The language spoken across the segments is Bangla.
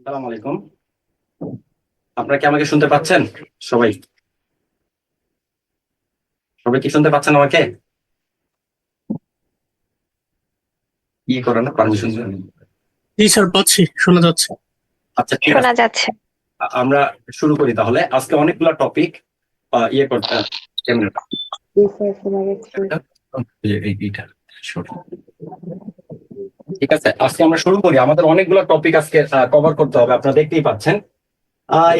সালাম আলাইকুম। আপনারা কি আমাকে শুনতে পাচ্ছেন? সবাই সবাই কি শুনতে পাচ্ছেন আমাকে? কি করেন না পারমিশন? জি স্যার, পাচ্ছি, শোনা যাচ্ছে। আচ্ছা, ঠিক আছে। শোনা যাচ্ছে। আমরা শুরু করি তাহলে। আজকে অনেকগুলো টপিক ইয়ে করতে ক্যামেরাটা জি স্যার, শোনা যাচ্ছে। এইটা সরি। ঠিক আছে, আজকে আমরা শুরু করি। আমাদের অনেকগুলো টপিক আজকে কভার করতে হবে, আপনারা দেখতেই পাচ্ছেন।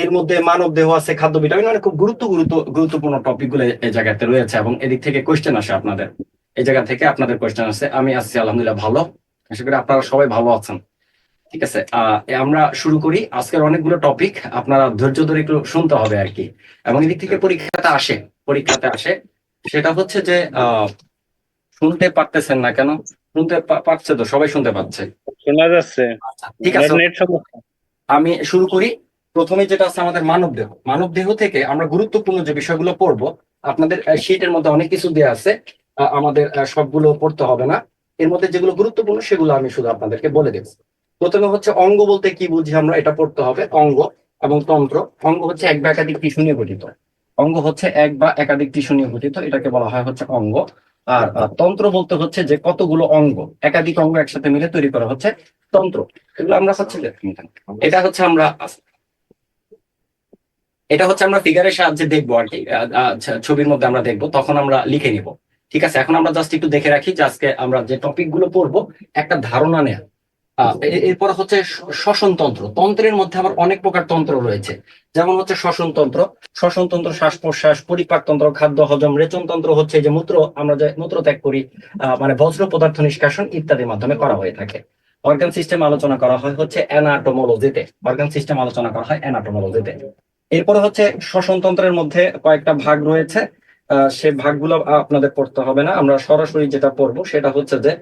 এর মধ্যে মানব দেহ আছে, খাদ্য, ভিটামিন, মানে খুব গুরুত্বপূর্ণ টপিক গুলো এই জায়গাতে রয়েছে এবং এদিক থেকে কোয়েশ্চেন আসে আপনাদের। এই জায়গা থেকে আপনাদের কোয়েশ্চেন আসে। আমি আছি আলহামদুলিল্লাহ ভালো। আশা করি আপনারা সবাই ভালো আছেন। ঠিক আছে, আমরা শুরু করি। আজকের অনেকগুলো টপিক আপনারা ধৈর্য ধরে একটু শুনতে হবে আর কি। এবং এদিক থেকে পরীক্ষাতে আসে সেটা হচ্ছে যে শুনতে পারতেছেন না কেন? শুনতে পাচ্ছে তো, সবাই শুনতে পাচ্ছে। শোনা যাচ্ছে। আচ্ছা, ঠিক আছে। নেট সমস্যা। আমি শুরু করি। প্রথমে যেটা আছে আমাদের মানব দেহ থেকে আমরা গুরুত্বপূর্ণ যে বিষয়গুলো পড়বো। আপনাদের শীটের মধ্যে অনেক কিছু দেওয়া আছে, আমাদের সবগুলো পড়তে হবে না। এর মধ্যে যেগুলো গুরুত্বপূর্ণ সেগুলো আমি শুধু আপনাদেরকে বলে দেব। প্রথমে হচ্ছে অঙ্গ বলতে কি বুঝি আমরা, এটা পড়তে হবে। অঙ্গ এবং তন্ত্র। অঙ্গ হচ্ছে এক বা একাধিক টিস্যু নিয়ে গঠিত। অঙ্গ হচ্ছে এক বা একাধিক টিস্যু নিয়ে গঠিত, এটাকে বলা হয় হচ্ছে অঙ্গ। আর তন্ত্র বলতে হচ্ছে যে কতগুলো অঙ্গ, একাধিক অঙ্গ একসাথে মিলে তৈরি করা হচ্ছে তন্ত্র। এগুলো আমরা হচ্ছে এটা হচ্ছে আমরা এটা হচ্ছে আমরা ফিগারের সাহায্যে দেখবো আর কি। ছবির মধ্যে আমরা দেখবো, তখন আমরা লিখে নিব। ঠিক আছে, এখন আমরা জাস্ট একটু দেখে রাখি যে আজকে আমরা যে টপিক গুলো পড়বো একটা ধারণা নেয়া। এরপর হচ্ছে শ্বসনতন্ত্র। তন্ত্রের মধ্যে আবার অনেক প্রকার তন্ত্র রয়েছে। যেমন হচ্ছে শ্বসনতন্ত্র শ্বাস প্রশ্বাস, পরিপাকতন্ত্র, খাদ্য হজম, রেচনতন্ত্র হচ্ছে যে মূত্র, আমরা যে মূত্র ত্যাগ করি, মানে বজ্র পদার্থ নিষ্কাশন ইত্যাদির মাধ্যমে করা হয়ে থাকে। অর্গান সিস্টেম আলোচনা করা হয় হচ্ছে অ্যানাটোমোলজিতে। এরপরে হচ্ছে শ্বসনতন্ত্রের মধ্যে কয়েকটা ভাগ রয়েছে। সে ভাগগুলো আপনাদের পড়তে হবে না, আমরা সরাসরি যেটা পড়বো সেটা হচ্ছে যে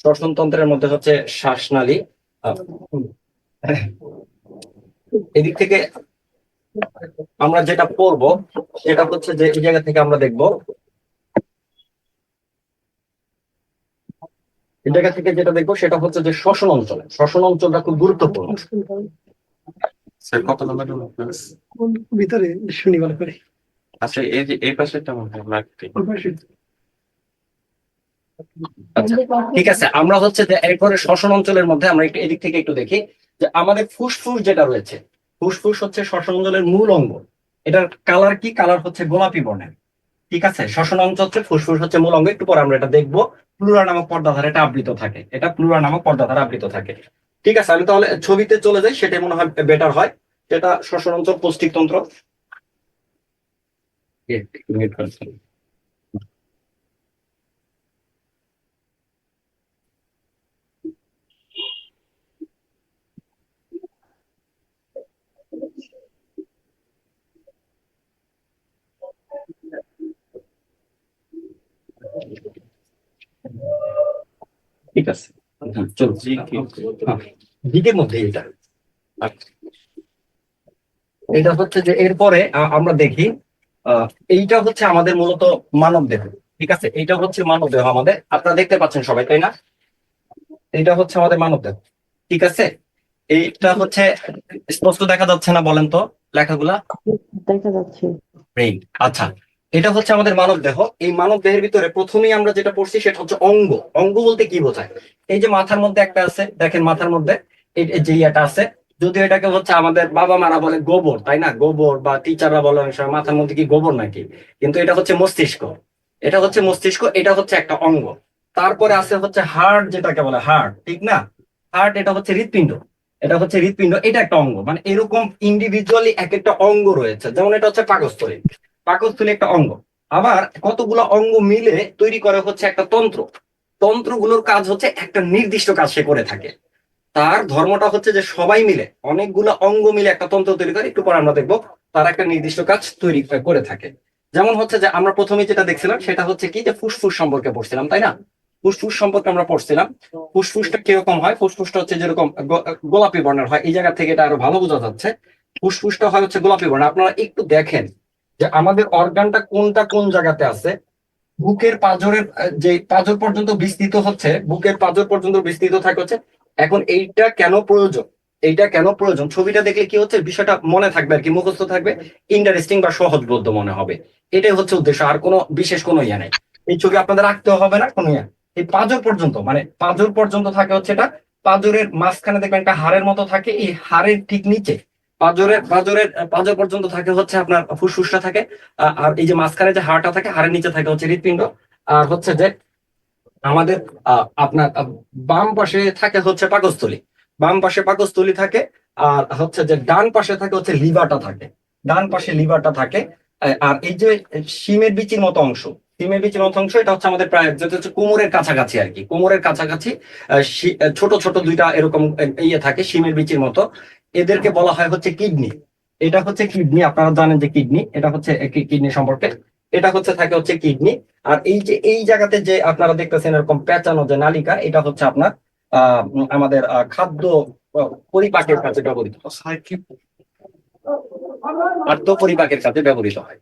শ্বসনতন্ত্রের মধ্যে হচ্ছে শ্বাসনালী। আহ, এদিক থেকে আমরা যেটা পড়বো সেটা হচ্ছে যে এই জায়গা থেকে আমরা দেখবো, এই জায়গা থেকে যেটা দেখবো সেটা হচ্ছে যে শ্বসন অঞ্চলটা খুব গুরুত্বপূর্ণ। স্যার কত নম্বর ক্লাস? ভিতরে শুনি ভালো করে। আচ্ছা, এই যে এই পাশেরটা মনে হয় লাগবে। আচ্ছা, ঠিক আছে। আমরা হচ্ছে যে এরপরে শ্বসন অঞ্চলের মধ্যে আমরা একটু এদিক থেকে একটু দেখি যে আমাদের ফুসফুস যেটা রয়েছে। ফুসফুস হচ্ছে শ্বসন অঞ্চলের মূল অঙ্গ। এটার কালার কি? কালার হচ্ছে গোলাপি বর্ণের। ঠিক আছে, শ্বসন অঞ্চল হচ্ছে ফুসফুস হচ্ছে মূল অঙ্গ। একটু পরে আমরা এটা দেখবো। প্লুরা নামক পর্দা ধারে এটা আবৃত থাকে, ঠিক আছে। আমি তাহলে ছবিতে চলে যাই, সেটাই মনে হয় বেটার হয়। সেটা শ্বসন অঞ্চল, পৌষ্টিকতন্ত্র। ঠিক আছে, চলো দিকের মধ্যে এটা। আচ্ছা, এটা হচ্ছে যে এরপরে আমরা দেখি আহ, এইটা হচ্ছে আমাদের মূলত মানব দেহ। ঠিক আছে, এইটা হচ্ছে মানব দেহ আমাদের, আপনারা দেখতে পাচ্ছেন সবাই, তাই না? এইটা হচ্ছে আমাদের মানব দেহ। ঠিক আছে, এইটা হচ্ছে স্পষ্ট দেখা যাচ্ছে না বলেন তো লেখাগুলা? দেখা যাচ্ছে। ব্রেইন। আচ্ছা, এটা হচ্ছে আমাদের মানব দেহ। এই মানব দেহের ভিতরে প্রথমেই আমরা যেটা পড়ছি সেটা হচ্ছে অঙ্গ। অঙ্গ বলতে কি বোঝায়? এই যে মাথার মধ্যে একটা আছে, দেখেন মাথার মধ্যে এই যে ইয়াটা আছে। যদিও এটাকে হচ্ছে আমাদের বাবা মারা বলে গোবর, তাই না? গোবর, বা টিচাররা বলে অনেক সময় মাথার মধ্যে কি গোবর নাকি। কিন্তু এটা হচ্ছে মস্তিষ্ক। এটা হচ্ছে একটা অঙ্গ। তারপরে আছে হচ্ছে হার্ট, যেটাকে বলে হার্ট, ঠিক না? হার্ট, এটা হচ্ছে হৃৎপিণ্ড। এটা একটা অঙ্গ। মানে এরকম ইন্ডিভিজুয়ালি এক একটা অঙ্গ রয়েছে। যেমন এটা হচ্ছে পাকস্থলী একটা অঙ্গ। আবার কতগুলো অঙ্গ মিলে তৈরি করে হচ্ছে একটা তন্ত্র। তন্ত্রগুলোর কাজ হচ্ছে একটা নির্দিষ্ট কাজ সে করে থাকে। তার ধর্মটা হচ্ছে যে সবাই মিলে, অনেকগুলো অঙ্গ মিলে একটা তন্ত্র তৈরি করে। একটু পরে আমরা দেখবো তারা একটা নির্দিষ্ট কাজ তৈরি করে থাকে। যেমন হচ্ছে যে আমরা প্রথমে যেটা দেখছিলাম সেটা হচ্ছে কি, যে ফুসফুস সম্পর্কে পড়ছিলাম, তাই না? ফুসফুস সম্পর্কে আমরা পড়ছিলাম। ফুসফুসটা কিরকম হয়? ফুসফুসটা হচ্ছে যেরকম গোলাপি বর্ণের হয়। এই জায়গা থেকে এটা আরো ভালো বোঝা যাচ্ছে। ফুসফুসটা হয় হচ্ছে গোলাপি বর্ণ। আপনারা একটু দেখেন যে আমাদের অর্গানটা কোনটা কোন জায়গাতে আছে। বুকের পাঁজরের যে পাঁজর পর্যন্ত বিস্তৃত হচ্ছে, বুকের পাঁজর পর্যন্ত বিস্তৃত থাকে হচ্ছে। এখন এইটা কেন প্রয়োজন? এইটা কেন প্রয়োজন, ছবিটা দেখলে কি হচ্ছে বিষয়টা মনে থাকবে আর কি, মুখস্থ থাকবে, ইন্টারেস্টিং বা সহজবোধ্য মনে হবে। এটাই হচ্ছে উদ্দেশ্য, আর কোনো বিশেষ কোনো ইয়ে নাই। এই ছবি আপনাদের রাখতেও হবে না কোনো ইয়ে। এই পাঁজর পর্যন্ত, মানে পাঁজর পর্যন্ত থাকে হচ্ছে এটা, পাঁজরের মাঝখানে দেখবেন একটা হাড়ের মতো থাকে, এই হাড়ের ঠিক নিচে পাঁজর পর্যন্ত থাকে হচ্ছে আপনার ফুসফুসটা থাকে। আর এই যে মাঝখানে যে হাড়টা থাকে, হাড়ের নিচে থাকে হচ্ছে হৃৎপিণ্ড। আর হচ্ছে যে আমাদের আপনার বাম পাশে থাকে হচ্ছে পাকস্থলী, বাম পাশে পাকস্থলী থাকে। আর হচ্ছে যে ডান পাশে থাকে হচ্ছে লিভারটা থাকে, ডান পাশে লিভারটা থাকে। আর এই যে শিমের বিচির মতো অংশ, শিমের বিচির মতো অংশ, এটা হচ্ছে আমাদের প্রায় যেটা হচ্ছে কোমরের কাছাকাছি আর কি, কোমরের কাছাকাছি ছোট ছোট দুইটা এরকম ইয়ে থাকে শিমের বিচির মতো। এদেরকে বলা হয় হচ্ছে কিডনি। এটা হচ্ছে কিডনি, আপনারা জানেন যে কিডনি, এটা হচ্ছে কিডনি সম্পর্কে, এটা হচ্ছে থাকে হচ্ছে কিডনি। আর এই যে এই জায়গাতে যে আপনারা দেখতেছেন এরকম পেঁচানো যে নালিকা, এটা হচ্ছে আপনার আমাদের খাদ্য পরিপাকের কাজে ব্যবহৃত হয়, খাদ্য পরিপাকের কাজে ব্যবহৃত হয়।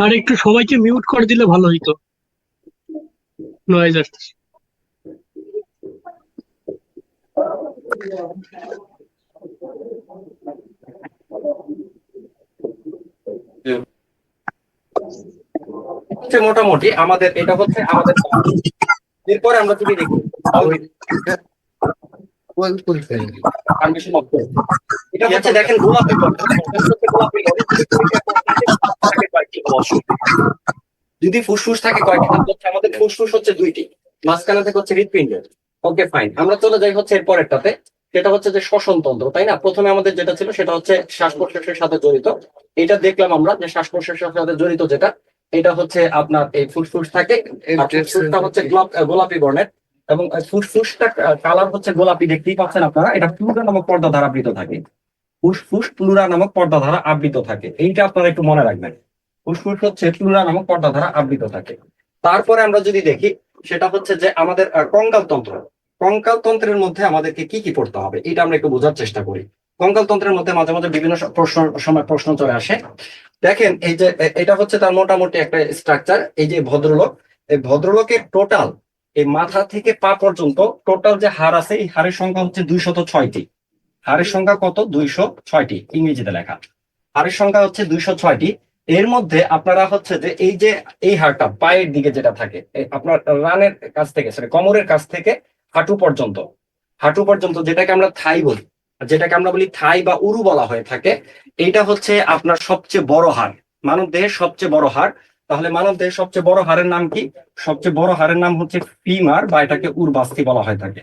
আর একটু সবাইকে মিউট করে দিলে ভালো হইতো, নয়েজ আসতেছে। হচ্ছে মোটামুটি আমাদের এটা হচ্ছে আমাদের। এরপরে আমরা যদি দেখি এটা হচ্ছে দেখেন গোলাপি বর্ণ, গোলাপি বর্ণ। যদি ফুসফুস থাকে কয়টি, তাহলে হচ্ছে আমাদের ফুসফুস হচ্ছে দুইটি, মাঝখানে থেকে হচ্ছে হৃৎপিণ্ড। ওকে ফাইন, আমরা চলে যাই হচ্ছে এর পরেরটাতে, সেটা হচ্ছে যে শ্বসন তন্ত্র, তাই না? প্রথমে আমাদের যেটা ছিল সেটা হচ্ছে শ্বাস প্রশ্বাসের সাথে জড়িত। এটা দেখলাম আমরা যে শ্বাস প্রশ্বাসের সাথে জড়িত যেটা, এটা হচ্ছে আপনার এই ফুসফুস থাকে, ফুসফুসটা হচ্ছে গোলাপি বর্ণের, এবং ফুসফুসটা কালার হচ্ছে গোলাপি, দেখতেই পাচ্ছেন আপনারা। এটা প্লুরা নামক পর্দা দ্বারা আবৃত থাকে, ফুসফুস প্লুরা নামক পর্দা দ্বারা আবৃত থাকে, এইটা আপনারা একটু মনে রাখবেন। ফুসফুস হচ্ছে প্লুরা নামক পর্দা দ্বারা আবৃত থাকে। তারপরে আমরা যদি দেখি সেটা হচ্ছে যে আমাদের কঙ্কাল তন্ত্র। কঙ্কাল তন্ত্রের মধ্যে আমাদেরকে কি কি পড়তে হবে, এটা আমরা একটু বোঝার চেষ্টা করি। কঙ্কাল তন্ত্রের মধ্যে মাঝে মাঝে বিভিন্ন প্রশ্ন চলে আসে। দেখেন এই যে এটা হচ্ছে তার মোটামুটি একটা স্ট্রাকচার। এই যে ভদ্রলোক, এই ভদ্রলোকের টোটাল এই মাথা থেকে পা পর্যন্ত টোটাল যে হাড় আছে, এই হাড়ের সংখ্যা হচ্ছে 206টি। হাড়ের সংখ্যা কত? 206টি, ইংরেজিতে লেখা। হাড়ের সংখ্যা হচ্ছে 206টি। এর মধ্যে আপনারা হচ্ছে যে এই যে এই হাড়টা পায়ের দিকে যেটা থাকে, আপনার রানের কাছ থেকে, সরি কোমরের কাছ থেকে হাঁটু পর্যন্ত, হাঁটু পর্যন্ত যেটাকে আমরা থাই বলি, যেটাকে আমরা বলি থাই বা উরু বলা হয়ে থাকে, এইটা হচ্ছে আপনার সবচেয়ে বড় হাড়, মানব দেহের সবচেয়ে বড় হাড়। তাহলে মানব দেহের সবচেয়ে বড় হাড়ের নাম কি? সবচেয়ে বড় হাড়ের নাম হচ্ছে ফিমার, বা এটাকে উর্বাস্থি বলা হয়ে থাকে।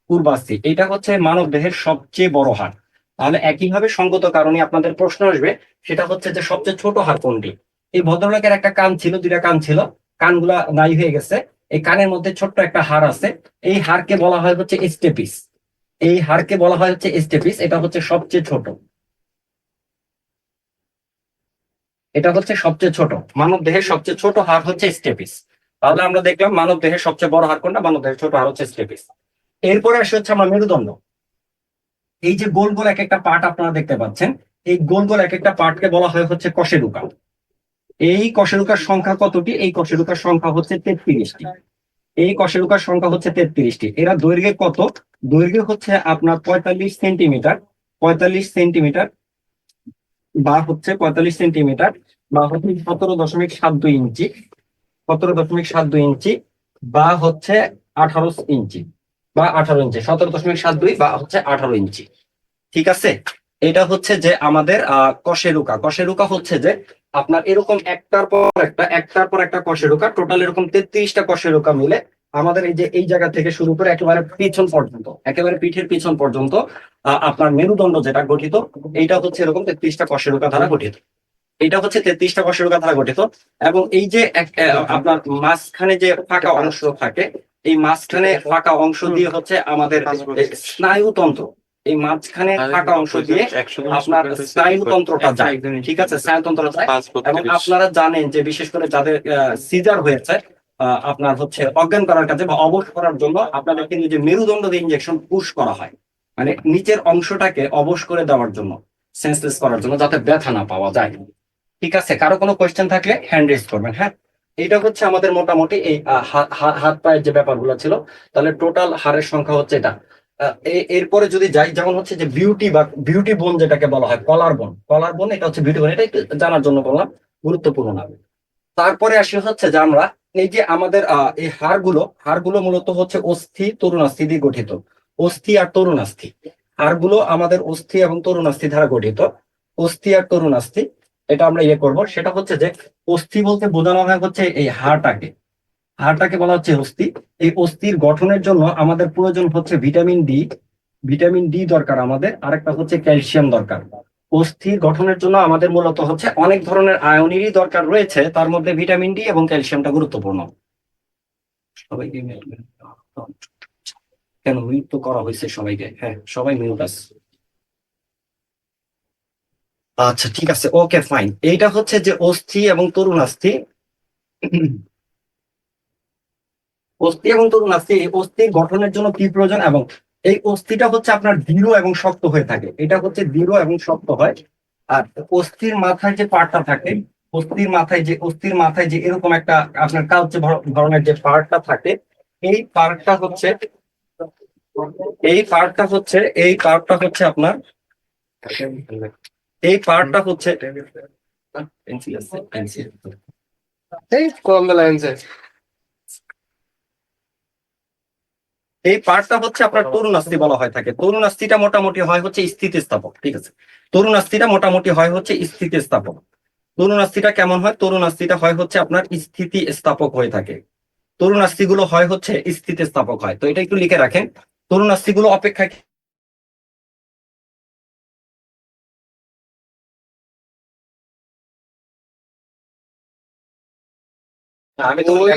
উর্বাস্থি, এটা হচ্ছে মানব দেহের সবচেয়ে বড় হাড়। তাহলে একইভাবে সঙ্গত কারণে আপনাদের প্রশ্ন আসবে, সেটা হচ্ছে যে সবচেয়ে ছোট হাড় কোনটি? এই ভদ্রলোকের একটা কান ছিল, দুইটা কান ছিল, কানগুলা নাই হয়ে গেছে। এই কানের মধ্যে ছোট্ট একটা হাড় আছে, এই হাড়কে বলা হয় হচ্ছে স্টেপিস। এই হাড়কে বলা হয় হচ্ছে স্টেপিস, এটা হচ্ছে সবচেয়ে ছোট। এটা হচ্ছে সবচেয়ে ছোট, মানব দেহের সবচেয়ে ছোট হাড় হচ্ছে স্টেপিস। তাহলে আমরা দেখলাম মানব দেহের সবচেয়ে বড় হাড় কোনটা, মানব দেহের ছোট হাড় হচ্ছে স্টেপিস। এরপরে আসে হচ্ছে আমরা মেরুদণ্ড। এই যে গোল গোল এক একটা পার্ট আপনারা দেখতে পাচ্ছেন, এই গোল গোল এক একটা পার্টকে বলা হয় হচ্ছে কশেরুকা। এই কশেরুকার সংখ্যা কতটি? এই কশেরুকার সংখ্যা হচ্ছে 33টি। এই কশেরুকার সংখ্যা হচ্ছে 33টি। এরা দৈর্ঘ্যে কত? দৈর্ঘ্য হচ্ছে আপনার 45 সেন্টিমিটার, 45 সেন্টিমিটার, বা হচ্ছে 45 সেন্টিমিটার, বা হচ্ছে 17.72 ইঞ্চি, 17.72 ইঞ্চি, বা হচ্ছে 18 ইঞ্চি, বা 18 ইঞ্চি, 17.72 বা হচ্ছে 18 ইঞ্চি। ঠিক আছে, এটা হচ্ছে যে আমাদের কশেরুকা। কশেরুকা হচ্ছে যে আপনার এরকম একটার পর একটা কশেরুকা, টোটাল এরকম 33টা কশেরুকা মিলে আমাদের এই যে এই জায়গা থেকে শুরু করে একেবারে পিছন পর্যন্ত, একেবারে পিঠের পিছন পর্যন্ত আপনার মেরুদণ্ড যেটা গঠিত, এইটা হচ্ছে এরকম 33টা কশেরুকা দ্বারা গঠিত। এটা হচ্ছে 33টা কশেরুকা দ্বারা গঠিত। এবং এই যে আপনার মাঝখানে যে ফাঁকা অংশ থাকে, এই মাঝখানে ফাঁকা অংশ দিয়ে হচ্ছে আমাদের স্নায়ুতন্ত্র, এই মাঝখানে ফাঁকা অংশ দিয়ে আপনার স্নায়ুতন্ত্রটা যায়। ঠিক আছে, স্নায়ুতন্ত্র যায়। এবং আপনারা জানেন যে বিশেষ করে যাদের সিজার হয়েছে, আপনার হচ্ছে অজ্ঞান করার কাজে বা অবশ করার জন্য আপনাদের কিন্তু যে মেরুদণ্ড দিয়ে ইনজেকশন পুশ করা হয়, মানে নিচের অংশটাকে অবশ করে দেওয়ার জন্য, সেন্সলেস করার জন্য, যাতে ব্যথা না পাওয়া যায়। ঠিক আছে, কারো কোনো কোয়েশ্চেন থাকলে হ্যান্ড রেজ করবেন। হ্যাঁ, এটা হচ্ছে আমাদের মোটামুটি এই হাত পায়ের যে ব্যাপারগুলো ছিল, তাহলে টোটাল হাড়ের সংখ্যা হচ্ছে এটা। এরপরে যদি যাই, যেমন হচ্ছে যে বিউটি বোন যেটাকে বলা হয়, কলার বোন, এটা হচ্ছে বিউটি বোন, এটা একটু জানার জন্য বললাম, গুরুত্বপূর্ণ না। তারপরে আসি হচ্ছে যে আমরা এই যে আমাদের এই হাড়গুলো মূলত হচ্ছে অস্থি তরুণাস্থি দিয়ে গঠিত। অস্থি আর তরুণাস্থি, হাড়গুলো আমাদের অস্থি এবং তরুণাস্থি দ্বারা গঠিত। অস্থি আর তরুণাস্থি, এটা আমরা করব, সেটা হচ্ছে যে অস্থি বলতে বোঝানো হয় হচ্ছে এই হাড়টাকে বলা হচ্ছে অস্থি। এই অস্থির গঠনের জন্য আমাদের প্রয়োজন হচ্ছে ভিটামিন ডি দরকার আমাদের, আরেকটা হচ্ছে ক্যালসিয়াম দরকার। অস্থির গঠনের জন্য আমাদের মূলত হচ্ছে অনেক ধরনের আয়নেরই দরকার রয়েছে, তার মধ্যে ভিটামিন ডি এবং ক্যালসিয়ামটা গুরুত্বপূর্ণ। সবাইকে কেন মিউট তো করা হয়েছে সবাইকে? হ্যাঁ, সবাই মিউট আছে। আচ্ছা ঠিক আছে, ওকে ফাইন। এইটা হচ্ছে যে অস্থি এবং তরুণাস্থি। অস্থি এবং তরুণাস্থি, এই অস্থির গঠনের জন্য কি প্রয়োজন, এবং এই অস্থিটা হচ্ছে আপনার দৃঢ় এবং শক্ত হয়ে থাকে, এটা হচ্ছে দৃঢ় এবং শক্ত হয়। আর অস্থির মাথায় যে পার্টটা থাকে, অস্থির মাথায় যে এরকম একটা আপনার কালচে ধরনের যে পার্টটা থাকে, এই পার্টটা হচ্ছে এই পার্টটা হচ্ছে আপনার এই পার্টটা হচ্ছে pencil আছে, pencil। এই কম বেলা আনছে। এই পার্টটা হচ্ছে আপনার তরুণাস্থি বলা হয় থাকে। তরুণাস্থিটা মোটামুটি হয় হচ্ছে স্থিতিস্থাপক, ঠিক আছে। তরুণাস্থিটা মোটামুটি হয় হচ্ছে স্থিতিস্থাপক। তরুণাস্থিটা কেমন হয়? তরুণাস্থিটা হয় হচ্ছে আপনার স্থিতিস্থাপক হয়ে থাকে। তরুণাস্থিগুলো হয় হচ্ছে স্থিতিস্থাপক হয়, তো এটা একটু লিখে রাখেন। তরুণাস্থিগুলো অপেক্ষায় আমি তো ওই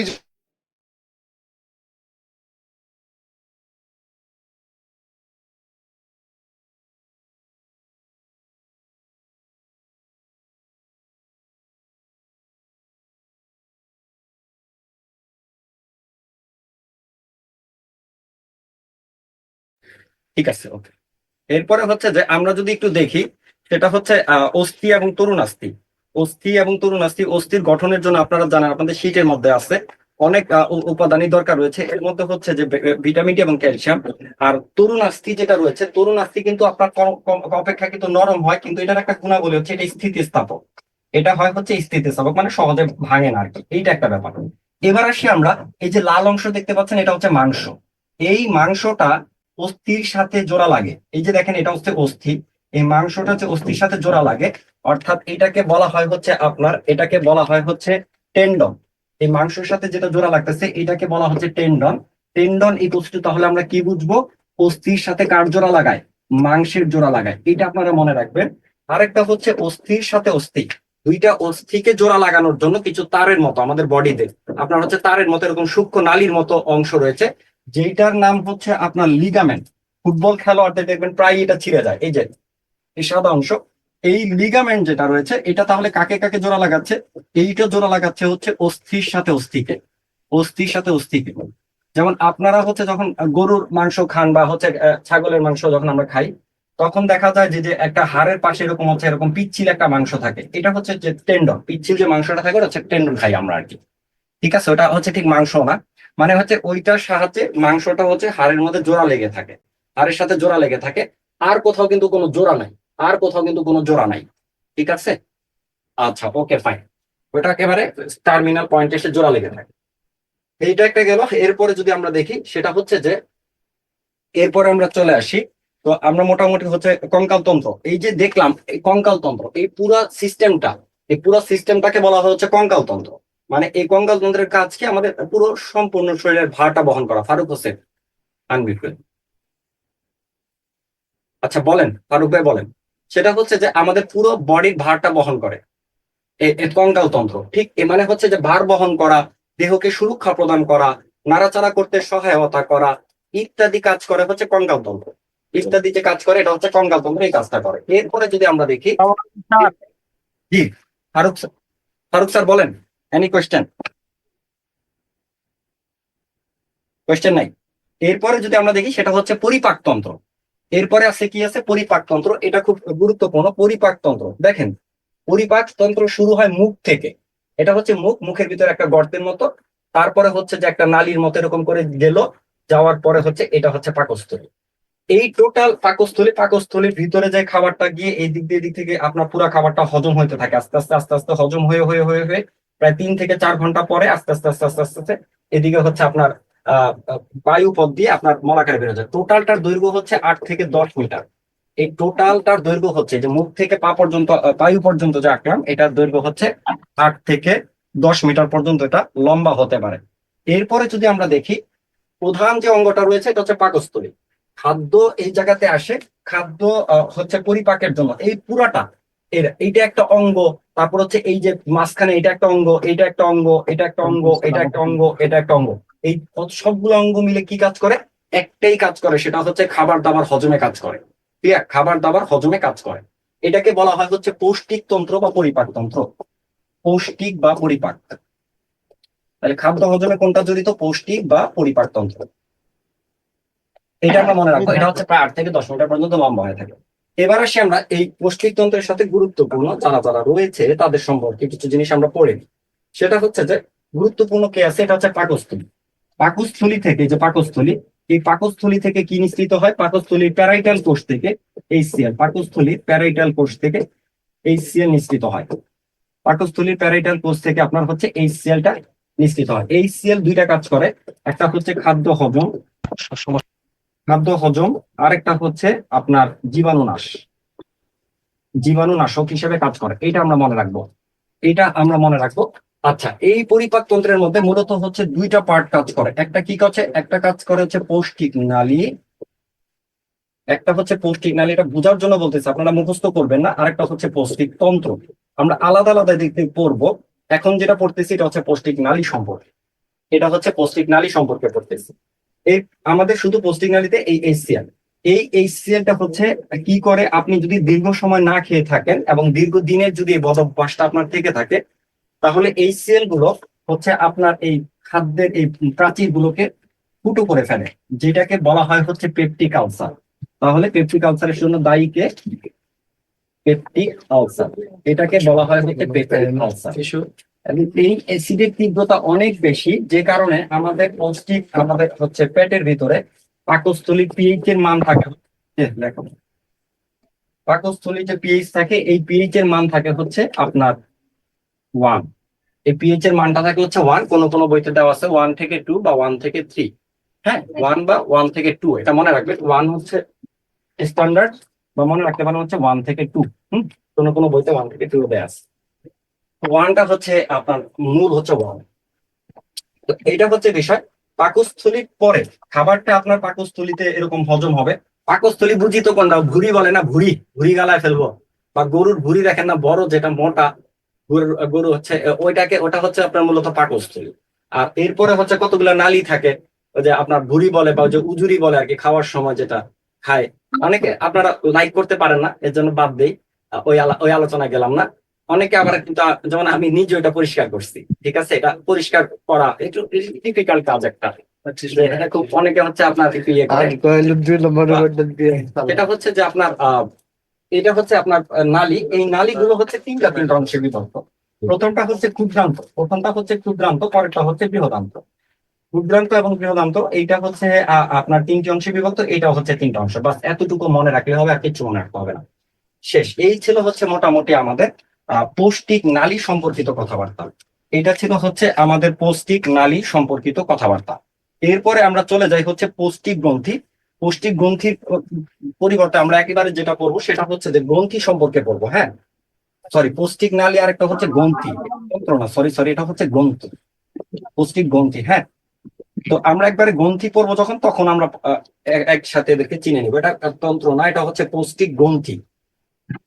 ঠিক আছে, ওকে। এরপরে হচ্ছে যে আমরা যদি একটু দেখি, সেটা হচ্ছে অস্থি এবং তরুণাস্থি। অস্থির গঠনের জন্য আপনারা জানেন, আপনাদের শীটের মধ্যে আছে অনেক উপাদানই দরকার রয়েছে। এর মধ্যে হচ্ছে যে ভিটামিন ডি এবং ক্যালসিয়াম। আর তরুণাস্থি যেটা রয়েছে, তরুণাস্থি কিন্তু আপনার অপেক্ষাকৃত নরম হয়, কিন্তু এটার একটা গুণাবলী হচ্ছে এটা স্থিতিস্থাপক। এটা হয় হচ্ছে স্থিতিস্থাপক, মানে সহজে ভাঙে না আর কি, এইটা একটা ব্যাপার। এবার আসি আমরা, এই যে লাল অংশ দেখতে পাচ্ছেন, এটা হচ্ছে মাংস। এই মাংসটা অস্থির সাথে জোড়া লাগে, এই যে দেখেন এটা হচ্ছে অস্থি, এই মাংসটা হচ্ছে অস্থির সাথে জোড়া লাগে। অর্থাৎ এটাকে বলা হয় হচ্ছে টেন্ডন। এই মাংসের সাথে যেটা জোড়া লাগতেছে এটাকে বলা হচ্ছে টেন্ডন। টেন্ডন এই বস্তু, তাহলে আমরা কি বুঝবো? অস্থির সাথে কার জোড়া লাগায়? মাংসের জোড়া লাগায়, এটা আপনারা মনে রাখবেন। আরেকটা হচ্ছে অস্থির সাথে অস্থি, দুইটা অস্থিকে জোড়া লাগানোর জন্য কিছু তারের মতো আমাদের বডিতে, আপনার হচ্ছে তারের মতো এরকম সূক্ষ্ম নালীর মতো অংশ রয়েছে, যেটার নাম হচ্ছে আপনার লিগামেন্ট। ফুটবল খেলোয়াড়দের দেখবেন প্রায় এটা ছিঁড়ে যায়, এই যে এই সাদা অংশ, এই লিগামেন্ট যেটা রয়েছে, এটা তাহলে কাকে কাকে জোড়া লাগাচ্ছে? এইটা জোড়া লাগাচ্ছে হচ্ছে অস্থির সাথে অস্থিকে। যেমন আপনারা হচ্ছে যখন গরুর মাংস খান বা হচ্ছে ছাগলের মাংস যখন আমরা খাই, তখন দেখা যায় যে যে একটা হাড়ের পাশে এরকম হচ্ছে এরকম পিচ্ছিল একটা মাংস থাকে, এটা হচ্ছে যে টেন্ডন। পিচ্ছিল যে মাংসটা থাকে ওটা হচ্ছে টেন্ডন খাই আমরা আর কি, ঠিক আছে। ওটা হচ্ছে ঠিক মাংস না, মানে হচ্ছে ওইটার সাহায্যে মাংসটা হচ্ছে হাড়ের মধ্যে জোড়া লেগে থাকে, হাড়ের সাথে জোড়া লেগে থাকে। আর কোথাও কিন্তু কোনো জোড়া নাই, ঠিক আছে। আচ্ছা, ওকে ফাইন। ওটা একেবারে টার্মিনাল পয়েন্টে এসে জোড়া লেগে থাকে, এইটা একটা গেল। এরপরে যদি আমরা দেখি, সেটা হচ্ছে যে এরপরে আমরা চলে আসি, তো আমরা মোটামুটি হচ্ছে কঙ্কাল তন্ত্র, এই যে দেখলাম এই কঙ্কাল তন্ত্র, এই পুরো সিস্টেমটাকে বলা হয় হচ্ছে কঙ্কাল তন্ত্র। মানে এই কঙ্কাল তন্ত্রের কাজ কি? আমাদের পুরো সম্পূর্ণ শরীরের ভারটা বহন করা। ফারুক হোসেন, আনমিউট করেন। আচ্ছা বলেন, ফারুক ভাই বলেন। সেটা হচ্ছে যে আমাদের পুরো বডির ভারটা বহন করে এই কঙ্কাল তন্ত্র, ঠিক এ মানে হচ্ছে যে ভার বহন করা, দেহকে সুরক্ষা প্রদান করা, নাড়াচাড়া করতে সহায়তা করা, ইত্যাদি কাজ করে হচ্ছে কঙ্কাল তন্ত্র। ইত্যাদি যে কাজ করে এটা হচ্ছে কঙ্কাল তন্ত্র, এই কাজটা করে। এরপরে যদি আমরা দেখি, স্যার, জি ফারুক স্যার বলেন, এনি কোয়েশ্চেন নাই? এরপরে যদি আমরা দেখি, সেটা হচ্ছে পরিপাকতন্ত্র। এরপরে আছে কি? আছে পরিপাকতন্ত্র, এটা খুব গুরুত্বপূর্ণ। পরিপাকতন্ত্র দেখেন, পরিপাকতন্ত্র শুরু হয় মুখ থেকে। এটা হচ্ছে মুখ, মুখের ভিতরে একটা গর্তের মতো, তারপরে হচ্ছে যে একটা নালীর মতো এরকম করে গেল, যাওয়ার পরে হচ্ছে এটা হচ্ছে পাকস্থলী। এই টোটাল পাকস্থলীর ভিতরে যে খাবারটা গিয়ে এই দিক দিয়ে এদিক থেকে আপনার পুরো খাবারটা হজম হতে থাকে, আস্তে আস্তে আস্তে আস্তে হজম হয়ে হয়ে হয়ে হয়ে প্রায় 3 থেকে 4 ঘন্টা পরে আস্তে আস্তে আস্তে আস্তে আস্তে আস্তে এদিকে হচ্ছে আপনার বায়ু পথ দিয়ে আপনার মলাকারে বেরোয় যায়। টোটালটার দৈর্ঘ্য হচ্ছে 8 থেকে 10 মিটার। এই টোটালটার দৈর্ঘ্য হচ্ছে যে মুখ থেকে পা পর্যন্ত বায়ু পর্যন্ত যে আঁকলাম, এটার দৈর্ঘ্য হচ্ছে 8 থেকে 10 মিটার পর্যন্ত এটা লম্বা হতে পারে। এরপরে যদি আমরা দেখি, প্রধান যে অঙ্গটা রয়েছে এটা হচ্ছে পাকস্থলী। খাদ্য এই জায়গাতে আসে, খাদ্য হচ্ছে পরিপাকের জন্য এই পুরাটা এইটা একটা অঙ্গ। তারপর হচ্ছে এই যে মাঝখানে এটা একটা অঙ্গ, এটা একটা অঙ্গ, এটা একটা অঙ্গ, এটা একটা অঙ্গ, এটা একটা অঙ্গ। এই সবগুলো অঙ্গ মিলে কি কাজ করে? একটাই কাজ করে, সেটা হচ্ছে খাবার দাবার হজমে কাজ করে। ঠিক আছে, খাবার দাবার হজমে কাজ করে। এটাকে বলা হয় হচ্ছে পৌষ্টিক তন্ত্র বা পরিপাক তন্ত্র। পৌষ্টিক বা পরিপাক, তাহলে খাদ্য হজমে কোনটা জড়িত? পৌষ্টিক বা পরিপাক তন্ত্র। এটা আমরা মনে রাখবো, এটা হচ্ছে প্রায় 8 থেকে 10 মিটার পর্যন্ত লম্বা হয়ে থাকে। এবার আসি আমরা এই পৌষ্টিক তন্ত্রের সাথে গুরুত্বপূর্ণ যারা যারা রয়েছে তাদের সম্পর্কে কিছু জিনিস আমরা পড়ে নিই। সেটা হচ্ছে যে গুরুত্বপূর্ণ কে আছে, এটা হচ্ছে পাকস্থলী। পাকস্থলী থেকে, যে পাকস্থলী, এই পাকস্থলী থেকে কি নিঃসৃত হয়? পাকস্থলীর প্যারাইটাল কোষ থেকে এইচসিএল, পাকস্থলীর প্যারাইটাল কোষ থেকে এইচসিএল নিঃসৃত হয়। পাকস্থলীর প্যারাইটাল কোষ থেকে আপনার হচ্ছে এইচসিএলটা নিঃসৃত হয়। এইচসিএল দুইটা কাজ করে, একটা হচ্ছে খাদ্য হজম, আরেকটা হচ্ছে আপনার জীবাণুনাশ, জীবাণুনাশক হিসেবে কাজ করে। এটা আমরা মনে রাখবো, এটা আমরা মনে রাখবো। আচ্ছা, এই পরিপাক তন্ত্রের মধ্যে মূলত হচ্ছে দুইটা পার্ট কাজ করে। একটা কি কাছে, একটা কাজ করে হচ্ছে পৌষ্টিক নালী, একটা হচ্ছে পৌষ্টিক নালী। এটা বোঝার জন্য বলতেছি, আপনারা মুখস্থ করবেন না। আরেকটা হচ্ছে পৌষ্টিক তন্ত্র, আমরা আলাদা আলাদা দিক থেকে পড়বো। এখন যেটা পড়তেছি এটা হচ্ছে পৌষ্টিক নালী সম্পর্কে, এটা হচ্ছে পৌষ্টিক নালী সম্পর্কে পড়তেছি। এই আমাদের শুধু পৌষ্টিক নালীতে এই এইচসিএল, এই এইচসিএলটা হচ্ছে কি করে, আপনি যদি দীর্ঘ সময় না খেয়ে থাকেন এবং দীর্ঘদিনের যদি এই বদ অভ্যাসটা আপনার থেকে থাকে, তাহলে এইচসিএল গুলো হচ্ছে আপনার এই খাদ্যের এই প্রাচীর গুলোকে ফুটো করে ফেলে, যেটাকে বলা হয় হচ্ছে পেপটিক আলসার। তাহলে পেপটিক আলসারের জন্য দায়ী কে? পেপটিক আলসার, এটাকে বলা হয় হচ্ছে পেপটিক আলসার। এবং এই অ্যাসিডের তীব্রতা অনেক বেশি, যে কারণে আমাদের হচ্ছে পেটের ভিতরে পাকস্থলী পিএইচ এর মান থাকে। দেখো, পাকস্থলী যে পিএইচ থাকে, এই পিএইচ এর মান থাকে হচ্ছে আপনার 1। এই পিএইচ এর মানটা থাকে হচ্ছে 1, কোনো কোনো বইতে দেওয়া আছে 1 থেকে 2 বা 1 থেকে 3। হ্যাঁ, 1 বা 1 থেকে 2, এটা মনে রাখবেন। 1 হচ্ছে স্ট্যান্ডার্ড, বা মনে রাখতে পারেন হচ্ছে 1 থেকে 2। কোনো কোনো বইতে 1 থেকে 2 দেওয়া আছে। 1টা হচ্ছে আপনার মূল হচ্ছে 1। তো এইটা হচ্ছে বিষয়। পাকস্থলীর পরে খাবারটা আপনার পাকস্থলীতে এরকম হজম হবে। পাকস্থলী বুঝি তো কোনটা? ভুঁড়ি বলে না, ভুঁড়ি, ভুঁড়ি গালায় ফেলবো। বা গরুর ভুঁড়ি দেখেন না, বড় যেটা মোটা গরু হচ্ছে, ওটা হচ্ছে আপনার মূলত পাকস্থলী। আর এরপরে হচ্ছে কতগুলো নালী থাকে, ওই যে আপনার ভুঁড়ি বলে বা ওই যে উজুরি বলে আর কি, খাওয়ার সময় যেটা খায়। অনেকে আপনারা লাইক করতে পারেন না, এর জন্য বাদ দেই, ওই আলোচনা গেলাম না। অনেকে আবার কিন্তু, যেমন আমি নিজে এটা পরিষ্কার করছি, ঠিক আছে, এটা পরিষ্কার করা একটু ডিফিকাল্ট কাজ একটা। যে এটা খুব অনেকে হচ্ছে আপনার একটু ইয়ে করে। এটা হচ্ছে যে আপনার এটা হচ্ছে আপনার নালী। এই নালীগুলো হচ্ছে তিনটা অংশে বিভক্ত। প্রথমটা হচ্ছে ক্ষুদ্রান্ত, পরেরটা হচ্ছে বৃহদান্ত। ক্ষুদ্রান্ত এবং বৃহদান্ত এইটা হচ্ছে আপনার 3টি অংশে বিভক্ত, এইটা হচ্ছে 3টা অংশ। বাস এতটুকু মনে রাখলে হবে, আর কিছু মনে রাখতে হবে না। শেষ। এই ছিল হচ্ছে মোটামুটি আমাদের পৌষ্টিক নালী সম্পর্কিত কথাবার্তা। এটা ছিল হচ্ছে আমাদের পৌষ্টিক নালী সম্পর্কিত কথাবার্তা। এরপরে আমরা চলে যাই হচ্ছে পৌষ্টিক গ্রন্থি। পৌষ্টিক গ্রন্থির পরিবর্তে আমরা একেবারে যেটা পড়বো সেটা হচ্ছে যে গ্রন্থি সম্পর্কে পড়বো। হ্যাঁ, সরি, পৌষ্টিক নালী আর একটা হচ্ছে গ্রন্থি, তন্ত্র না, সরি, এটা হচ্ছে গ্রন্থি, পৌষ্টিক গ্রন্থি। হ্যাঁ, তো আমরা একবারে গ্রন্থি পড়বো যখন, তখন আমরা একসাথে এদেরকে চিনে নিবো। এটা তন্ত্র না, এটা হচ্ছে পৌষ্টিক গ্রন্থি।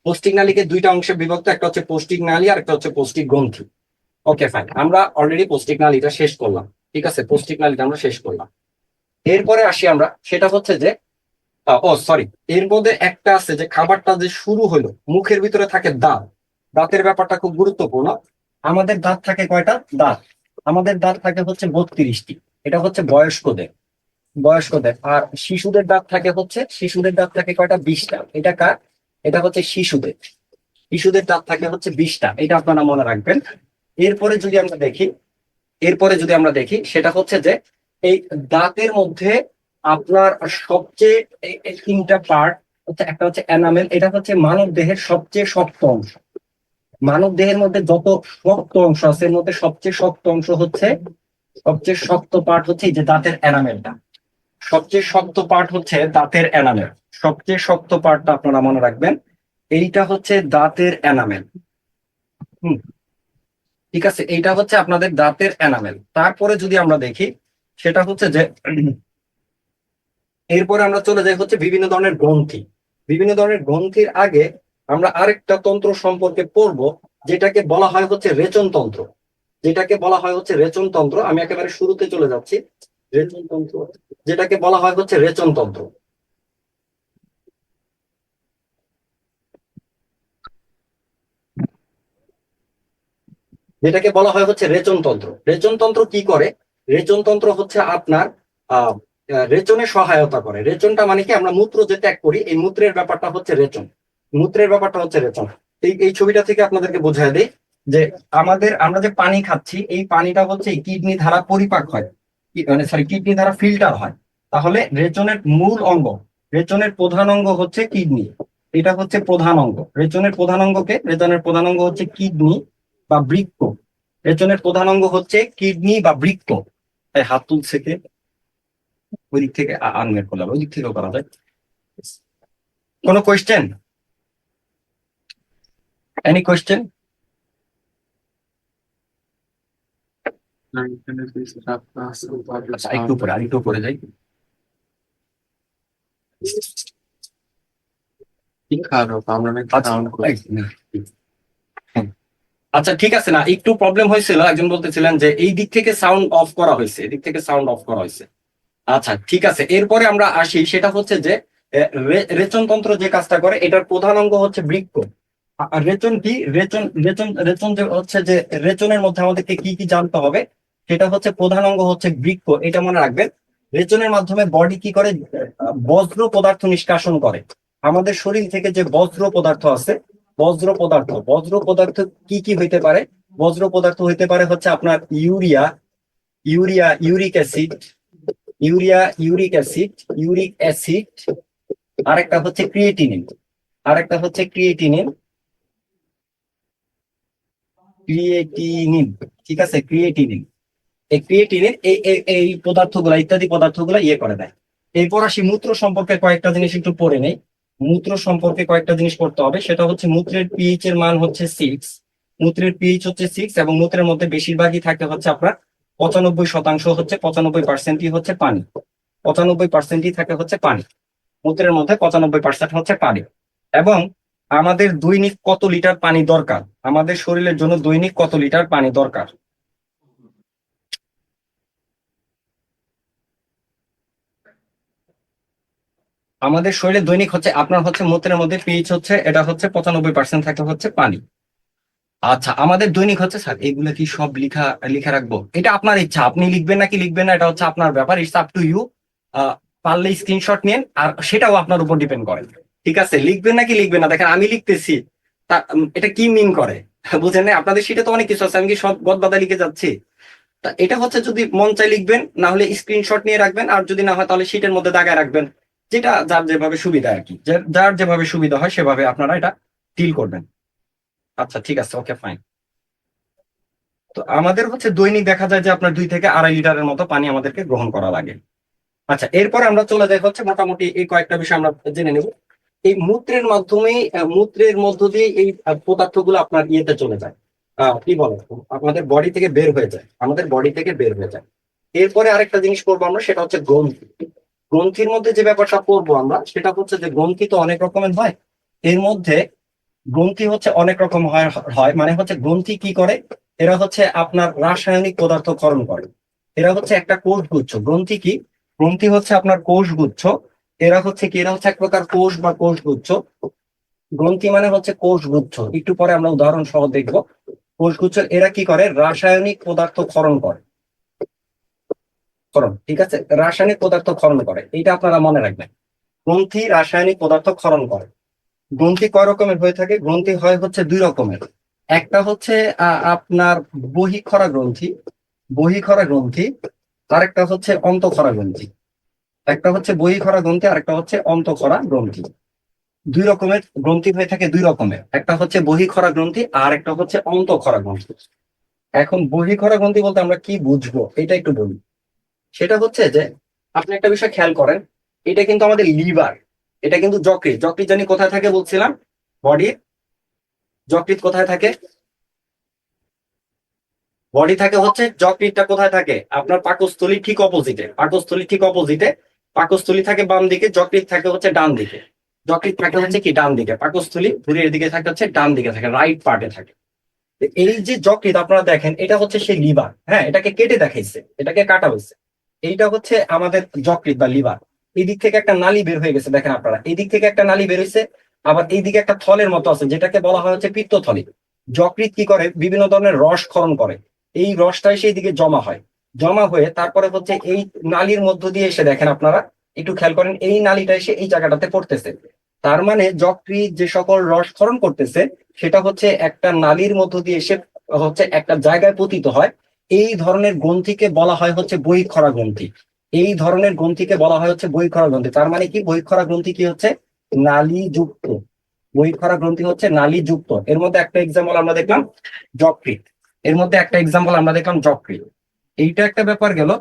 পৌষ্টিক নালীকে 2টা অংশে বিভক্ত, একটা হচ্ছে পৌষ্টিক নালী আর একটা হচ্ছে পৌষ্টিক গ্রন্থি। ওকে, ফাইন, আমরা অলরেডি পৌষ্টিক নালীটা শেষ করলাম। ঠিক আছে, পৌষ্টিক নালীটা আমরা শেষ করলাম। এরপরে আসি আমরা, সেটা হচ্ছে যে এর মধ্যে একটা আছে যে খাবারটা যে শুরু হলো, মুখের ভিতরে থাকে দাঁত। দাঁতের ব্যাপারটা খুব গুরুত্বপূর্ণ। আমাদের দাঁত থাকে কয়টা? আমাদের দাঁত থাকে হচ্ছে 32টি। এটা হচ্ছে বয়স্কদের। আর শিশুদের দাঁত থাকে কয়টা? 20টা। এটা কার? এটা হচ্ছে শিশুদের দাঁত থাকে হচ্ছে 20টা। এটা আপনারা মনে রাখবেন। এরপরে যদি আমরা দেখি সেটা হচ্ছে যে এই দাঁতের মধ্যে আপনার সবচেয়ে এই তিনটা পার্ট হচ্ছে, একটা হচ্ছে এনামেল, এটা হচ্ছে মানব দেহের সবচেয়ে শক্ত অংশ। মানব দেহের মধ্যে যত শক্ত অংশ আছে এর মধ্যে সবচেয়ে শক্ত অংশ হচ্ছে, সবচেয়ে শক্ত পার্ট হচ্ছে এই যে দাঁতের এনামেলটা। সবচেয়ে শক্ত পার্ট হচ্ছে দাঁতের এনামেল। সবচেয়ে শক্ত পার্টটা আপনারা মনে রাখবেন, এইটা হচ্ছে দাঁতের এনামেল। হুম, ঠিক আছে, এইটা হচ্ছে আপনাদের দাঁতের এনামেল। তারপরে যদি আমরা দেখি সেটা হচ্ছে যে এরপরে আমরা চলে যাই হচ্ছে বিভিন্ন ধরনের গ্রন্থি। বিভিন্ন ধরনের গ্রন্থির আগে আমরা আরেকটা তন্ত্র সম্পর্কে পড়বো, যেটাকে বলা হয় হচ্ছে রেচনতন্ত্র। আমি একেবারে শুরুতে চলে যাচ্ছি। রেচনতন্ত্র, যেটাকে বলা হয় হচ্ছে রেচনতন্ত্র। যেটাকে বলা হয় হচ্ছে রেচনতন্ত্র। রেচনতন্ত্র কি করে? রেচনতন্ত্র হচ্ছে আপনার আহ রেচনে সহায়তা করে। রেচনটা মানে কি, আমরা মূত্র যে ত্যাগ করি, এই মূত্রের ব্যাপারটা হচ্ছে রেচন। এই ছবিটা থেকে আপনাদেরকে বোঝায় দেই যে আমরা যে পানি খাচ্ছি, এই পানিটা হচ্ছে কিডনি দ্বারা পরিপাক হয়, মানে সরি, কিডনি দ্বারা ফিল্টার হয়। তাহলে রেচনের মূল অঙ্গ, রেচনের প্রধান অঙ্গ হচ্ছে কিডনি। এটা হচ্ছে প্রধান অঙ্গ। রেচনের প্রধান অঙ্গ হচ্ছে কিডনি বা বৃক্ক। রেচনের প্রধান অঙ্গ হচ্ছে কিডনি বা বৃক্ক। তাই হাত তুলছে কে? ওই দিক থেকে আনমেট করলাম, ওই দিক থেকেও করা যায়। কোনো কোয়েশ্চেন? Any question? আচ্ছা, আরেকটু উপরে যাই। আচ্ছা ঠিক আছে, না একটু প্রবলেম হয়েছিল, একজন বলতেছিলেন যে এই দিক থেকে সাউন্ড অফ করা হয়েছে, এদিক থেকে সাউন্ড অফ করা হয়েছে। আচ্ছা ঠিক আছে, এরপরে আমরা আসি, সেটা হচ্ছে যে রেচনতন্ত্র যে কাজটা করে, এটার প্রধান অঙ্গ হচ্ছে বৃক্ক। আর রেচন কি? রেচন যে হচ্ছে যে রেচনের মধ্যে আমাদেরকে কি কি জানতে হবে, সেটা হচ্ছে প্রধান অঙ্গ হচ্ছে বৃক্ক, এটা মনে রাখবেন। রেচনের মাধ্যমে বডি কি করে? বজ্র পদার্থ নিষ্কাশন করে। আমাদের শরীর থেকে যে বজ্র পদার্থ আছে, বজ্র পদার্থ কি কি হইতে পারে? বজ্র পদার্থ হইতে পারে হচ্ছে আপনার ইউরিক অ্যাসিড, ইউরিক অ্যাসিড, আরেকটা হচ্ছে ক্রিয়েটিনিন, ঠিক আছে, ক্রিয়েটিনিন। এই পদার্থগুলা, ইত্যাদি পদার্থগুলা ইয়ে করে দেয়। এরপর আসি মূত্র সম্পর্কে কয়েকটা জিনিস একটু পড়ে নেই। মূত্র সম্পর্কে কয়েকটা জিনিস পড়তে হবে, সেটা হচ্ছে মূত্রের পিএইচ এর মান হচ্ছে 6। মূত্রের পিএইচ হচ্ছে 6, এবং মূত্রের মধ্যে বেশিরভাগই থাকে হচ্ছে আপনার 95% হচ্ছে, 95%ই হচ্ছে পানি। 95%ই থাকে হচ্ছে পানি। মূত্রের মধ্যে 95% হচ্ছে পানি। এবং আমাদের দৈনিক কত লিটার পানি দরকার? আমাদের শরীরের জন্য দৈনিক কত লিটার পানি দরকার? আমাদের শরীরে দৈনিক হচ্ছে আপনার হচ্ছে মূত্রের মধ্যে পিএইচ হচ্ছে, এটা হচ্ছে 95% থাকে হচ্ছে পানি। আচ্ছা, আমাদের দৈনিক হচ্ছে, স্যার এগুলো কি সব লিখা রাখবো? এটা আপনার ইচ্ছা, আপনি লিখবেন নাকি লিখবেন না এটা হচ্ছে আপনার ব্যাপার, ইটস আপ টু ইউ। পারলে স্ক্রিনশট নিন, আর সেটাও আপনার উপর ডিপেন্ড করে। ঠিক আছে, লিখবেন নাকি লিখবেন না, দেখেন আমি লিখতেছি, এটা কি মিন করে বুঝেন না? আপনাদের শীটে তো অনেক কিছু আছে, আমি কি সব গদবাদা লিখে যাচ্ছি? তা এটা হচ্ছে যদি মন চাই লিখবেন, না হলে স্ক্রিনশট নিয়ে রাখবেন, আর যদি না হয় তাহলে শীটের মধ্যে দাগায় রাখবেন। যেটা যার যেভাবে সুবিধা আর কি, যার যেভাবে সুবিধা হয় সেভাবে আপনারা এটা ডিল করবেন। আচ্ছা ঠিক আছে, ওকে ফাইন। তো আমাদের হচ্ছে দৈনিক দেখা যায় যে আপনার 2 থেকে 2.5 লিটারের মতো পানি আমাদেরকে গ্রহণ করা লাগে। আচ্ছা, এরপরে আমরা চলে যাই হচ্ছে মোটামুটি এই কয়েকটা বিষয় আমরা জেনে নেব। এই মূত্রের মাধ্যমে, মূত্রের মধ্য দিয়ে এই পদার্থগুলো আপনার ইয়েতে চলে যায়, কি বলে, আমাদের বডি থেকে বের হয়ে যায়। এরপরে আরেকটা জিনিস করবো আমরা, সেটা হচ্ছে গ্রন্থি। গ্রন্থির মধ্যে যে ব্যাপারটা করবো আমরা, সেটা হচ্ছে যে গ্রন্থি তো অনেক রকমের হয়। এর মধ্যে গ্রন্থি হচ্ছে অনেক রকম হয় মানে হচ্ছে গ্রন্থি কি করে? এরা হচ্ছে আপনার রাসায়নিক পদার্থ ক্ষরণ করে। এরা হচ্ছে একটা কোষগুচ্ছ। গ্রন্থি কি? গ্রন্থি হচ্ছে আপনার কোষগুচ্ছ। এরা হচ্ছে এক প্রকার কোষ বা কোষগুচ্ছ। গ্রন্থি মানে হচ্ছে কোষগুচ্ছ, একটু পরে আমরা উদাহরণ সহ দেখবো। কোষগুচ্ছ এরা কি করে? রাসায়নিক পদার্থ ক্ষরণ করে। ঠিক আছে, রাসায়নিক পদার্থ ক্ষরণ করে, এইটা আপনারা মনে রাখবেন। গ্রন্থি রাসায়নিক পদার্থ ক্ষরণ করে। গ্রন্থি কয় রকমের হয়ে থাকে? গ্রন্থি হয় হচ্ছে 2 রকমের। একটা হচ্ছে আপনার বহিঃক্ষরা গ্রন্থি, বহিঃক্ষরা গ্রন্থি, আরেকটা হচ্ছে অন্তঃক্ষরা গ্রন্থি। একটা হচ্ছে বহিঃক্ষরা গ্রন্থি, আরেকটা হচ্ছে অন্তঃক্ষরা গ্রন্থি। দুই রকমের গ্রন্থি হয়ে থাকে, দুই রকমের, একটা হচ্ছে বহিঃক্ষরা গ্রন্থি আর একটা হচ্ছে অন্তঃক্ষরা গ্রন্থি। এখন বহিঃক্ষরা গ্রন্থি বলতে আমরা কি বুঝবো এটা একটু বলি। সেটা হচ্ছে যে আপনি একটা বিষয় খেয়াল করেন, এটা কিন্তু আমাদের লিভার, এটা কিন্তু যকৃৎ। যকৃৎ জানি কোথায় থাকে বলছিলাম, বডির যকৃৎ কোথায় থাকে? বডি থাকে হচ্ছে, যকৃৎটা কোথায় থাকে? আপনার পাকস্থলী ঠিক অপোজিটে, পাকস্থলী ঠিক অপোজিটে। পাকস্থলী থাকে বাম দিকে, যকৃৎ থাকে হচ্ছে ডান দিকে। যকৃৎ থাকে হচ্ছে কি ডান দিকে, পাকস্থলী ঘুরিয়ে দিকে থাকে হচ্ছে ডান দিকে থাকে, রাইট পার্টে থাকে। তো এই যে যকৃৎ আপনারা দেখেন, এটা হচ্ছে সেই লিভার। হ্যাঁ, এটাকে কেটে দেখাইছে, এটাকে কাটা হয়েছে। এইটা হচ্ছে আমাদের যকৃৎ বা লিভার। এই দিক থেকে একটা নালী বের হয়ে গেছে, দেখেন আপনারা, এই দিক থেকে একটা নালী বের হয়েছে। আবার এইদিকে একটা থলের মতো আছে, যেটাকে বলা হয় হচ্ছে পিত্তথলি। যকৃৎ কি করে? বিভিন্ন ধরনের রস ক্ষরণ করে, এই রসটাই সেই দিকে জমা হয়। জমা হয়ে তারপরে হচ্ছে এই নালীর মধ্য দিয়ে এসে, দেখেন আপনারা একটু খেয়াল করেন, এই নালীটা এসে এই জায়গাটাতে পড়তেছে। তার মানে যকৃৎ যে সকল রস ক্ষরণ করতেছে, সেটা হচ্ছে একটা নালীর মধ্য দিয়ে এসে হচ্ছে একটা জায়গায় পতিত হয়। এই ধরনের গ্রন্থিকে বলা হয় হচ্ছে বহিঃক্ষরা গ্রন্থি। এই ধরনের গ্রন্থিকে বলা হয় হচ্ছে বহিঃক্ষরা গ্রন্থি। তার মানে কি, বহিঃক্ষরা গ্রন্থি কি হচ্ছে? নালীযুক্ত। বহিঃক্ষরা গ্রন্থি হচ্ছে নালীযুক্ত। এর মধ্যে একটা এক্সাম্পল আমরা দেখলাম যকৃৎ, এর মধ্যে একটা এক্সাম্পল আমরা দেখলাম যকৃৎ। এইটা একটা ব্যাপার গেল।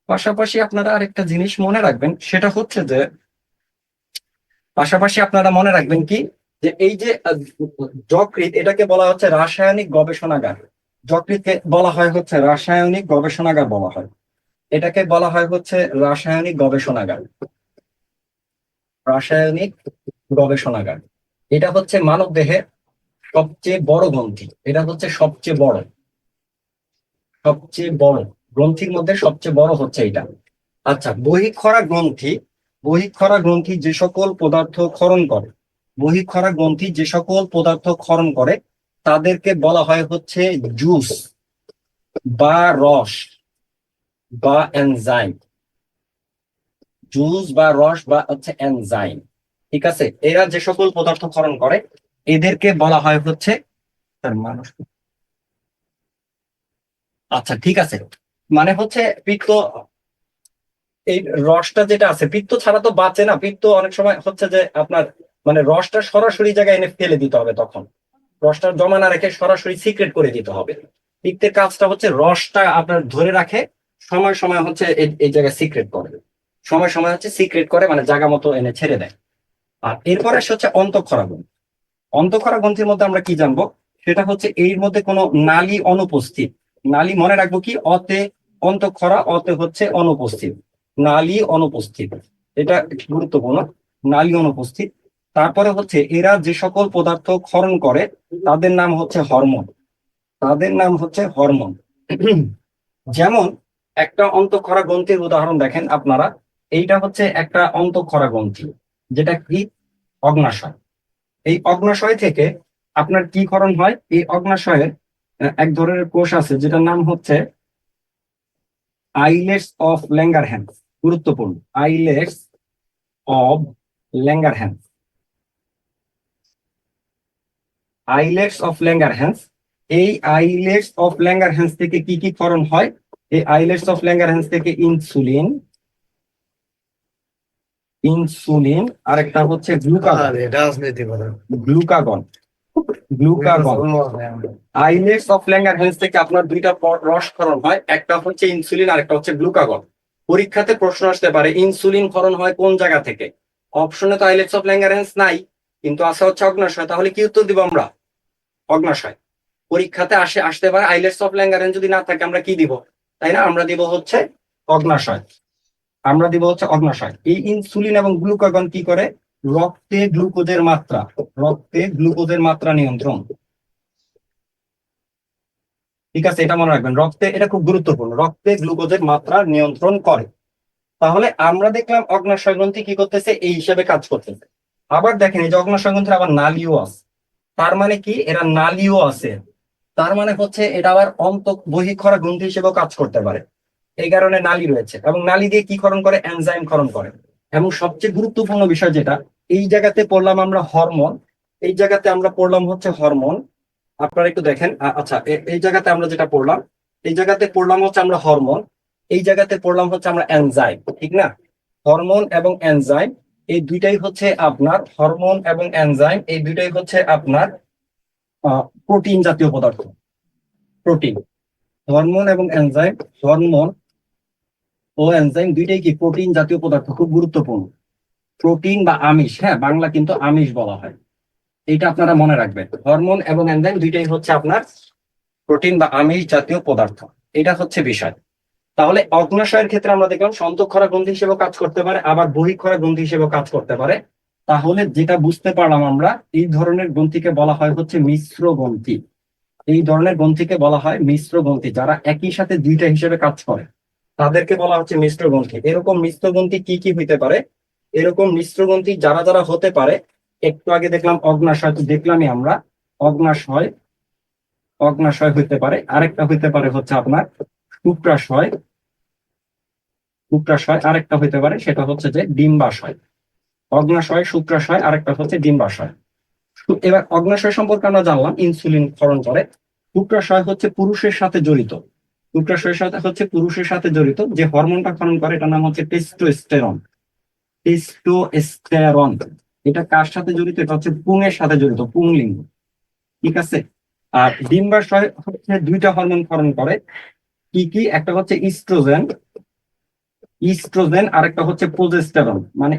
পাশাপাশি আপনারা আরেকটা জিনিস মনে রাখবেন, সেটা হচ্ছে যে পাশাপাশি আপনারা মনে রাখবেন কি, যে এই যে যকৃৎ, এটাকে বলা হচ্ছে রাসায়নিক গবেষণাগার। যকৃৎকে বলা হয় হচ্ছে রাসায়নিক গবেষণাগার বলা হয়। এটাকে বলা হয় হচ্ছে রাসায়নিক গবেষণাগার, রাসায়নিক গবেষণাগার। এটা হচ্ছে মানব দেহের সবচেয়ে বড় গ্রন্থি, এটা হচ্ছে সবচেয়ে বড়, সবচেয়ে বড় গ্রন্থির মধ্যে সবচেয়ে বড় হচ্ছে এটা। আচ্ছা, বহিঃক্ষরা গ্রন্থি, বহিঃক্ষরা গ্রন্থি যে সকল পদার্থ ক্ষরণ করে, বহিঃক্ষরা গ্রন্থি যে সকল পদার্থ ক্ষরণ করে, তাদেরকে বলা হয় হচ্ছে জুস বা রস বা এনজাইম। জুস বা রস বা হচ্ছে এনজাইম, ঠিক আছে? এরা যে সকল পদার্থ ক্ষরণ করে, এদেরকে বলা হয় হচ্ছে তার মানুষ। আচ্ছা, ঠিক আছে, মানে হচ্ছে পিত্ত, এই রসটা যেটা আছে, পিত্ত ছাড়া তো বাঁচে না। পিত্ত অনেক সময় হচ্ছে যে আপনার মানে রসটা সরাসরি জায়গায় এনে ফেলে দিতে হবে, তখন রসটা জমা না রেখে সরাসরি সিক্রেট করে দিতে হবে। পিত্তের কাজটা হচ্ছে রসটা আপনার ধরে রাখে, সময় সময় হচ্ছে এই জায়গায় সিক্রেট করে, সময় সময় হচ্ছে সিক্রেট করে, মানে জায়গা মতো এনে ছেড়ে দেয়। আর এরপরে আসে হচ্ছে অন্তঃক্ষরা গ্রন্থি। অন্তঃক্ষরা গ্রন্থির মধ্যে আমরা কি জানবো, সেটা হচ্ছে এর মধ্যে কোনো নালী অনুপস্থিত। নালী মনে রাখবো কি, অতে অন্তঃক্ষরা, অতে হচ্ছে অনুপস্থিত, নালী অনুপস্থিত, এটা গুরুত্বপূর্ণ, নালী অনুপস্থিত। তারপরে হচ্ছে এরা যে সকল পদার্থ ক্ষরণ করে, তাদের নাম হচ্ছে হরমোন, তাদের নাম হচ্ছে হরমোন। যেমন একটা অন্তঃক্ষরা গ্রন্থির উদাহরণ দেখেন আপনারা, এইটা হচ্ছে একটা অন্তঃক্ষরা গ্রন্থি, যেটা কি অগ্নাশয়। এই অগ্নাশয় থেকে আপনার কি ক্ষরণ হয়? এই অগ্নাশয়ের এক ধরনের কোষ আছে, যেটার নাম হচ্ছে আইলেটস অফ ল্যাঙ্গারহ্যান্স। গুরুত্বপূর্ণ, islets of Langerhans, islets of Langerhans. এই আইলেটস অফ ল্যাঙ্গারহ্যান্স থেকে কি কি ক্ষরণ হয়? এই আইলেটস অফ ল্যাঙ্গারহ্যান্স থেকে ইনসুলিন, ইনসুলিন, আরেকটা হচ্ছে গ্লুকাগন, রাজনীতি করে glucagon, glucagon. Islets of Langerhans থেকে আপনার দুইটা রস ক্ষরণ হয়, একটা হচ্ছে ইনসুলিন আর একটা হচ্ছে গ্লুকাগন। পরীক্ষাতে প্রশ্ন আসতে পারে ইনসুলিন ক্ষরণ হয় কোন জায়গা থেকে? অপশনে তো আইলেটস অফ ল্যাঙ্গারহ্যান্স নাই, কিন্তু আছে হচ্ছে অগ্নাশয়। তাহলে কি উত্তর দিব আমরা? অগ্নাশয়। পরীক্ষাতে আসতে পারে আইলেটস অফ ল্যাঙ্গারহ্যান্স যদি না থাকে আমরা কি দিব? তাই না, আমরা দিব হচ্ছে অগ্নাশয়, আমরা দিব হচ্ছে অগ্নাশয়। এই ইনসুলিন এবং গ্লুকাগন কি করে? রক্তে গ্লুকোজের মাত্রা, রক্তে গ্লুকোজের মাত্রা নিয়ন্ত্রণ, ঠিক আছে? এটা মনে রাখবেন, রক্তে, এটা খুব গুরুত্বপূর্ণ, রক্তে গ্লুকোজের মাত্রা নিয়ন্ত্রণ করে। তাহলে আমরা দেখলাম অগ্নাশয় গ্রন্থি কি করতেছে, এই হিসাবে কাজ করতেছে। আবার দেখেন, এই যে অগ্নাশয় গ্রন্থির আবার নালীও আছে। তার মানে কি, এরা নালীও আছে, তার মানে হচ্ছে এটা আবার বহিঃক্ষরা গ্রন্থি হিসেবেও কাজ করতে পারে। এই কারণে নালী রয়েছে, এবং নালী দিয়ে কি ক্ষরণ করে? এনজাইম ক্ষরণ করে। এবং সবচেয়ে গুরুত্বপূর্ণ বিষয় যেটা, এই জায়গাতে পড়লাম আমরা হরমোন, এই জায়গাতে আমরা পড়লাম হচ্ছে হরমোন, আপনারা একটু দেখেন, আচ্ছা এই জায়গাতে আমরা যেটা পড়লাম, এই জায়গাতে পড়লাম হচ্ছে আমরা হরমোন, এই জায়গাতে পড়লাম হচ্ছে আমরা এনজাইম, ঠিক না? হরমোন এবং এনজাইম এই দুইটাই হচ্ছে আপনার, হরমোন এবং এনজাইম এই দুইটাই হচ্ছে আপনার প্রোটিন জাতীয় পদার্থ। প্রোটিন, হরমোন এবং এনজাইম, হরমোন ও এনজাইম দুইটাই কি প্রোটিন জাতীয় পদার্থ, খুব গুরুত্বপূর্ণ। প্রোটিন বা আমিষ, হ্যাঁ বাংলা কিন্তু আমিষ বলা হয়, এটা আপনারা মনে রাখবেন। হরমোন এবং এনজাইম দুইটাই হচ্ছে আপনার প্রোটিন বা আমিষ জাতীয় পদার্থ, এটা হচ্ছে বিষয়। তাহলে অগ্ন্যাশয়ের ক্ষেত্রে আমরা দেখলাম সন্তক্ষরা গ্রন্থি হিসেবে কাজ করতে পারে, আবার বহিঃক্ষরা গ্রন্থি হিসেবে কাজ করতে পারে। তাহলে যেটা বুঝতে পারলাম আমরা, এই ধরনের গ্রন্থিকে বলা হয় হচ্ছে মিশ্র গ্রন্থি। এই ধরনের গ্রন্থিকে বলা হয় মিশ্র গ্রন্থি, যারা একই সাথে দুইটা হিসেবে কাজ করে তাদেরকে বলা হচ্ছে মিশ্র গ্রন্থি। এরকম মিশ্র গ্রন্থি কি কি হইতে পারে? এরকম মিশ্র গ্রন্থি যারা যারা হতে পারে, একটু আগে দেখলাম অগ্ন্যাশয়, তো দেখলামই আমরা অগ্ন্যাশয়, অগ্ন্যাশয় হইতে পারে। আরেকটা হইতে পারে হচ্ছে আপনার শুক্রাশয়, শুক্রাশয়। আরেকটা হইতে পারে সেটা হচ্ছে যে ডিম্বাশয়। অগ্ন্যাশয়, শুক্রাশয়, আরেকটা হচ্ছে ডিম্বাশয়। এবার অগ্ন্যাশয় সম্পর্কে আমরা জানলাম ইনসুলিন ক্ষরণ করে। শুক্রাশয় হচ্ছে পুরুষের সাথে জড়িত, শুক্রাশয়ের সাথে হচ্ছে পুরুষের সাথে জড়িত যে হরমোনটা ক্ষরণ করে, এটার নাম হচ্ছে টেস্টোস্টেরন। টেস্টোস্টেরন এটা কার সাথে জড়িত? এটা হচ্ছে পুংয়ের সাথে জড়িত, পুংলিঙ্গ, ঠিক আছে। আর ডিম্বাশয় হচ্ছে দুইটা হরমোন ক্ষরণ করে, কি কি? একটা হচ্ছে ইস্ট্রোজেন, ইস্ট্রোজেন, আরেকটা হচ্ছে প্রোজেস্টেরন, মানে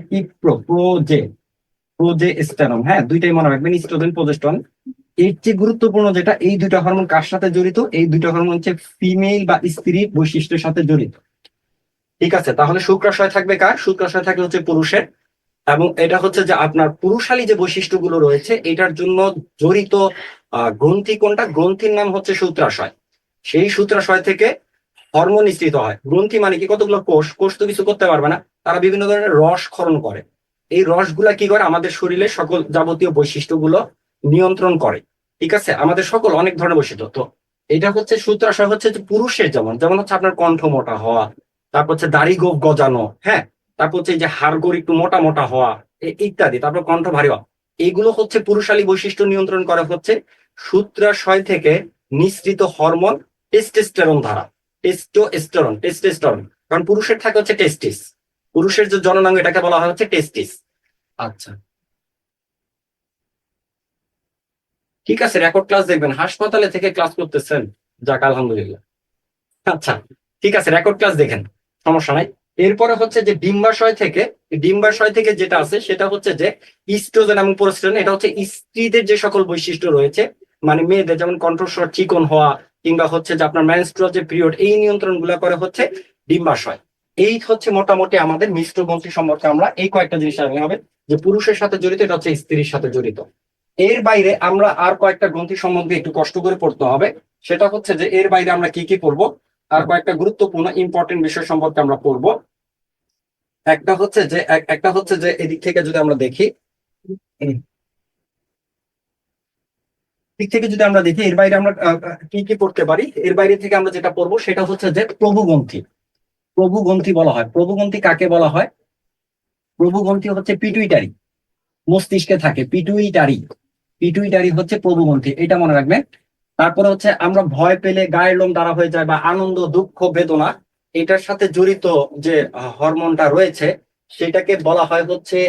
প্রোজেস্টেরন, হ্যাঁ দুইটাই মনে রাখবেন, ইস্ট্রোজেন প্রোজেস্টেরন। এর চেয়ে গুরুত্বপূর্ণ যেটা, এই দুইটা হরমোন কার সাথে জড়িত? এই দুইটা হরমোন হচ্ছে ফিমেল বা স্ত্রীর বৈশিষ্ট্যের সাথে জড়িত, ঠিক আছে। তাহলে শুক্রাশয় থাকবে কার? শুক্রাশয় থাকবে হচ্ছে পুরুষের, এবং এটা হচ্ছে যে আপনার পুরুষালী যে বৈশিষ্ট্যগুলো রয়েছে এটার জন্য জড়িত গ্রন্থি কোনটা? গ্রন্থির নাম হচ্ছে সূত্রাশয়। সেই সূত্রাশয় থেকে হরমোন নিঃসৃত হয়। গ্রন্থি মানে কি? কতগুলো কোষ, কোষ তো কিছু করতে পারবে না, তারা বিভিন্ন ধরনের রস ক্ষরণ করে। এই রসগুলা কি করে? আমাদের শরীরে সকল যাবতীয় বৈশিষ্ট্যগুলো নিয়ন্ত্রণ করে, ঠিক আছে। আমাদের সকল অনেক ধরনের বৈশিষ্ট্য। তো এটা হচ্ছে সূত্রাশয় হচ্ছে যে পুরুষের, যেমন যেমন হচ্ছে আপনার কণ্ঠ মোটা হওয়া, তারপর হচ্ছে দাড়ি গোঁফ গজানো, হ্যাঁ, তারপর হচ্ছে এই যে হাড়গোড় একটু মোটা মোটা হওয়া, ইত্যাদি, তারপর কণ্ঠ ভারী হওয়া, এইগুলো হচ্ছে পুরুষালী বৈশিষ্ট্য নিয়ন্ত্রণ করা হচ্ছে সূত্রাশয় থেকে নিঃসৃত হরমোন টেস্টোস্টেরন দ্বারা। টেস্টোস্টেরন, টেস্টোস্টেরন, কারণ পুরুষের থাকে হচ্ছে টেস্টিস, পুরুষের যে জননাঙ্গ এটাকে বলা হয় হচ্ছে টেস্টিস। আচ্ছা, ঠিক আছে, রেকর্ড ক্লাস দেখবেন, হাসপাতালে থেকে ক্লাস করতেছেন, যাক আলহামদুলিল্লাহ। আচ্ছা, ঠিক আছে, রেকর্ড ক্লাস দেখেন, সমস্যা নাই। এরপরে হচ্ছে যে ডিম্বাশয় থেকে, ডিম্বাশয় থেকে যেটা আছে সেটা হচ্ছে যে ইস্ট্রোজেন এবং প্রোজেস্টেরন। এটা হচ্ছে স্ত্রীদের যে সকল বৈশিষ্ট্য রয়েছে, মানে মেয়েদের যেমন কণ্ঠস্বর চিকন হওয়া, কিংবা হচ্ছে যে আপনার মেনস্ট্রুয়াল যে পিরিয়ড, এই নিয়ন্ত্রণ গুলা করে হচ্ছে ডিম্বাশয়। এই হচ্ছে মোটামুটি আমাদের মিশ্র গ্রন্থি সম্পর্কে আমরা এই কয়েকটা জিনিস জানতে হবে, যে পুরুষের সাথে জড়িত, এটা হচ্ছে স্ত্রীর সাথে জড়িত। এর বাইরে আমরা আর কয়েকটা গ্রন্থি সম্বন্ধে একটু কষ্ট করে পড়তে হবে। সেটা হচ্ছে যে এর বাইরে আমরা কি কি পড়বো, আর কয়েকটা গুরুত্বপূর্ণ ইম্পর্টেন্ট বিষয় সম্পর্কে আমরা পড়বো। একটা হচ্ছে যে এদিক থেকে যদি আমরা দেখি, দিক থেকে যদি আমরা দেখি এর বাইরে আমরা কি কি পড়তে পারি। এর বাইরে থেকে আমরা যেটা পড়বো সেটা হচ্ছে যে প্রভুগ্রন্থি। প্রভুগ্রন্থি বলা হয়, প্রভুগ্রন্থি কাকে বলা হয়? প্রভুগ্রন্থি হচ্ছে পিটুইটারি, মস্তিষ্কে থাকে পিটুইটারি, পিটুইটারি হচ্ছে প্রভুগ্রন্থি, এটা মনে রাখবেন। তারপরে হচ্ছে আমরা ভয় পেলে গায়ের লোম দাঁড়া হয়ে যায়, বা আনন্দ দুঃখ বেদনা এটার সাথে জড়িত যে হরমোনটা রয়েছে সেটাকে বলা হয় হচ্ছে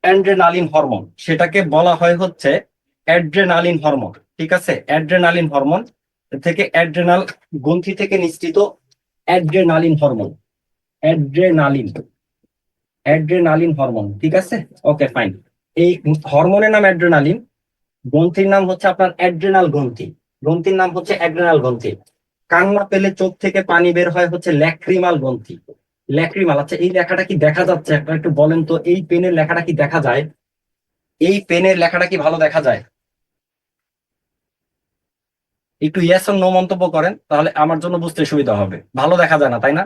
অ্যাড্রেনালিন হরমোন, সেটাকে বলা হয় হচ্ছে অ্যাড্রেনালিন হরমোন, ঠিক আছে। অ্যাড্রেনালিন হরমোন থেকে, অ্যাড্রেনাল গ্রন্থি থেকে নিঃসৃত adrenaline hormone, adrenaline, adrenaline hormone, ঠিক আছে। Okay fine. এই হরমোনের নাম অ্যাড্রেনালিন, গ্রন্থির নাম হচ্ছে আপনার অ্যাড্রেনাল গ্রন্থি, গ্রন্থির নাম হচ্ছে অ্যাড্রেনাল গ্রন্থি। কান্না পেলে চোখ থেকে পানি বের হয় হচ্ছে ল্যাক্রিমাল গ্রন্থি, ল্যাক্রিমাল। আচ্ছা, এই লেখাটা কি দেখা যাচ্ছে? আপনারা একটু বলেন তো, এই পেনের লেখাটা কি দেখা যায়? এই পেনের লেখাটা কি ভালো দেখা যায়? একটু ইয়েস অর নো মন্তব্য করেন, তাহলে আমার জন্য বুঝতে সুবিধা হবে। ভালো দেখা যায় না, তাই না?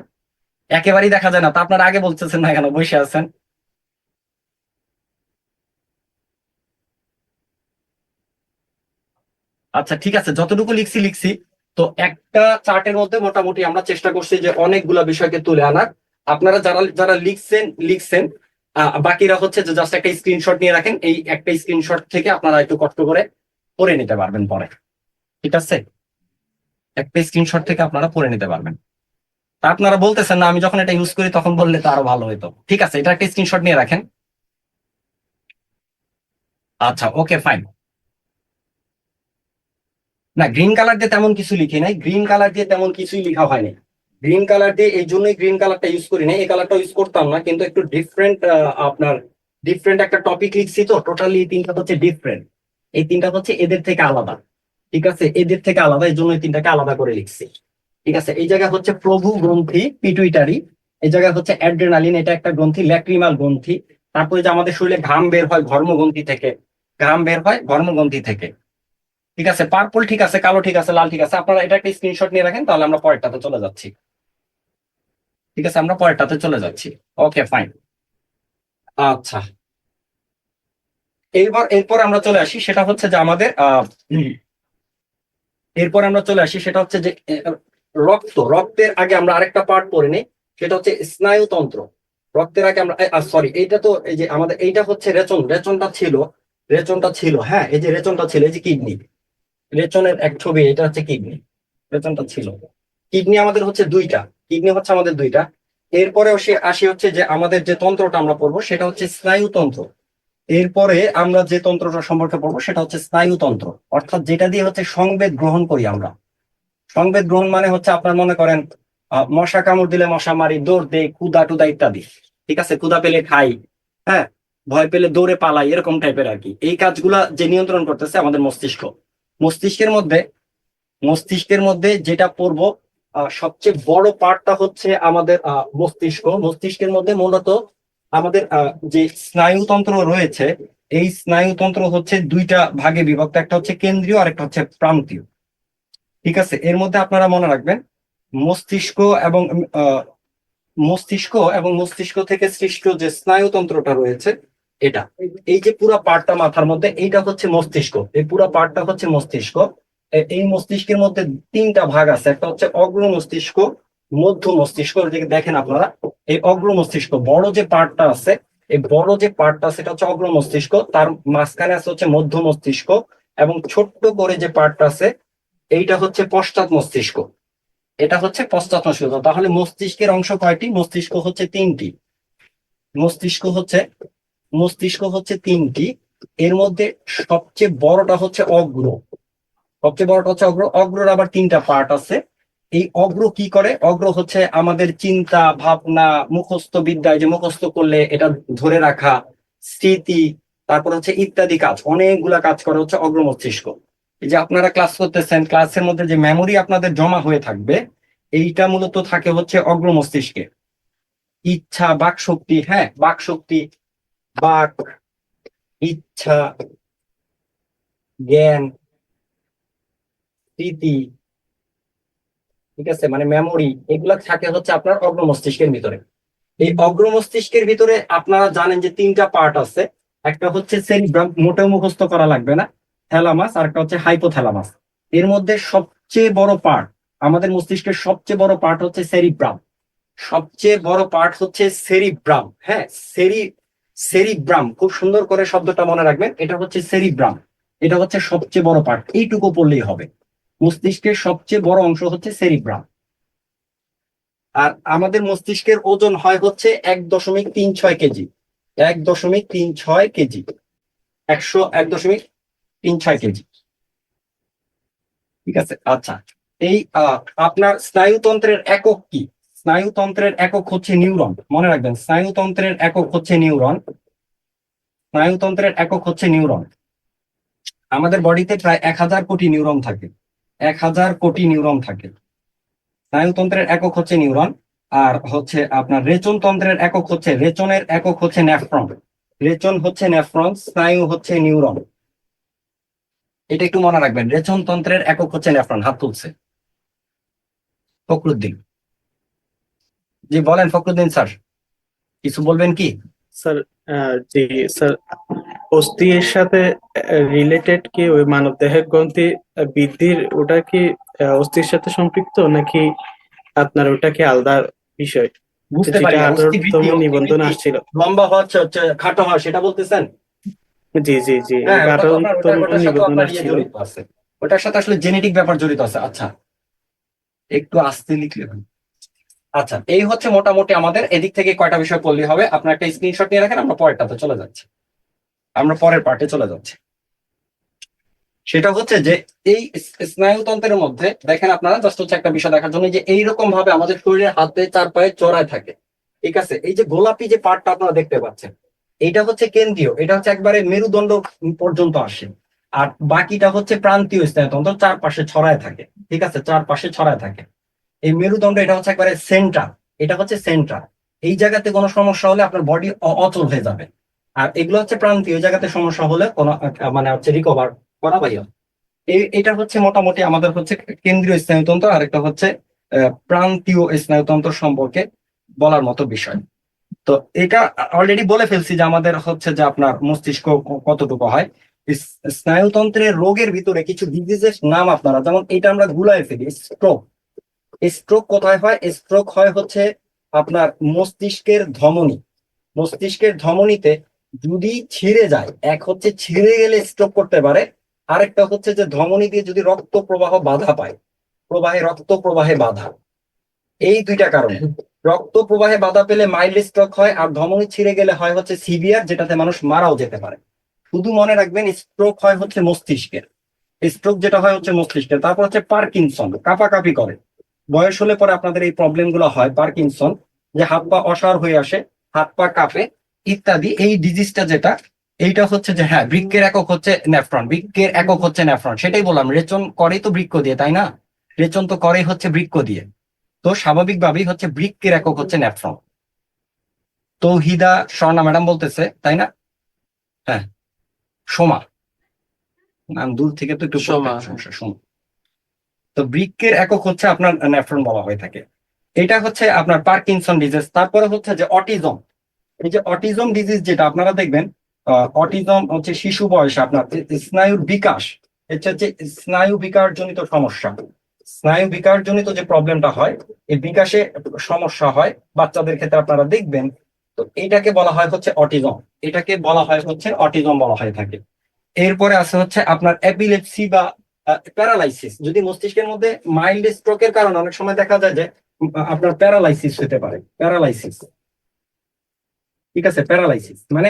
একেবারেই দেখা যায় না, তা আপনারা আগে বলতেছেন না কেন, বসে আছেন? আচ্ছা ঠিক আছে, যতটুকু লিখছি লিখছি। তো একটা চার্টের মধ্যে মোটামুটি আমরা চেষ্টা করছি যে অনেকগুলা বিষয়কে তুলে আনার। আপনারা যারা যারা লিখছেন লিখছেন, বাকিরা হচ্ছে যে জাস্ট একটা স্ক্রিনশট নিয়ে রাখেন। এই একটা স্ক্রিনশট থেকে আপনারা একটু কষ্ট করে পড়ে নিতে পারবেন পরে। ঠিক আছে, একটা স্ক্রিনশট থেকে আপনারা পড়ে নিতে পারবেন। তা আপনারা বলতেছেন না আমি যখন এটা ইউজ করি তখন বললে তো আরো ভালো হতো। ঠিক আছে, এটা একটা স্ক্রিনশট নিয়ে রাখেন। আচ্ছা, ওকে, ফাইন। না, গ্রিন কালার দিয়ে তেমন কিছু লিখি নাই, গ্রিন কালার দিয়ে তেমন কিছুই লেখা হয়নি। গ্রিন কালার দিয়ে এই জন্যই গ্রিন কালারটা ইউজ করি না, এই কালারটা ইউজ করতাম না, কিন্তু একটু ডিফারেন্ট, আপনার ডিফারেন্ট একটা টপিক লিখছি তো, টোটালি তিনটা হচ্ছে ডিফারেন্ট। এই তিনটা হচ্ছে এদের থেকে আলাদা। ঠিক আছে, এদের থেকে আলাদা, এই জন্য এই তিনটাকে আলাদা করে লিখছি। ঠিক আছে, এই জায়গায় হচ্ছে প্রভু গ্রন্থি, পিটুইটারি। এই জায়গায় হচ্ছে অ্যাড্রেনালিন, এটা একটা গ্রন্থি, ল্যাক্রিমাল গ্রন্থি। তারপরে যে আমাদের শরীরে ঘাম বের হয় ঘর্মগ্রন্থি থেকে, ঘাম বের হয় ঘর্মগ্রন্থি থেকে। ঠিক আছে, পার্পল ঠিক আছে, কালো ঠিক আছে, লাল ঠিক আছে, আপনারা এটা একটা স্ক্রিনশট নিয়ে রাখেন, তাহলে আমরা পরেরটাতে চলে যাচ্ছি। ঠিক আছে, আমরা পরেরটাতে চলে যাচ্ছি। ওকে, ফাইন। আচ্ছা, এরপর আমরা চলে আসি, সেটা হচ্ছে যে আমাদের এরপর আমরা চলে আসি সেটা হচ্ছে যে রক্তের আগে আমরা আরেকটা পার্ট পড়ে নিই, সেটা হচ্ছে স্নায়ুতন্ত্র। রক্তের আগে আমরা, সরি, এইটা তো এই যে আমাদের এইটা হচ্ছে রেচনটা ছিল, হ্যাঁ, এই যে রেচনটা ছিল, এই যে কিডনি, রেচনের এক ছবি, এটা হচ্ছে কিডনি, রেচনটা ছিল। কিডনি আমাদের হচ্ছে দুইটা, কিডনি হচ্ছে আমাদের দুইটা। এরপরে আসি হচ্ছে যে আমাদের যে তন্ত্রটা আমরা পড়বো সেটা হচ্ছে স্নায়ুতন্ত্র। এরপরে আমরা যে তন্ত্রটা সম্পর্কে পড়বো সেটা হচ্ছে স্নায়ুতন্ত্র, অর্থাৎ যেটা দিয়ে হচ্ছে সংবেদ গ্রহণ করি আমরা। সংবেদ গ্রহণ মানে হচ্ছে আপনার মনে করেন মশা কামড় দিলে মশা মারি, দৌড় দেই, ক্ষুদা টুদা ইত্যাদি। ঠিক আছে, ক্ষুদা পেলে খাই, হ্যাঁ, ভয় পেলে দৌড়ে পালাই, এরকম টাইপের আর কি। এই কাজগুলা যে নিয়ন্ত্রণ করতেছে আমাদের মস্তিষ্ক। মস্তিষ্কের মধ্যে মস্তিষ্কের মধ্যে যেটা পড়বো, সবচেয়ে বড় পার্টটা হচ্ছে আমাদের মস্তিষ্ক। মস্তিষ্কের মধ্যে মূলত আমাদের যে স্নায়ুতন্ত্র রয়েছে, এই স্নায়ুতন্ত্র হচ্ছে দুইটা ভাগে বিভক্ত, একটা হচ্ছে কেন্দ্রীয় আর একটা হচ্ছে প্রান্তীয়। ঠিক আছে, এর মধ্যে আপনারা মনে রাখবেন মস্তিষ্ক এবং আহ, মস্তিষ্ক থেকে সৃষ্ট যে স্নায়ুতন্ত্রটা রয়েছে, এটা, এই যে পুরো পার্টটা মাথার মধ্যে, এইটা হচ্ছে মস্তিষ্ক, এই পুরো পার্টটা হচ্ছে মস্তিষ্ক। এই মস্তিষ্কের মধ্যে তিনটা ভাগ আছে, একটা হচ্ছে অগ্র মস্তিষ্ক, মধ্য মস্তিষ্ক, যেটা দেখেন আপনারা, এই অগ্র মস্তিষ্ক বড় যে পার্টটা আছে, এই বড় যে পার্টটা সেটা হচ্ছে অগ্র মস্তিষ্ক, তার মাঝখানে আছে হচ্ছে মধ্য মস্তিষ্ক, এবং ছোট্ট করে যে পার্টটা আছে এইটা হচ্ছে পশ্চাৎ মস্তিষ্ক। এটা হচ্ছে পশ্চাৎ মস্তিষ্ক। তাহলে মস্তিষ্কের অংশ কয়টি? মস্তিষ্ক হচ্ছে তিনটি। মস্তিষ্ক হচ্ছে মস্তিষ্ক হচ্ছে তিনটি। এর মধ্যে সবচেয়ে বড়টা হচ্ছে অগ্র, সবচেয়ে বড়টা হচ্ছে অগ্র। অগ্রর আবার তিনটা পার্ট আছে। এই অগ্র কি করে? অগ্র হচ্ছে আমাদের চিন্তা ভাবনা, মুখস্থ বিদ্যায়, যে মুখস্থ করলে এটা ধরে রাখা, স্মৃতি, তারপর হচ্ছে ইত্যাদি কাজ, অনেকগুলা কাজ করে হচ্ছে অগ্র মস্তিষ্ক। এই যে আপনারা ক্লাস করতেছেন, ক্লাসের মধ্যে যে মেমোরি আপনাদের জমা হয়ে থাকবে, এইটা মূলত থাকে হচ্ছে অগ্র মস্তিষ্কে। ইচ্ছা, বাক শক্তি, হ্যাঁ, বাক শক্তি, বাক, ইচ্ছা, জ্ঞান, স্মৃতি, ঠিক আছে, মানে মেমোরি, এগুলা থাকে হচ্ছে আপনার অগ্র মস্তিষ্কের ভিতরে। এই অগ্র মস্তিষ্কের ভিতরে আপনারা জানেন যে তিনটা পার্ট আছে, একটা হচ্ছে সেরিব্রাম, মোটেও মুখস্থ করা লাগবে না, থ্যালামাস, আর একটা হচ্ছে হাইপোথ্যালামাস। এর মধ্যে সবচেয়ে বড় পার্ট, আমাদের মস্তিষ্কের সবচেয়ে বড় পার্ট হচ্ছে সেরিব্রাম। সবচেয়ে বড় পার্ট হচ্ছে সেরিব্রাম, হ্যাঁ, সেরিব্রাম, খুব সুন্দর করে শব্দটা মনে রাখবেন, এটা হচ্ছে সেরিব্রাম। এটা হচ্ছে সবচেয়ে বড় পার্ট, এইটুকু পড়লেই হবে। মস্তিষ্কের সবচেয়ে বড় অংশ হচ্ছে সেরিব্রাম। আর আমাদের মস্তিষ্কের ওজন হয় হচ্ছে 1.36 কেজি। 1.36 KG, 1.36 KG. ঠিক আছে, আচ্ছা, এই আপনার স্নায়ুতন্ত্রের একক কি? স্নায়ুতন্ত্রের একক হচ্ছে নিউরন, মনে রাখবেন, স্নায়ুতন্ত্রের একক হচ্ছে নিউরন। স্নায়ুতন্ত্রের একক হচ্ছে নিউরন। আমাদের বডিতে প্রায় 1000 কোটি নিউরন থাকে, 1000 কোটি নিউরন থাকে। স্নায়ুতন্ত্রের একক হচ্ছে নিউরন। আর হচ্ছে আপনার রেচনতন্ত্রের একক হচ্ছে, রেচনের একক হচ্ছে নেফ্রন। রেচন হচ্ছে নেফ্রন, স্নায়ু হচ্ছে নিউরন। এটা একটু মনে রাখবেন, রেচনতন্ত্রের একক হচ্ছে নেফ্রন। হাত তুলছে ফখরুদ্দিন। জি বলেন ফখরুদ্দিন স্যার, কিছু বলবেন কি? স্যার, জি স্যার, অস্থি এর সাথে রিলেটেড কি ওই মানবদেহের গ্রন্থি বৃদ্ধির ওটা কি অস্থির সাথে সম্পৃক্ত, নাকি আপনার ওটা কি আলাদা বিষয়? বুঝতে যেটা পারি না, অস্থি 18তম বৃদ্ধি, অস্থি নিবন্ধন বৃদ্ধি, আসছিল। লম্বা হচ্ছে হচ্ছে খাটো হওয়া, সেটা বলতেছেন? জি জি জি, হ্যাঁ, ওটা তো আপনার বারোতম ওটার সাথে নিবন্ধন আপনার আসছিল। জড়িত আছে, ওটার সাথে আসলে জেনেটিক ব্যাপার জড়িত আছে। আচ্ছা, একটু আস্তে লিখলে হবে। আচ্ছা, এই হচ্ছে মোটামুটি আমাদের এদিক থেকে কয়টা বিষয় পড়লেই হবে। আপনার একটা স্ক্রিনশট নিয়ে রাখেন, আমরা পরেরটাতে চলে যাচ্ছি, আমরা পরের পার্টে চলে যাচ্ছি। সেটা হচ্ছে যে এই স্নায়ুতন্ত্রের মধ্যে দেখেন আপনারা, জাস্ট হচ্ছে একটা বিষয় দেখার জন্য, যে এইরকম ভাবে আমাদের শরীরের হাতে চার পায়ে চড়ায় থাকে। ঠিক আছে, এই যে গোলাপি যে পার্টটা আপনারা দেখতে পাচ্ছেন, এইটা হচ্ছে কেন্দ্রীয়, এটা হচ্ছে একবারে মেরুদণ্ড পর্যন্ত আসে। আর বাকিটা হচ্ছে প্রান্তীয় স্নায়ুতন্ত্র, চারপাশে ছড়ায় থাকে। ঠিক আছে, চারপাশে ছড়ায় থাকে। এই মেরুদণ্ড এটা হচ্ছে একবারে সেন্টার, এটা হচ্ছে সেন্টার। এই জায়গাতে কোনো সমস্যা হলে আপনার বডি অচল হয়ে যাবে। আর এগুলো হচ্ছে প্রান্তীয়, এই জায়গাতে সমস্যা হলে কোনো মানে হচ্ছে রিকভার করা বাইরে। এটা হচ্ছে মোটামুটি আমাদের হচ্ছে কেন্দ্রীয় স্নায়ুতন্ত্র, আর একটা হচ্ছে প্রান্তীয় স্নায়ুতন্ত্র সম্পর্কে বলার মতো বিষয়। তো এটা অলরেডি বলে ফেলছি যে আমাদের হচ্ছে যে আপনার মস্তিষ্ক কতটুকু হয়। স্নায়ুতন্ত্রের রোগের ভিতরে কিছু ডিজিজের নাম আপনারা, যেমন এটা আমরা গুলায় ফেলি, স্ট্রোক। স্ট্রোক কোথায় হয়? স্ট্রোক হয় হচ্ছে আপনার মস্তিষ্কের ধমনী। মস্তিষ্কের ধমনীতে যদি ছিঁড়ে যায়, এক হচ্ছে ছিঁড়ে গেলে স্ট্রোক করতে পারে, আরেকটা হচ্ছে যে ধমনী দিয়ে যদি রক্ত প্রবাহ বাধা পায়, রক্ত প্রবাহে বাধা। এই দুইটা কারণে রক্ত প্রবাহে বাধা পেলে মাইল্ড স্ট্রোক হয়, আর ধমনী ছিঁড়ে গেলে হয় হচ্ছে সিভিয়ার, যেটাতে মানুষ মারাও যেতে পারে। শুধু মনে রাখবেন, স্ট্রোক হয় হচ্ছে মস্তিষ্কের। স্ট্রোক যেটা হয় হচ্ছে মস্তিষ্কের। তারপর হচ্ছে পার্কিনসন, কাঁপাকাঁপি করে। বয়স হলে পরে আপনাদের এই প্রবলেম গুলো হয়, পার্কিনসন, যে হাত পা অসাড় হয়ে আসে, হাত পা কাঁপে ইত্যাদি। এই ডিজিজটা যেটা, এইটা হচ্ছে যে হ্যাঁ, বৃক্কের একক হচ্ছে নেফ্রন, বৃক্কের একক হচ্ছে নেফ্রন। সেটাই বললাম, রেচন করেই তো বৃক্ক দিয়ে, তাই না? রেচন তো করেই হচ্ছে বৃক্ক দিয়ে। তো স্বাভাবিকভাবেই হচ্ছে বৃক্কের একক হচ্ছে নেফ্রন। তৌহিদা স্বর্ণা ম্যাডাম বলতেছে, তাই না? হ্যাঁ, সোমা, নাম দূর থেকে তো একটু সোমা। সমস্যা। সোমা। তো বৃক্কের একক হচ্ছে আপনার নেফ্রন বলা হয়ে থাকে। এটা হচ্ছে আপনার পার্কিনসন ডিজিজ। তারপরে হচ্ছে যে অটিজম। এই যে অটিজম ডিজিজ যেটা আপনারা দেখবেন, অটিজম হচ্ছে শিশু বয়সে আপনার স্নায়ুর বিকাশ, এটা হচ্ছে স্নায়ু বিকার জনিত সমস্যা। স্নায়ু বিকার জনিত যে প্রবলেমটা হয়, এই বিকাশে সমস্যা হয় বাচ্চাদের ক্ষেত্রে আপনারা দেখবেন। তো এটাকে বলা হয় হচ্ছে অটিজম, এটাকে বলা হয় হচ্ছে অটিজম বলা হয়ে থাকে। এরপরে আছে হচ্ছে আপনার এপিলেপসি বা প্যারালাইসিস। যদি মস্তিষ্কের মধ্যে মাইল্ড স্ট্রোকের কারণে অনেক সময় দেখা যায় যে আপনার প্যারালাইসিস হতে পারে। প্যারালাইসিস, ঠিক আছে, প্যারালাইসিস মানে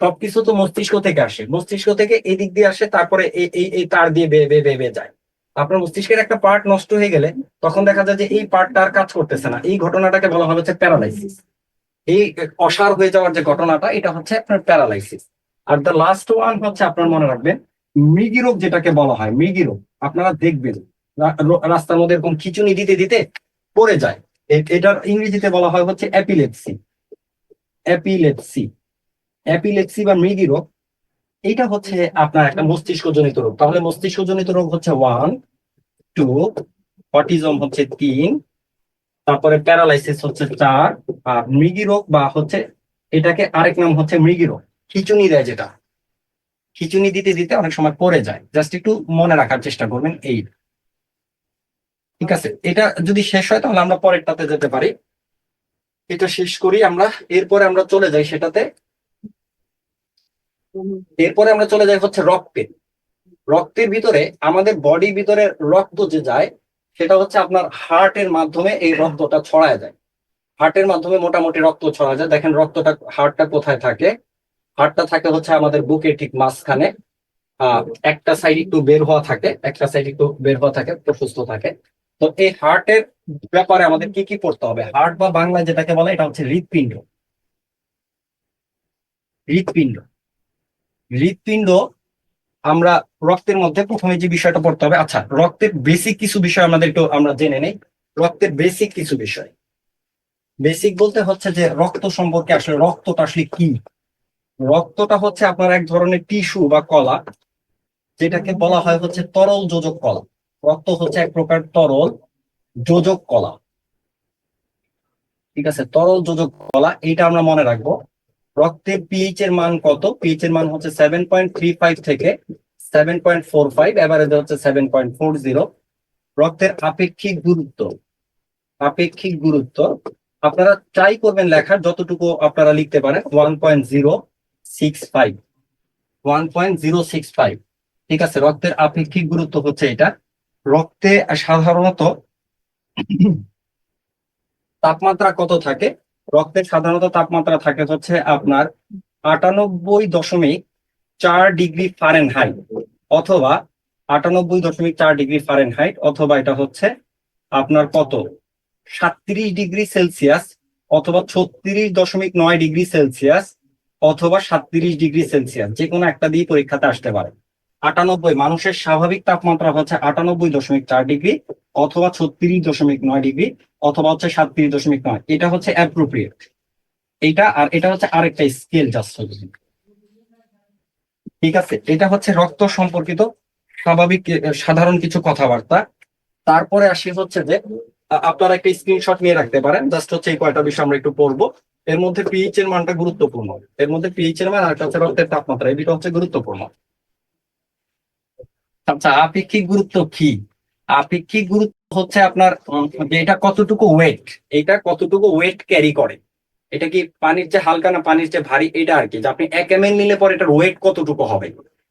সবকিছু তো মস্তিষ্ক থেকে আসে, মস্তিষ্ক থেকে এদিক দিয়ে আসে, তারপরে এই এই এই তার দিয়ে বেয়ে বেয়ে বেয়ে বেয়ে যায়। আপনার মস্তিষ্কের একটা পার্ট নষ্ট হয়ে গেলে তখন দেখা যায় যে এই পার্টটা আর কাজ করতেছে না। এই ঘটনাটাকে বলা হয় হচ্ছে প্যারালাইসিস। এই অসাড় হয়ে যাওয়ার যে ঘটনাটা, এটা হচ্ছে আপনার paralysis. Are the last one হচ্ছে আপনার মনে রাখবেন, মৃগী রোগ যেটাকে বলা হয়। মৃগী রোগ আপনারা দেখবেন রাস্তার মধ্যে এরকম খিচুনি দিতে দিতে পড়ে যায়। এটার ইংরেজিতে বলা হয় হচ্ছে অ্যাপিলেপসি। অ্যাপিলেপসি, অ্যাপিলেপসি বা মৃগী রোগ, এইটা হচ্ছে আপনার একটা মস্তিষ্কজনিত রোগ। তাহলে মস্তিষ্কজনিত রোগ হচ্ছে 1, 2, অটিজম হচ্ছে 3, তারপরে প্যারালাইসিস হচ্ছে 4, আর মৃগী রোগ বা হচ্ছে এটাকে আরেক নাম হচ্ছে মৃগী রোগ, খিচুনি দেয় যেটা, খিচুনি দিতে দিতে অনেক সময় পড়ে যায়। জাস্ট একটু মনে রাখার চেষ্টা করবেন এই। ঠিক আছে, এটা যদি শেষ হয় তাহলে আমরা পরেরটাতে যেতে পারি। এটা শেষ করি আমরা, এরপরে আমরা চলে যাই সেটাতে। এরপরে আমরা চলে যাই হচ্ছে রক্তে। রক্তের ভিতরে, আমাদের বডির ভিতরে রক্ত যে যায়, সেটা হচ্ছে আপনার হার্টের মাধ্যমে এই রক্তটা ছড়ায় যায়। হার্টের মাধ্যমে মোটামুটি রক্ত ছড়ায় যায়। দেখেন রক্তটা, হার্টটা কোথায় থাকে? হার্টটা থাকে হচ্ছে আমাদের বুকের ঠিক মাঝখানে। একটা সাইড একটু বের হওয়া থাকে, একটা সাইড একটু বের হওয়া থাকে, প্রশস্ত থাকে। তো এই হার্টের ব্যাপারে আমাদের কি কি পড়তে হবে? হার্ট বা বাংলায় যেটাকে বলে, এটা হচ্ছে হৃৎপিণ্ড। হৃৎপিণ্ড, হৃৎপিণ্ড আমরা রক্তের মধ্যে প্রথমে যে বিষয়টা পড়তে হবে। আচ্ছা, রক্তের বেসিক কিছু বিষয় আমাদের একটু আমরা জেনে নেই। রক্তের বেসিক কিছু বিষয়, বেসিক বলতে হচ্ছে যে রক্ত সম্পর্কে, আসলে রক্তটা আসলে কি? রক্তটা হচ্ছে আপনার এক ধরনের টিস্যু বা কলা, যেটাকে বলা হয় হচ্ছে তরল যোজক কলা। রক্ত হচ্ছে এক প্রকার তরল যোজক কলা। ঠিক আছে, তরল যোজক কলা, এইটা আমরা মনে রাখবো। রক্তের পিএইচ এর মান কত? পিএইচ এর মান হচ্ছে 7.35 থেকে 7.45, এভারেজ হচ্ছে 7.40। রক্তের আপেক্ষিক গুরুত্ব, আপেক্ষিক গুরুত্ব আপনারা ট্রাই করবেন লেখার, যতটুকু আপনারা লিখতে পারেন, 1.065। 1.065। ঠিক আছে, রক্তের আপেক্ষিক গুরুত্ব হচ্ছে এটা। রক্তে সাধারণত তাপমাত্রা কত থাকে? রক্তের সাধারণত তাপমাত্রা থাকে হচ্ছে আপনার 98.4 ডিগ্রি ফারেনহাইট, অথবা 98.4 ডিগ্রি ফারেনহাইট, অথবা এটা হচ্ছে আপনার কত 37 ডিগ্রি সেলসিয়াস, অথবা 36.9 ডিগ্রি সেলসিয়াস, অথবা 37 ডিগ্রি সেলসিয়াস, যে কোনো একটা দিয়ে পরীক্ষাতে আসতে পারে। 98, মানুষের স্বাভাবিক তাপমাত্রা হচ্ছে 98.4 ডিগ্রি, অথবা 36.9 ডিগ্রি, অথবা হচ্ছে 37.9। এটা হচ্ছে অ্যাপ্রোপ্রিয়েট। এইটা আর এটা হচ্ছে আরেকটা স্কেল জাস্ট। ঠিক আছে, এটা হচ্ছে রক্ত সম্পর্কিত স্বাভাবিক সাধারণ কিছু কথাবার্তা। তারপরে আসি হচ্ছে যে আপনারা একটা স্ক্রিনশট নিয়ে রাখতে পারেন, জাস্ট হচ্ছে এই কয়টা বিষয় আমরা একটু পড়বো। এর মধ্যে পিএইচ এর মানটা গুরুত্বপূর্ণ। এর মধ্যে পিএইচ এর মান আর একটা হচ্ছে রক্তের তাপমাত্রা, এই দুটো হচ্ছে গুরুত্বপূর্ণ। আচ্ছা, আপেক্ষিক গুরুত্ব কি? আপেক্ষিক গুরুত্ব হচ্ছে আপনার যে এটা কতটুকু ওয়েট, এটা কতটুকু ওয়েট ক্যারি করে। এটা কি পানির যে হালকা না পানির যে ভারী, এটা আর কি, যে আপনি 1 ml নিলে পরে এটার ওয়েট কতটুকু হবে,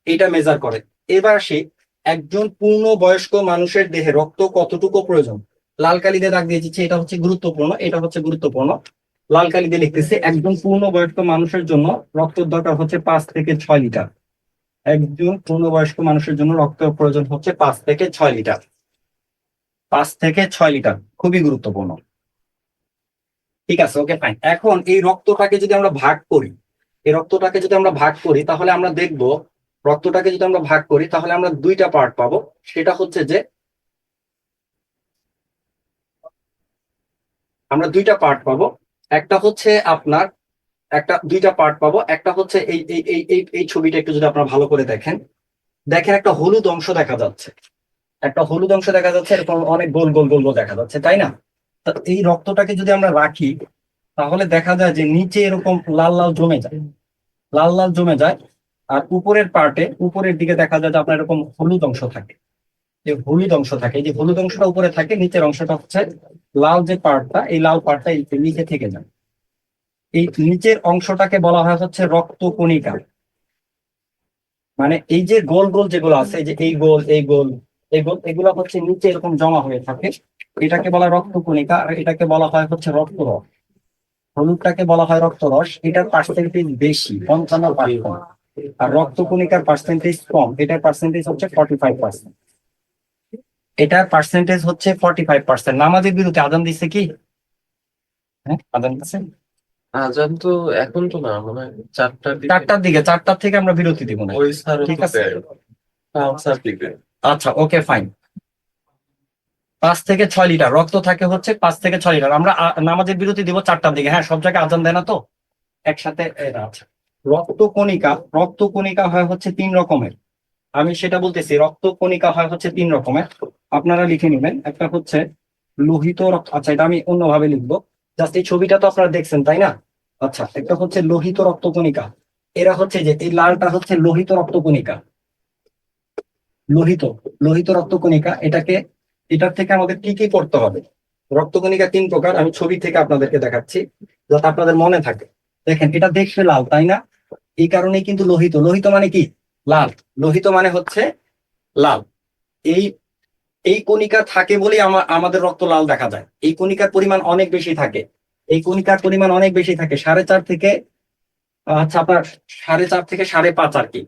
এটা মেজার করে। এবার আসি, একজন পূর্ণ বয়স্ক মানুষের দেহে রক্ত কতটুকু প্রয়োজন। লাল কালি দিয়ে দাগ দিয়ে দিচ্ছি, এটা হচ্ছে গুরুত্বপূর্ণ, এটা হচ্ছে গুরুত্বপূর্ণ। লাল কালি দিয়ে লিখতেছি, একজন পূর্ণ বয়স্ক মানুষের জন্য রক্তের দরকার হচ্ছে 5 থেকে 6 লিটার। একজন পূর্ণবয়স্ক মানুষের জন্য রক্ত প্রয়োজন হচ্ছে 5 থেকে 6 লিটার। 5 থেকে 6 লিটার খুবই গুরুত্বপূর্ণ। ঠিক আছে, ওকে ফাইন। এখন এই রক্তটাকে যদি আমরা ভাগ করি, এই রক্তটাকে যদি আমরা ভাগ করি, তাহলে আমরা দেখব, রক্তটাকে যদি আমরা ভাগ করি তাহলে আমরা দুইটা পার্ট পাবো। সেটা হচ্ছে যে আমরা দুইটা পার্ট পাবো। একটা হচ্ছে আপনার দুইটা পার্ট পাবো। একটা হচ্ছে এই এই এই এই এই ছবিটা একটু যদি আপনারা ভালো করে দেখেন, দেখেন একটা হলুদ অংশ দেখা যাচ্ছে, একটা হলুদ অংশ দেখা যাচ্ছে, এরকম অনেক গোল গোল গোল গোল দেখা যাচ্ছে, তাই না? তো এই রক্তটাকে যদি আমরা রাখি, তাহলে দেখা যায় যে নিচে এরকম লাল লাল জমে যায়, লাল লাল জমে যায়। আর উপরের পার্টে, উপরের দিকে দেখা যায় যে আপনার এরকম হলুদ অংশ থাকে, যে হলুদ অংশ থাকে, এই যে হলুদ অংশটা উপরে থাকে, নিচের অংশটা হচ্ছে লাল যে পার্টটা, এই লাল পার্টটা এই নিচে থেকে যায়। এই নিচের অংশটাকে বলা হয় হচ্ছে রক্তকণিকা। মানে এই যে গোল গোল যেগুলো আছে, এই যে এই গোল এই গোল এই গোল, এগুলো হচ্ছে নিচে এরকম জমা হয়ে থাকে, এটাকে বলা হয় রক্তকণিকা। আর এটাকে বলা হয় হচ্ছে রক্তরস। হলুদটাকে বলা হয় রক্তরস, এটার পার্সেন্টেজ বেশি 55%, আর রক্তকণিকার পার্সেন্টেজ কম, এটার পার্সেন্টেজ হচ্ছে 45%। এটার পার্সেন্টেজ হচ্ছে 45%। নামাজের বিরুদ্ধে আজান দিচ্ছে কি? হ্যাঁ, আজান দিচ্ছে আজান তো এখন তো না, মনে হয় 4টার দিকে। 4টার দিকে, 4টার থেকে আমরা বিরতি দিব না। ওই স্যার ঠিক আছে, স্যার দিবে। আচ্ছা, ওকে ফাইন। 5 থেকে 6 লিটার রক্ত থাকে হচ্ছে, 5 থেকে 6 লিটার। আমরা নামাজের বিরতি দিব 4টার দিকে। হ্যাঁ, সব জায়গায় আজান দেয় না তো একসাথে। এটা আচ্ছা, রক্তকণিকা, রক্তকণিকা হয় হচ্ছে 3 রকমের। আমি সেটা বলতেছি, রক্তকণিকা হয় হচ্ছে 3 রকমের। আপনারা লিখে নেবেন। একটা হচ্ছে লোহিত রক্ত, আচ্ছা এটা আমি অন্যভাবে লিখবো, জাস্ট এই ছবিটা তো আপনারা দেখছেন তাই না? আচ্ছা, একটা হচ্ছে লোহিত রক্তকণিকা। এরা হচ্ছে যে এই লালটা হচ্ছে লোহিত রক্তকণিকা, লোহিত, লোহিত রক্তকণিকা। এটার থেকে আমাদের কি কি করতে হবে? রক্তকণিকা 3 প্রকার, আমি ছবি থেকে আপনাদেরকে দেখাচ্ছি যাতে আপনাদের মনে থাকে। দেখেন, এটা দেখতে লাল তাই না? এই কারণেই কিন্তু লোহিত। লোহিত মানে কি? লাল। লোহিত মানে হচ্ছে লাল। এই এই কণিকা থাকে বলেই আমাদের রক্ত লাল দেখা যায়। এই কণিকার পরিমাণ অনেক বেশি থাকে, এই কণিকার পরিমাণ অনেক বেশি থাকে, 4.5 থেকে আচ্ছা আপনার 4.5 থেকে 5.5 আর কি।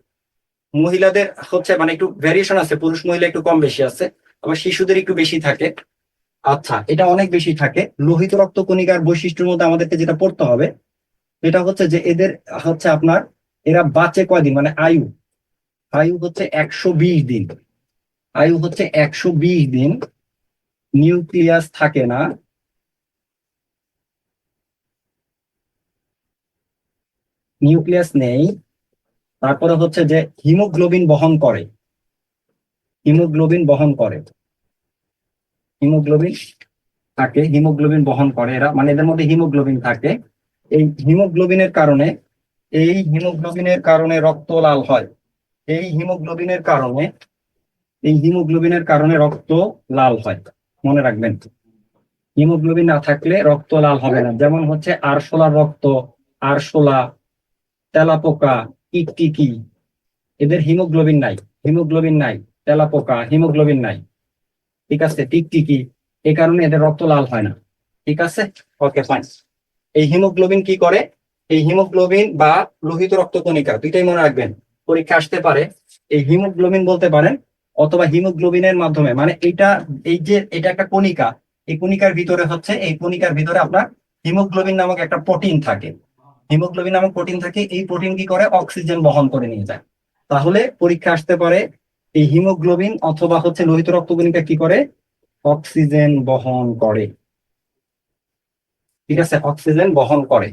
মহিলাদের হচ্ছে মানে একটু ভ্যারিয়েশন আছে, পুরুষ মহিলা একটু কম বেশি আছে, আবার শিশুদের একটু বেশি থাকে। আচ্ছা, এটা অনেক বেশি থাকে। লোহিত রক্ত কণিকার বৈশিষ্ট্যের মধ্যে আমাদেরকে যেটা পড়তে হবে, এটা হচ্ছে যে এদের হচ্ছে আপনার এরা বাঁচে কয়দিন, মানে আয়ু, আয়ু হচ্ছে 120 দিন। আয়ু হচ্ছে 120 দিন। নিউক্লিয়াস থাকে না, নিউক্লিয়াস নেই। তারপরে হচ্ছে যে হিমোগ্লোবিন বহন করে, হিমোগ্লোবিন বহন করে, হিমোগ্লোবিন থাকে, হিমোগ্লোবিন বহন করে এরা, মানে এদের মধ্যে হিমোগ্লোবিন থাকে। এই হিমোগ্লোবিনের কারণে, এই হিমোগ্লোবিনের কারণে রক্ত লাল হয়। এই হিমোগ্লোবিনের কারণে, এই হিমোগ্লোবিনের কারণে রক্ত লাল হয়, মনে রাখবেন। হিমোগ্লোবিন না থাকলে রক্ত লাল হবে না। যেমন হচ্ছে আরশোলার রক্ত, আরশোলা, তেলাপোকা, টিকটিকি, এদের হিমোগ্লোবিন নাই, হিমোগ্লোবিন নাই, তেলাপোকা হিমোগ্লোবিন নাই, ঠিক আছে, টিকটিকি, এই কারণে এদের রক্ত লাল হয় না, ঠিক আছে। Okay fine. এই হিমোগ্লোবিন কি করে? এই হিমোগ্লোবিন বা লোহিত রক্তকণিকা দুইটাই মনে রাখবেন, পরীক্ষা আসতে পারে। এই হিমোগ্লোবিন বলতে পারেন অথবা হিমোগ্লোবিনের মাধ্যমে, মানে এই যে এটা একটা কণিকা, এই কণিকার ভিতরে হচ্ছে, এই কণিকার ভিতরে আপনার হিমোগ্লোবিন নামক একটা প্রোটিন থাকে। হিমোগ্লোবিন নামক প্রোটিন থাকে, এই প্রোটিন কি করে? অক্সিজেন বহন করে নিয়ে যায়। তাহলে পরীক্ষা আসতে পারে এই হিমোগ্লোবিন অথবা হচ্ছে লোহিত রক্তকণিকা কি করে? অক্সিজেন বহন করে, ঠিক আছে, অক্সিজেন বহন করে।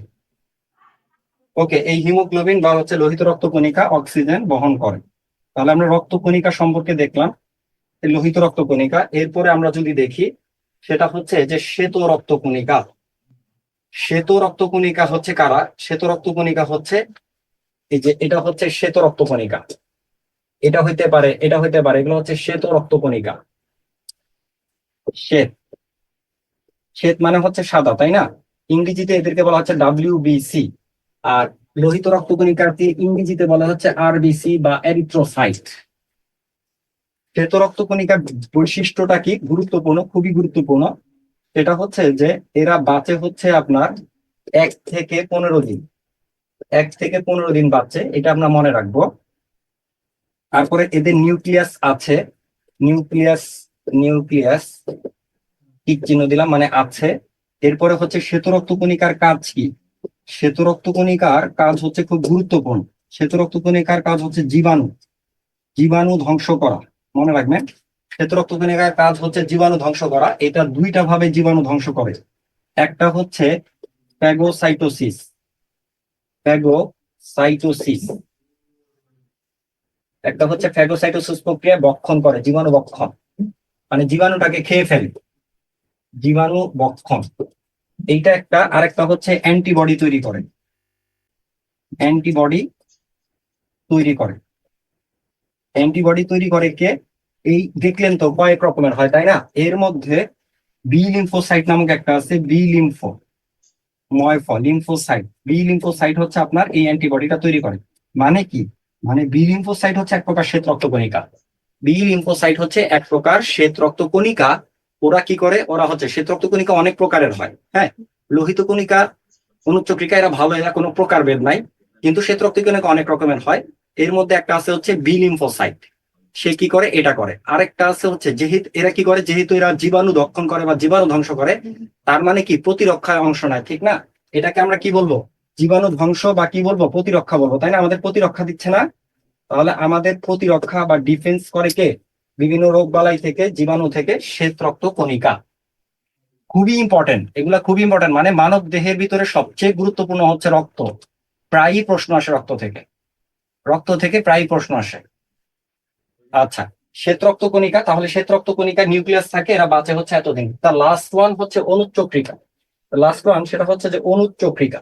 ওকে, এই হিমোগ্লোবিন বা হচ্ছে লোহিত রক্তকণিকা অক্সিজেন বহন করে। তাহলে আমরা রক্তকণিকা সম্পর্কে দেখলাম, এই লোহিত রক্তকণিকা। এরপরে আমরা যদি দেখি, সেটা হচ্ছে যে শ্বেত রক্তকণিকা। শ্বেত রক্তকণিকা হচ্ছে কারা? শ্বেত রক্তকণিকা হচ্ছে এই যে এটা হচ্ছে শ্বেত রক্তকণিকা, এটা হইতে পারে, এটা হইতে পারে, এগুলো হচ্ছে শ্বেত রক্তকণিকা। শ্বেত, শ্বেত মানে হচ্ছে সাদা, তাই না? ইংরেজিতে এদেরকে বলা হচ্ছে WBC। আর লোহিত রক্তকণিকাকে ইংরেজিতে বলা হচ্ছে RBC বা এরিথ্রোসাইট। শ্বেত রক্তকণিকার বৈশিষ্ট্যটা কি? গুরুত্বপূর্ণ, খুবই গুরুত্বপূর্ণ। সেটা হচ্ছে যে এরা বাঁচে হচ্ছে আপনার 1 থেকে 15 দিন, 1 থেকে 15 দিন বাঁচে, এটা আমরা মনে রাখবো। তারপরে এদের নিউক্লিয়াস আছে, নিউক্লিয়াস, নিউক্লিয়াস টিক চিহ্ন দিলাম, মানে আছে। এরপরে হচ্ছে শ্বেত রক্তকণিকার কাজ কি? শ্বেত রক্তকণিকার কাজ হচ্ছে খুব গুরুত্বপূর্ণ। শ্বেত রক্তকণিকার কাজ হচ্ছে জীবাণু, জীবাণু ধ্বংস করা, মনে রাখবেন। শ্বেত রক্তকণিকার কাজ হচ্ছে জীবাণু ধ্বংস করা। এটা দুইটা ভাবে জীবাণু ধ্বংস করে। একটা হচ্ছে ফ্যাগোসাইটোসিস, ফ্যাগোসাইটোসিস, একটা হচ্ছে ফ্যাগোসাইটোসিস প্রক্রিয়া, বক্ষণ করে, জীবাণু বক্ষণ, মানে জীবাণুটাকে খেয়ে ফেলে, জীবাণু বক্ষণ, এইটা একটা। আরেকটা হচ্ছে অ্যান্টিবডি তৈরি করে, অ্যান্টিবডি তৈরি করে। অ্যান্টিবডি তৈরি করে কে? এই দেখলেন তো কয়েক রকমের হয়, তাই না? এর মধ্যে বি লিম্ফোসাইট নামক একটা আছে, বি লিম্ফো, লিম্ফোসাইট, বি লিম্ফোসাইট হচ্ছে আপনার এই অ্যান্টিবডিটা তৈরি করে। মানে কি? মানে বি লিম্ফোসাইট হচ্ছে এক প্রকার শ্বেত রক্তকণিকা, বি লিম্ফোসাইট হচ্ছে এক প্রকার শ্বেত রক্তকণিকা। ওরা কি করে? ওরা হচ্ছে, শ্বেত রক্তকণিকা অনেক প্রকারের হয়, হ্যাঁ, লোহিত কণিকা, অনুচক্রিকা, এরা ভালো, এরা কোনো প্রকারভেদ নাই, কিন্তু শ্বেত রক্তকণিকা অনেক রকমের হয়। এর মধ্যে একটা আছে হচ্ছে বি লিম্ফোসাইট, সে কি করে? এটা করে। আরেকটা আছে হচ্ছে, যেহেতু এরা কি করে, যেহেতু এরা জীবাণু দক্ষণ করে বা জীবাণু ধ্বংস করে, তার মানে কি প্রতিরক্ষায় অংশ নেয়, ঠিক না? এটাকে আমরা কি বলবো? জীবাণু ধ্বংস বা কি বলবো? প্রতিরক্ষা বলবো, তাই না? আমাদের প্রতিরক্ষা দিচ্ছে না? তাহলে আমাদের প্রতিরক্ষা বা ডিফেন্স করে কে? বিভিন্ন রোগ বালাই থেকে, জীবাণু থেকে শ্বেত রক্ত কণিকা। খুবই ইম্পর্টেন্ট, এগুলা খুবই ইম্পর্টেন্ট। মানে মানব দেহের ভিতরে সবচেয়ে গুরুত্বপূর্ণ হচ্ছে রক্ত। প্রায়ই প্রশ্ন আসে রক্ত থেকে, রক্ত থেকে প্রায়ই প্রশ্ন আসে। আচ্ছা, শ্বেত রক্ত কণিকা, তাহলে শ্বেত রক্ত কণিকা নিউক্লিয়াস থাকে, এরা বাঁচে হচ্ছে এতদিন। তার লাস্ট ওয়ান হচ্ছে অনুচক্রিকা, লাস্ট ওয়ান সেটা হচ্ছে যে অনুচক্রিকা।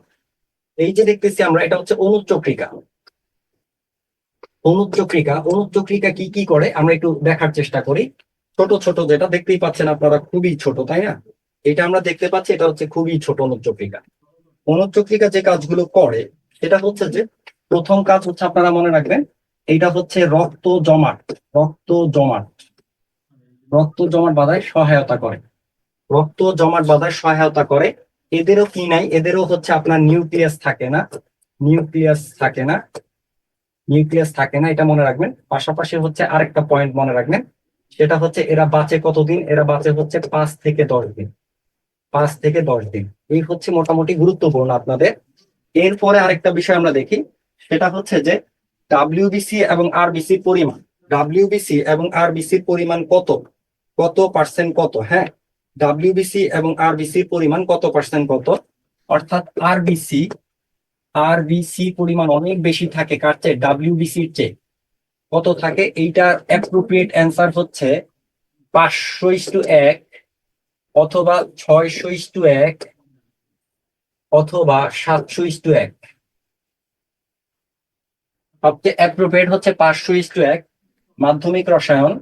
এই যে দেখতেছি আমরা, এটা হচ্ছে অনুচক্রিকা। অনুচক্রিকা, অনুচক্রিকা কি কি করে আমরা একটু দেখার চেষ্টা করি। ছোট ছোট যেটা দেখতেই পাচ্ছেন আপনারা, খুবই ছোট, তাই না? এটা আমরা দেখতে পাচ্ছি, এটা হচ্ছে খুবই ছোট অনুচক্রিকা। অনুচক্রিকা যে কাজগুলো করে সেটা হচ্ছে যে, প্রথম কাজ হচ্ছে আপনারা মনে রাখবেন, এইটা হচ্ছে রক্ত জমাট, রক্ত জমাট, রক্ত জমাট বাঁধায় সহায়তা করে, রক্ত জমাট বাঁধায় সহায়তা করে। এদেরও কি নাই? এদেরও হচ্ছে আপনার নিউক্লিয়াস থাকে না, নিউক্লিয়াস থাকে না, নিউক্লিয়াস থাকে না, এটা মনে রাখবেন। পাশাপাশি হচ্ছে আরেকটা পয়েন্ট মনে রাখবেন, সেটা হচ্ছে এরা বাঁচে কতদিন? এরা বাঁচে হচ্ছে 5 থেকে 10 দিন, 5 থেকে 10 দিন। এই হচ্ছে মোটামুটি গুরুত্বপূর্ণ আপনাদের। এরপরে আরেকটা বিষয় আমরা দেখি, সেটা হচ্ছে যে ডাব্লিউবিসি এবং আরবিসির পরিমাণ, ডাব্লিউবিসি এবং আরবিসির পরিমাণ কত, কত পার্সেন্ট কত, হ্যাঁ, ডাব্লিউবিসি এবং আরবিসির পরিমাণ কত পার্সেন্ট কত, অর্থাৎ আরবিসি, আরবিসি পরিমাণ অনেক বেশি থাকে কার চেয়ে? ডাব্লিউবিসির চেয়ে। কত থাকে? এইটার অ্যাপ্রোপ্রিয়েট অ্যান্সার হচ্ছে 500:1, অথবা 600:1, অথবা 700:1। সবচেয়ে অ্যাপ্রোপ্রিয়েট হচ্ছে 500:1 মাধ্যমিক রসায়ন,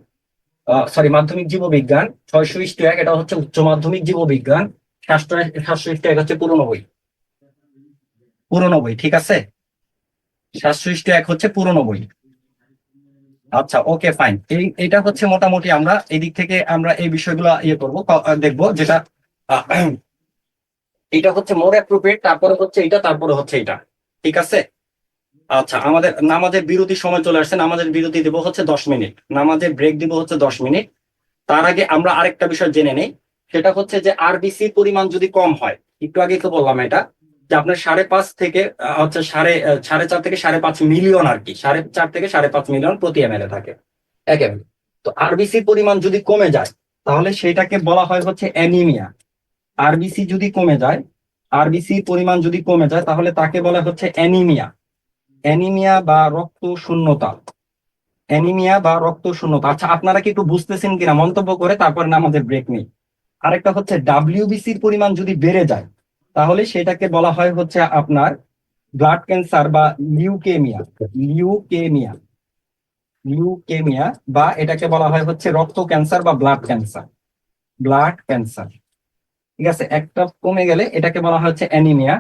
মাধ্যমিক জীববিজ্ঞান, 600:1 এটা হচ্ছে উচ্চ মাধ্যমিক জীববিজ্ঞান, 700:1 হচ্ছে পুরনো বই, পুরনো বই, ঠিক আছে, 700:1 হচ্ছে পুরনো বই। আচ্ছা, ওকে, ফাইন। এটা হচ্ছে মোটামুটি আমরা এই দিক থেকে আমরা এই বিষয়গুলো ইয়ে করবো, দেখবো যেটা আহ, এটা হচ্ছে মোর অ্যাপ্রোপ্রিয়েট, তারপরে হচ্ছে এটা, তারপরে হচ্ছে এটা। ঠিক আছে। আচ্ছা, আমাদের নামাজের বিরতি সময় চলে আসছে। নামাজের বিরতি দিব হচ্ছে 10 মিনিট, নামাজের ব্রেক দিব হচ্ছে 10 মিনিট। তার আগে আমরা আরেকটা বিষয় জেনে নেই, সেটা হচ্ছে যে আরবিসির পরিমাণ যদি কম হয়, একটু আগে তো বললাম এটা, যে আপনার 5.5 থেকে হচ্ছে 4.5 থেকে 5.5 মিলিয়ন, আর কি 4.5 থেকে 5.5 মিলিয়ন প্রতি এমএলএ থাকে এক এমএল। তো আরবিসির পরিমাণ যদি কমে যায়, তাহলে সেটাকে বলা হয় হচ্ছে অ্যানিমিয়া। আরবিসি যদি কমে যায়, আরবিসি পরিমাণ যদি কমে যায়, তাহলে তাকে বলা হচ্ছে অ্যানিমিয়া। অ্যানিমিয়া বা রক্ত শূন্যতা। অ্যানিমিয়া বা রক্ত শূন্যতা। আচ্ছা, আপনারা কি একটু বুঝতেছেন কিনা মন্তব্য করে তারপর না আমাদের ব্রেক নেই। আরেকটা হচ্ছে ডাব্লিউবিসির পরিমাণ যদি বেড়ে যায়, তাহলে সেটাকে বলা হয় হচ্ছে আপনার ব্লাড ক্যান্সার বা লিউকেমিয়া। লিউকেমিয়া, লিউকেমিয়া, বা এটাকে বলা হয় হচ্ছে রক্ত ক্যান্সার বা ব্লাড ক্যান্সার। Blood cancer. ঠিক আছে, একটা কমে গেলে এটাকে বলা হয় হচ্ছে অ্যানিমিয়া।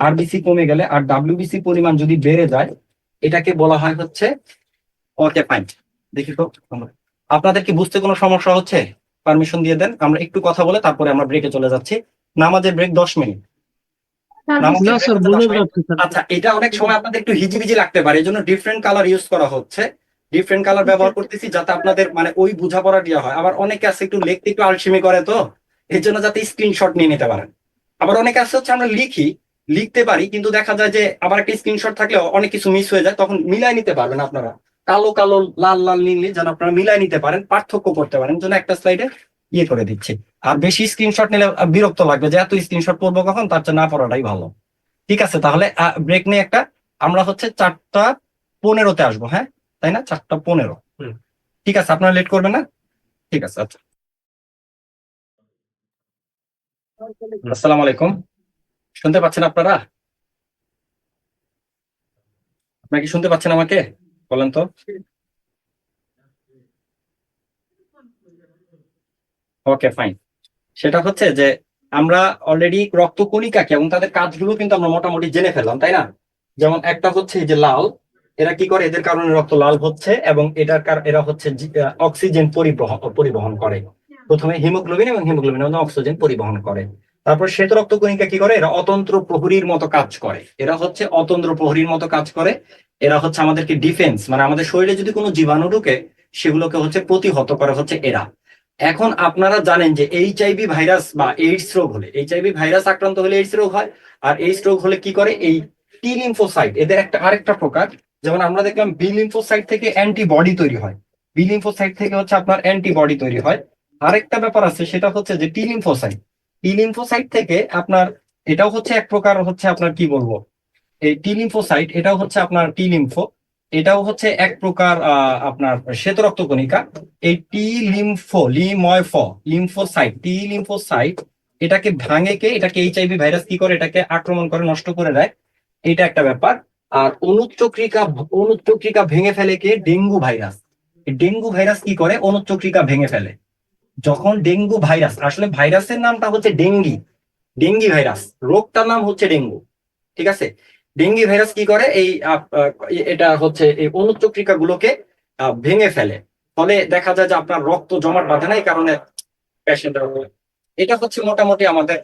আরবিসি কমে গেলে আর ডাব্লিউবিসি পরিমাণ যদি বেড়ে যায়, এটাকে বলা হয় হচ্ছে, ওকে, ফাইন। দেখি তো আপনাদের কি বুঝতে কোনো সমস্যা হচ্ছে? পারমিশন দিয়ে দেন, আমরা একটু কথা বলে তারপরে আমরা ব্রেকে চলে যাচ্ছি। নামাজের ব্রেক 10 মিনিট। নামাজের না ব্রেক স্যার, হচ্ছে বোঝা 10 মিনিট। যাচ্ছে স্যার। আচ্ছা, এটা অনেক সময় আপনাদের একটু হিজিবিজি লাগতে পারে, এই জন্য ডিফারেন্ট কালার ইউজ করা হচ্ছে। ডিফারেন্ট কালার ব্যবহার করতেছি যাতে আপনাদের মানে ওই বোঝাপড়া দেওয়া হয়। আবার অনেকে আছে একটু লিখতে একটু আলসেমি করে, তো এর জন্য যাতে স্ক্রিনশট নিয়ে নিতে পারেন। আবার অনেকে আছে হচ্ছে আমরা লিখতে পারি, কিন্তু দেখা যায় যে আবার একটা স্ক্রিনশট থাকলে অনেক কিছু মিস হয়ে যায়, তখন মিলাই নিতে পারবেন আপনারা। কালো কালো, লাল লাল, নীল নীল, যেন আপনারা মিলাই নিতে পারেন, পার্থক্য করতে পারেন, জন্য একটা স্লাইডে ইয়ে করে দিচ্ছি। আর বেশি স্ক্রিনশট নিলে বিরক্ত লাগবে, যে এত স্ক্রিনশট করবো কখন, তার চেয়ে না পড়াটাই ভালো। ঠিক আছে, তাহলে ব্রেক নিয়ে একটা, আমরা হচ্ছে 4:15-তে আসবো, হ্যাঁ তাই না? 4:15। ঠিক আছে, আপনারা লেট করবেন না? ঠিক আছে, আচ্ছা। আসসালামু আলাইকুম। শুনতে পাচ্ছেন আপনারা? আপনারা কি শুনতে পাচ্ছেন আমাকে? বলেন তো। ওকে, ফাইন। সেটা হচ্ছে যে আমরা অলরেডি রক্তকণিকাকে এবং তাদের কাজগুলো কিন্তু আমরা মোটামুটি জেনে ফেললাম, তাই না? যেমন একটা হচ্ছে এই যে লাল, এরা কি করে, এদের কারণে রক্ত লাল হচ্ছে, এবং এরা হচ্ছে অক্সিজেন পরিবহন করে। প্রথমে হিমোগ্লোবিন, এবং হিমোগ্লোবিন অক্সিজেন পরিবহন করে। তারপর শ্বেত রক্তকণিকা কি করে, এরা অতন্ত্র প্রহরীর মতো কাজ করে। এরা হচ্ছে অতন্ত্র প্রহরীর মতো কাজ করে। এরা হচ্ছে আমাদেরকে ডিফেন্স, মানে আমাদের শরীরে যদি কোনো জীবাণু ঢুকে, সেগুলোকে হচ্ছে প্রতিহত করে হচ্ছে এরা। এখন আপনারা জানেন যে এইচআইভি ভাইরাস বা এইডস রোগ হলে, এইচআইভি ভাইরাস আক্রান্ত হলে এইডস রোগ হয়। আর এইডস রোগ হলে কি করে, এই টি লিম্ফোসাইট, এদের একটা আরেকটা প্রকার, যেমন আমরা দেখলাম বি লিম্ফোসাইট থেকে অ্যান্টিবডি তৈরি হয়। বি লিম্ফোসাইট থেকে হচ্ছে আপনার অ্যান্টিবডি তৈরি হয়। আরেকটা ব্যাপার আছে, সেটা হচ্ছে যে টি লিম্ফোসাইট। টি লিম্ফোসাইট থেকে আপনার, এটাও হচ্ছে এক প্রকার হচ্ছে আপনার কি বলবো, এই টি লিম্ফোসাইট, এটাও হচ্ছে আপনার টি লিম্ফো, এটাও হচ্ছে এক প্রকার আপনার শ্বেত রক্তকণিকা। এই টি লিম্ফোসাইট, টি লিম্ফোসাইট, এটাকে ভাঙে কে, এটাকে এইচআইভি ভাইরাস কি করে, এটাকে আক্রমণ করে, নষ্ট করে দেয়। এটা একটা ব্যাপার। আর অনুচক্রিকা ভেঙে ফেলে কে, ডেঙ্গু ভাইরাস। ডেঙ্গু ভাইরাস কি করে, অনুচক্রিকা ভেঙে ফেলে। যখন ডেঙ্গু ভাইরাস, আসলে ভাইরাসের নামটা হচ্ছে ডেঙ্গি, ডেঙ্গি ভাইরাস, রোগটার নাম হচ্ছে ডেঙ্গু। ঠিক আছে। ডেঙ্গি ভাইরাস কি করে, এই এটা হচ্ছে এই অনুচক্রিকা গুলোকে ভেঙে ফেলে। ফলে দেখা যায় যে আপনার রক্ত জমাট বাঁধে না, এই কারণে পেশেন্ট। এটা হচ্ছে মোটামুটি আমাদের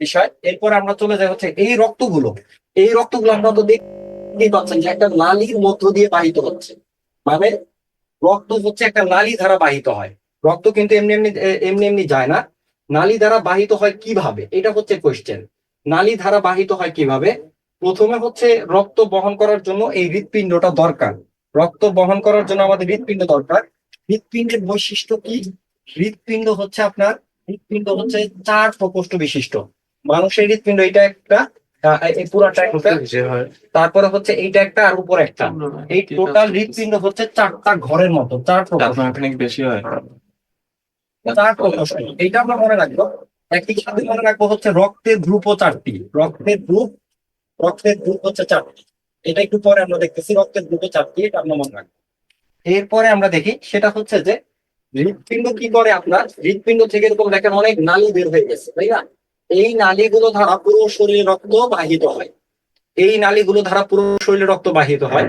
বিষয়। এরপর আমরা চলে যাই হচ্ছে এই রক্তগুলো আমরা তো দেখতেই পাচ্ছেন যে একটা নালীর মধ্য দিয়ে বাহিত হচ্ছে। মানে রক্ত হচ্ছে একটা নালী দ্বারা বাহিত হয়। রক্ত কিন্তু এমনি এমনি এমনি এমনি যায় না। নালী দ্বারা বাহিত হয় কিভাবে, এটা হচ্ছে কোয়েশ্চেন। নালী দ্বারা বাহিত হয় কিভাবে? প্রথমে হচ্ছে রক্ত বহন করার জন্য এই হৃৎপিণ্ডটা দরকার। রক্ত বহন করার জন্য আমাদের হৃৎপিণ্ড দরকার। হৃৎপিণ্ডের বৈশিষ্ট্য কি? হৃৎপিণ্ড হচ্ছে 4 প্রকোষ্ঠ বিশিষ্ট। মানুষের হৃৎপিণ্ড এটা একটা, এই পুরাটা একটা, যে হয় তারপরে হচ্ছে এইটা একটা, আর উপরে একটা। এই টোটাল হৃৎপিণ্ড হচ্ছে 4টা ঘরের মতো, 4 প্রকোষ্ঠ। আপনার বেশি হয়। 4 প্রকোষ্ঠ, এইটা আমরা মনে রাখবো। একই সাথে মনে রাখবো হচ্ছে রক্তের গ্রুপও 4টি। রক্তের গ্রুপ হচ্ছে 4টি। এটা একটু পরে আমরা দেখতেছি, রক্তের গ্রুপে 4টি, এটা আমরা মনে রাখবো। এরপরে আমরা দেখি, সেটা হচ্ছে যে হৃৎপিণ্ড কি করে, আপনার হৃৎপিণ্ড থেকে এরকম দেখেন অনেক নালী বের হয়ে গেছে, তাই না? এই নালীগুলো দ্বারা পুরো শরীরে রক্ত বাহিত হয়।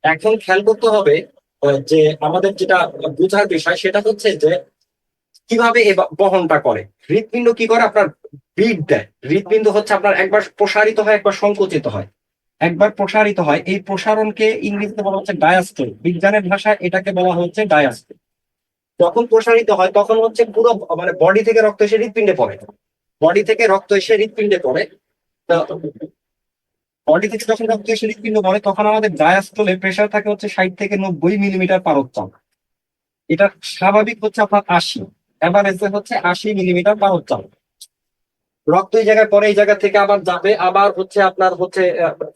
এখন খেয়াল করতে হবে, যে আমাদের যেটা বোঝার বিষয় সেটা হচ্ছে যে কিভাবে এই বহনটা করে। হৃৎপিণ্ড কি করে, আপনার বিট দেয়। হৃৎপিণ্ড হচ্ছে আপনার একবার প্রসারিত হয়, একবার সংকুচিত হয়। একবার প্রসারিত হয়, এই প্রসারণকে ইংরেজিতে বলা হচ্ছে ডায়াস্টল, বিজ্ঞানের ভাষায় এটাকে বলা হচ্ছে ডায়াস্টল। যখন প্রসারিত হয় তখন হচ্ছে পুরো মানে বডি থেকে রক্ত এসে হৃৎপিণ্ডে পড়ে, বডি থেকে রক্ত এসে হৃৎপিণ্ডে পড়ে। তো বডি থেকে যখন রক্ত এসে হৃৎপিণ্ডে পড়ে তখন আমাদের ডায়াস্টলে প্রেসার থাকে হচ্ছে 60 থেকে 90 মিলিমিটার পার চাপ। এটা স্বাভাবিক হচ্ছে আপনার 80, এভারেজে হচ্ছে 80 মিলিমিটার পার চাপ। রক্ত এই জায়গায় পরে, এই জায়গা থেকে আবার যাবে, আবার হচ্ছে আপনার হচ্ছে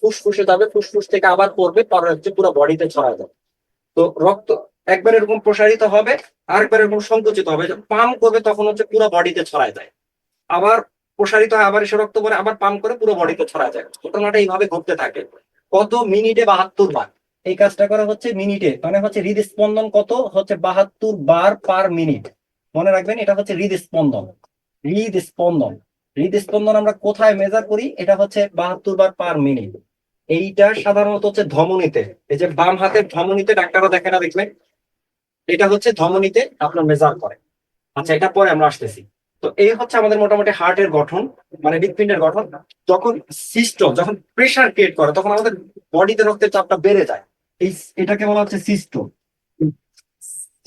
ফুসফুসে যাবে, ফুসফুস থেকে আবার পড়বে, পরে হচ্ছে পুরো বডিতে ছড়ায় যাবে। তো রক্ত একবার এরকম প্রসারিত হবে, আরেকবার এরকম সংকুচিত হবে, পাম্প করবে তখন হচ্ছে পুরো বডিতে ছড়ায় যায়। আবার প্রসারিত হয়, আবার এসে রক্ত পরে আবার পাম্প করে পুরো বডিতে ছড়ায় যায়। ঘটনাটা এইভাবে ঘটতে থাকে। কত মিনিটে 72 বার এই কাজটা করা হচ্ছে, মিনিটে মানে হচ্ছে হৃদস্পন্দন কত হচ্ছে 72 বার পার মিনিট। মনে রাখবেন এটা হচ্ছে হৃদস্পন্দন। হৃদস্পন্দন হৃদস্পন্দন আমরা কোথায় মেজার করি, এটা হচ্ছে 72 বার পার মিনিট। এইটা সাধারণত হচ্ছে ধমনীতে, এই যে বাম হাতের ধমনীতে ডাক্তাররা দেখে না, দেখবেন এটা হচ্ছে ধমনীতে আপনার মেজার করে। আচ্ছা, এটা পরে আমরা আসতেছি। তো এই হচ্ছে আমাদের মোটামুটি হার্টের গঠন, মানে হৃৎপিণ্ডের গঠন। যখন সিস্টেম, যখন প্রেসার ক্রিয়েট করে তখন আমাদের বডিতে রক্তের চাপটা বেড়ে যায়। এই এটাকে বলা হচ্ছে সিস্টেম।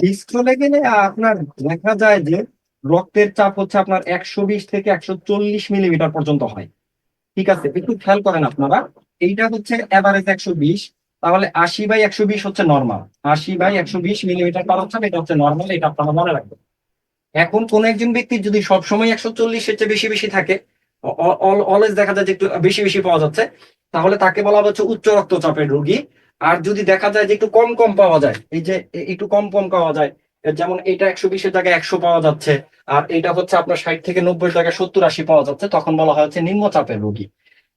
সিস্টেমে গেলে আপনার দেখা যায় যে রক্তের চাপ হচ্ছে আপনার 120 থেকে 140 মিলিমিটার পর্যন্ত হয়। ঠিক আছে, একটু খেয়াল করেন আপনারা, এইটা হচ্ছে এভারেজ 120, তাহলে 80/120 হচ্ছে নর্মাল, 80/120 মিলিমিটার পার চাপ এটা হচ্ছে নর্মাল, এটা আপনারা মনে রাখবেন। এখন কোন একজন ব্যক্তির যদি সবসময় 140-এর চেয়ে বেশি বেশি থাকে, অলওয়েজ দেখা যায় যে একটু বেশি বেশি পাওয়া যাচ্ছে, তাহলে তাকে বলা হচ্ছে উচ্চ রক্তচাপের রোগী। আর যদি দেখা যায় যে একটু কম কম পাওয়া যায়, এই যে একটু কম কম পাওয়া যায়, যেমন এটা 120-এর জায়গায় 100 পাওয়া যাচ্ছে, আর এটা হচ্ছে আপনার 60 থেকে 90-এর জায়গায় 70-80 পাওয়া যাচ্ছে, তখন বলা হয় হচ্ছে নিম্নচাপের রোগী।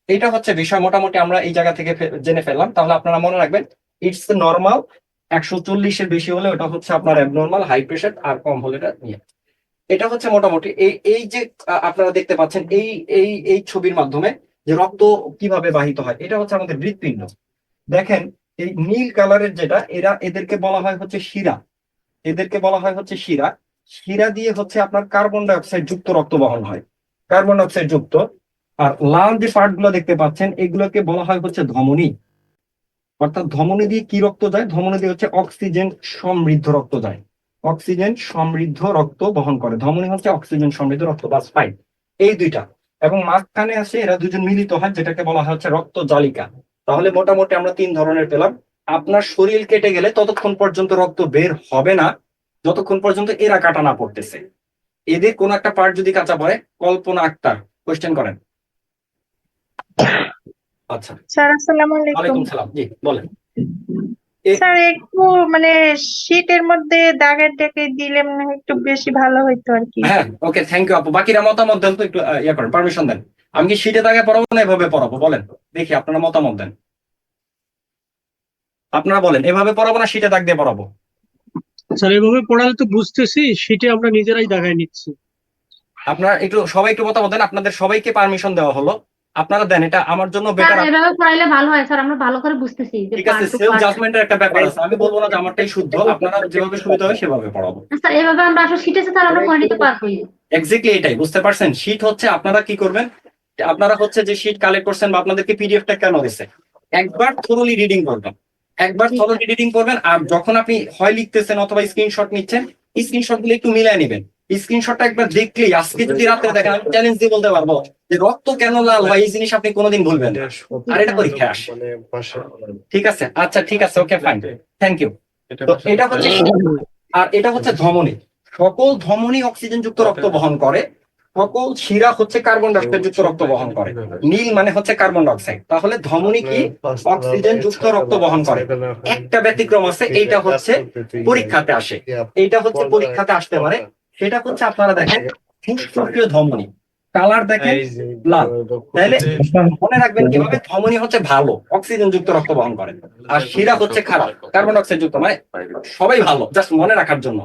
এটা হচ্ছে বিষয়, মোটামুটি আমরা এই জায়গা থেকে জেনে ফেললাম। তাহলে আপনারা মনে রাখবেন ইটস নর্মাল, 140-এর বেশি হলে ওটা হচ্ছে আপনার অ্যাবনর্মাল, হাই প্রেশার, আর কম হলে এটা নিয়ে। এটা হচ্ছে মোটামুটি এই এই যে আপনারা দেখতে পাচ্ছেন এই এই এই ছবির মাধ্যমে যে রক্ত কিভাবে বাহিত হয়, এটা হচ্ছে আমাদের হৃৎপিণ্ড। দেখেন এই নীল কালারের যেটা, এদেরকে বলা হয় হচ্ছে শিরা, এদেরকে বলা হয় হচ্ছে শিরা। শিরা দিয়ে হচ্ছে আপনার কার্বন ডাই অক্সাইড যুক্ত রক্ত বহন হয়, কার্বন ডাই অক্সাইড যুক্ত। আর লাল যে পার্ট গুলো দেখতে পাচ্ছেন এগুলোকে বলা হয় হচ্ছে ধমনী। অর্থাৎ ধমনী দিয়ে কি রক্ত যায়, ধমনী দিয়ে হচ্ছে অক্সিজেন সমৃদ্ধ রক্ত যায়, অক্সিজেন সমৃদ্ধ রক্ত বহন করে। ধমনী হচ্ছে অক্সিজেন সমৃদ্ধ রক্ত, বাস ফাইন। এই দুইটা এবং মাঝখানে আসে এরা দুজন মিলিত হয়, যেটাকে বলা হয় হচ্ছে রক্ত জালিকা। তাহলে মোটামুটি আমরা 3 ধরনের পেলাম। আপনার শরীর কেটে গেলে ততক্ষণ পর্যন্ত রক্ত বের হবে না যতক্ষণ পর্যন্ত এরা কাটা না পড়তেছে। এদের কোন একটা পার্ট যদি কাঁচা পড়ে, কল্পনা আক্তার কোয়েশ্চেন করেন। আচ্ছা, স্যার আসসালামু আলাইকুম। ওয়ালাইকুম সালাম, জি বলেন। স্যার একটু মানে শীটের মধ্যে দাগের ডেকে দিলে মনে হয় একটু বেশি ভালো হইতো আর কি। হ্যাঁ, ওকে, থ্যাংক ইউ আপু। বাকিরা মতামত দেন তো, একটু ইয়ে করেন, পারমিশন দেন। আমি কি শীটে দাগে পড়াবো না এভাবে পড়াবো, বলেন দেখি, আপনারা মতামত দেন। আপনারা বলেন এভাবে পড়াবো না শীটে দাগ দিয়ে পড়াবো? স্যার এভাবে পড়ালে তো বুঝতেছি, সেটা আমরা নিজেরাই দেখায় নিচ্ছি। আপনারা একটু সবাই একটু মতামত দেন, আপনাদের সবাইকে পারমিশন দেওয়া হলো, আপনারা দেন, এটা আমার জন্য স্যার বেটার। এভাবে পড়াইলে ভালো হয় স্যার, আমরা ভালো করে বুঝতেছি যে ঠিক আছে, পার্ট টু সেলফ পার্ট। জাজমেন্টের একটা ব্যাপার আছে, আমি বলবো না যে আমারটাই শুদ্ধ, আপনারা যেভাবে সুবিধা হয় সেভাবে পড়াবো। স্যার এভাবে আমরা আসলে শিখেছি স্যার, আমরা করে নিতে পারবো। এক্স্যাক্টলি এটাই, বুঝতে পারছেন? শীট হচ্ছে আপনারা কি করবেন, আপনারা হচ্ছে যে শীট কালেক্ট করছেন বা আপনাদেরকে পিডিএফটা কেন দিছে, একবার থরোলি রিডিং করবেন, একবার থরোলি রিডিং করবেন। আর যখন আপনি হয় লিখতেছেন অথবা স্ক্রিনশট নিচ্ছেন, স্ক্রিনশট গুলো একটু মিলাই নেবেন। স্ক্রিনশটটা একবার দেখলেই, আজকে যদি রাত্রে দেখেন, আমি চ্যালেঞ্জ দিয়ে বলতে পারবো যে রক্ত কেন লাল হয়, এই জিনিস আপনি কোনোদিন ভুলবেন না। আর এটা পরীক্ষায় আসে। ঠিক আছে, আচ্ছা ঠিক আছে, ওকে ফাইন, থ্যাংক ইউ। তো এটা হচ্ছে শীত। আর এটা হচ্ছে ধমনী। সকল ধমনী অক্সিজেন যুক্ত রক্ত বহন করে, সকল শিরা হচ্ছে কার্বন ডাই অক্সাইড যুক্ত রক্ত বহন করে। নীল মানে হচ্ছে কার্বন ডাই অক্সাইড। তাহলে ধমনী কি অক্সিজেন যুক্ত রক্ত বহন করে। একটা ব্যতিক্রম আছে, এইটা হচ্ছে পরীক্ষাতে আসে, এইটা হচ্ছে পরীক্ষাতে আসতে পারে। সেটা হচ্ছে আপনারা দেখেন ফুসফুসীয় ধমনী, কালার দেখেন লাল। তাহলে মনে রাখবেন কিভাবে, ধমনী হচ্ছে ভালো, অক্সিজেন যুক্ত রক্ত বহন করে, আর শিরা হচ্ছে খারাপ, কার্বন ডাই অক্সাইড যুক্ত। মানে সবাই ভালো, জাস্ট মনে রাখার জন্য,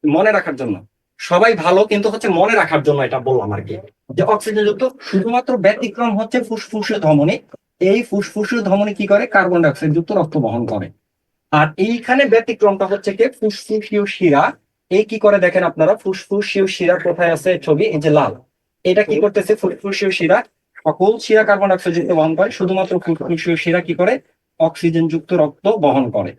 মনে রাখার জন্য সবাই ভালো, কিন্তু হচ্ছে মনে রাখার জন্য এটা বললাম আর কি, যে অক্সিজেন যুক্ত। শুধুমাত্র ব্যতিক্রম হচ্ছে ফুসফুসীয় ধমনী। এই ফুসফুসীয় ধমনী কি করে, কার্বন ডাই অক্সাইড যুক্ত রক্ত বহন করে। আর এইখানে ব্যতিক্রমটা হচ্ছে কি ফুসফুসীয় শিরা। এই কি করে দেখেন আপনারা, ফুসফুসীয় শিরা কোথায় আছে ছবি, এই যে লাল, এটা কি করতেছে, ফুসফুসীয় শিরা সকল শিরা কার্বন ডাই অক্সাইড বহন করে, শুধুমাত্র ফুসফুসীয় শিরা কি করে, অক্সিজেন যুক্ত রক্ত বহন করে,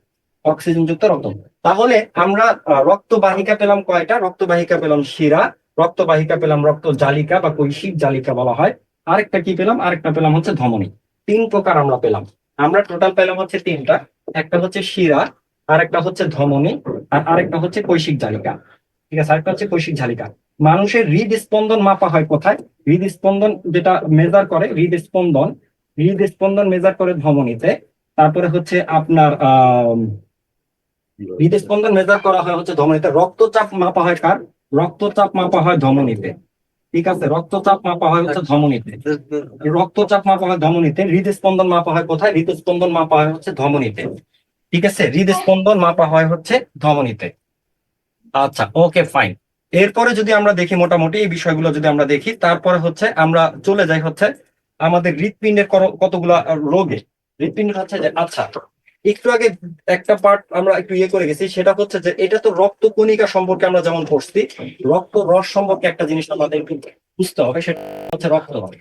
অক্সিজেন যুক্ত রক্ত। তাহলে আমরা রক্তবাহিকা পেলাম কয়টা, রক্তবাহিকা পেলাম শিরা, রক্তবাহিকা পেলাম রক্ত জালিকা বা কৈশিক জালিকা বলা হয়, আরেকটা কি পেলাম, আরেকটা পেলাম হচ্ছে ধমনী। 3 প্রকার আমরা পেলাম, আমরা টোটাল পেলাম হচ্ছে 3টা, একটা হচ্ছে শিরা, আরেকটা হচ্ছে ধমনী, আর আরেকটা হচ্ছে কৈশিক জালিকা। ঠিক আছে, আরেকটা হচ্ছে কৈশিক জালিকা। মানুষের হৃদস্পন্দন মাপা হয় কোথায়, হৃদস্পন্দন যেটা মেজার করে, হৃদস্পন্দন মেজার করে ধমনীতে। তারপরে হচ্ছে আপনার হৃদস্পন্দন মেজার করা হয় হচ্ছে ধমনীতে। রক্তচাপ মাপা হয় কার, রক্তচাপ মাপা হয় ধমনীতে। ঠিক আছে, রক্তচাপ মাপা হয় হচ্ছে ধমনীতে, রক্তচাপ মাপা হয় ধমনীতে। হৃদস্পন্দন মাপা হয় কোথায়, হৃদস্পন্দন মাপা হয় হচ্ছে ধমনীতে। ঠিক আছে, হৃদস্পন্দন মাপা হয় হচ্ছে ধমনীতে। আচ্ছা, ওকে, ফাইন। এরপরে যদি আমরা দেখি মোটামুটি এই বিষয়গুলো যদি আমরা দেখি, তারপরে হচ্ছে আমরা চলে যাই হচ্ছে আমাদের হৃৎপিণ্ডের কতগুলা রোগে। হৃৎপিণ্ডের হচ্ছে যে, আচ্ছা একটু আগে একটা পার্ট আমরা একটু ইয়ে করে গেছি, সেটা হচ্ছে যে এটা তো রক্ত কণিকা সম্পর্কে আমরা যেমন পড়ছি, রক্ত রস সম্পর্কে একটা জিনিস আমাদের একটু বুঝতে হবে, সেটা হচ্ছে রক্ত রস।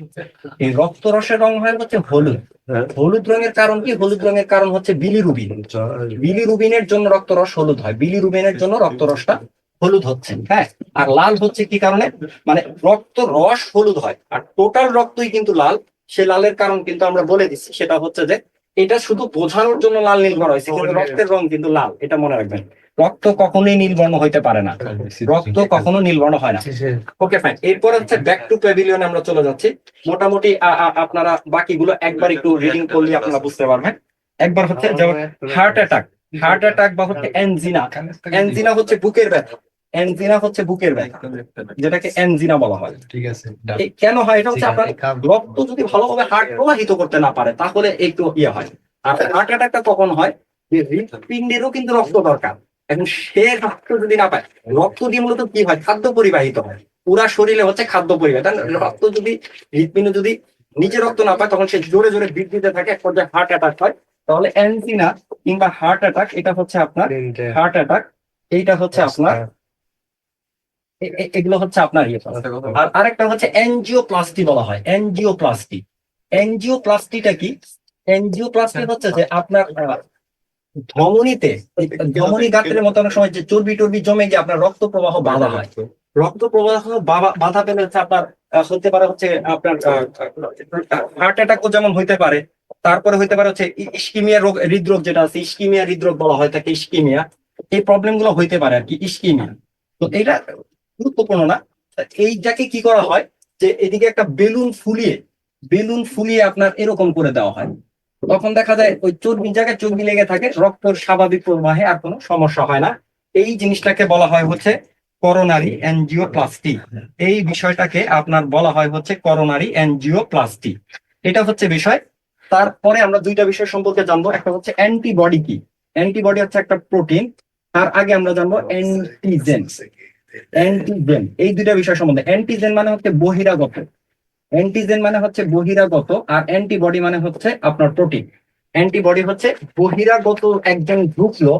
এই রক্ত রসের রং হয় হচ্ছে হলুদ। হলুদ রঙের কারণ কি, হলুদ রঙের কারণ হচ্ছে বিলিরুবিন। বিলিরুবিনের জন্য রক্তরস হলুদ হয়, বিলিরুবিনের জন্য রক্তরসটা হলুদ হচ্ছে। হ্যাঁ, আর লাল হচ্ছে কি কারণে, মানে রক্ত রস হলুদ হয় আর টোটাল রক্তই কিন্তু লাল। সে লালের কারণ কিন্তু আমরা বলে দিচ্ছি, সেটা হচ্ছে যে এটা শুধু বোঝানোর জন্য লাল নীল করা হয়েছে, কিন্তু রক্তের রং কিন্তু লাল, এটা মনে রাখবেন। রক্ত কখনোই নীলবর্ণ হইতে পারে না, রক্ত কখনো নীলবর্ণ হয় না। ওকে, ফাইন। এরপর হচ্ছে ব্যাক টু প্যাভিলিয়নে আমরা চলে যাচ্ছি। মোটামুটি আপনারা বাকিগুলো একবার একটু রিডিং করলে আপনারা বুঝতে পারবেন। একবার হচ্ছে যেমন হার্ট অ্যাটাক, হার্ট অ্যাটাক বা হচ্ছে অ্যানজিনা। অ্যানজিনা হচ্ছে বুকের ব্যথা, অ্যানজিনা হচ্ছে বুকের ব্যথা, যেটাকে অ্যানজিনা বলা হয়। ঠিক আছে, কেন হয়, এটা হচ্ছে আপনার রক্ত যদি ভালোভাবে হার্ট প্রবাহিত করতে না পারে তাহলে একটু ইয়ে হয়। আর হার্ট অ্যাটাকটা কখন হয়, যে হৃৎপিণ্ডেরও কিন্তু রক্ত দরকার, এখন সে রক্ত যদি না পায়, রক্ত দিয়ে মূলত কি হয়, খাদ্য পরিবাহিত হয়, পুরা শরীরে হচ্ছে খাদ্য পরিবাহিত। রক্ত যদি, হৃৎপিণ্ড যদি নিজে রক্ত না পায়, তখন সে জোরে জোরে বৃদ্ধিতে থাকে, এক পর্যায়ে হার্ট অ্যাটাক হয়। তাহলে অ্যানজিনা কিংবা হার্ট অ্যাটাক, এটা হচ্ছে আপনার হার্ট অ্যাটাক, এইটা হচ্ছে আপনার এগুলো হচ্ছে আপনার ইয়ে। আর আরেকটা হচ্ছে এনজিওপ্লাস্টি বলা হয়, এনজিওপ্লাস্টি। এনজিওপ্লাস্টিটা কি, এনজিওপ্লাস্টি হচ্ছে যে আপনার ধমনীতে, ধমনী গাঁথের মতো অনেক সময় যে চর্বি টর্বি জমে গিয়ে আপনার রক্ত প্রবাহ বাধা হয়। রক্ত প্রবাহ বাধা পেলে হচ্ছে আপনার হতে পারে হচ্ছে আপনার হার্ট অ্যাটাকও যেমন হইতে পারে, তারপরে হইতে পারে হচ্ছে ইস্কিমিয়া রোগ, হৃদরোগ যেটা আছে, ইস্কিমিয়া হৃদরোগ বলা হয় তাকে, ইস্কিমিয়া। এই প্রবলেম গুলো হইতে পারে আর কি, ইস্কিমিয়া। তো এটা গুরুত্বপূর্ণ না। এইটাকে কি করা হয়, যে এদিকে একটা বেলুন ফুলিয়ে আপনার এরকম করে দেওয়া হয়, তখন দেখা যায় ওই চর্বির জায়গায় চর্বি লেগে থাকে, রক্তের স্বাভাবিক প্রবাহে আর কোনো সমস্যা হয় না। এই জিনিসটাকে বলা হয় হচ্ছে করোনারি এনজিওপ্লাস্টি। এই বিষয়টাকে আপনার বলা হয় হচ্ছে করোনারি এনজিওপ্লাস্টি। এটা হচ্ছে বিষয়। তারপরে আমরা দুইটা বিষয় সম্পর্কে জানবো, একটা হচ্ছে অ্যান্টিবডি কি। অ্যান্টিবডি হচ্ছে একটা প্রোটিন, তার আগে আমরা জানবো অ্যান্টিজেন। অ্যান্টিজেন, এই দুইটা বিষয় সম্বন্ধে। অ্যান্টিজেন মানে হচ্ছে বহিরাগত, অ্যান্টিজেন মানে হচ্ছে বহিরাগত, আর অ্যান্টিবডি মানে হচ্ছে আপনার প্রোটিন। অ্যান্টিবডি হচ্ছে বহিরাগত একজন ঢুকলো,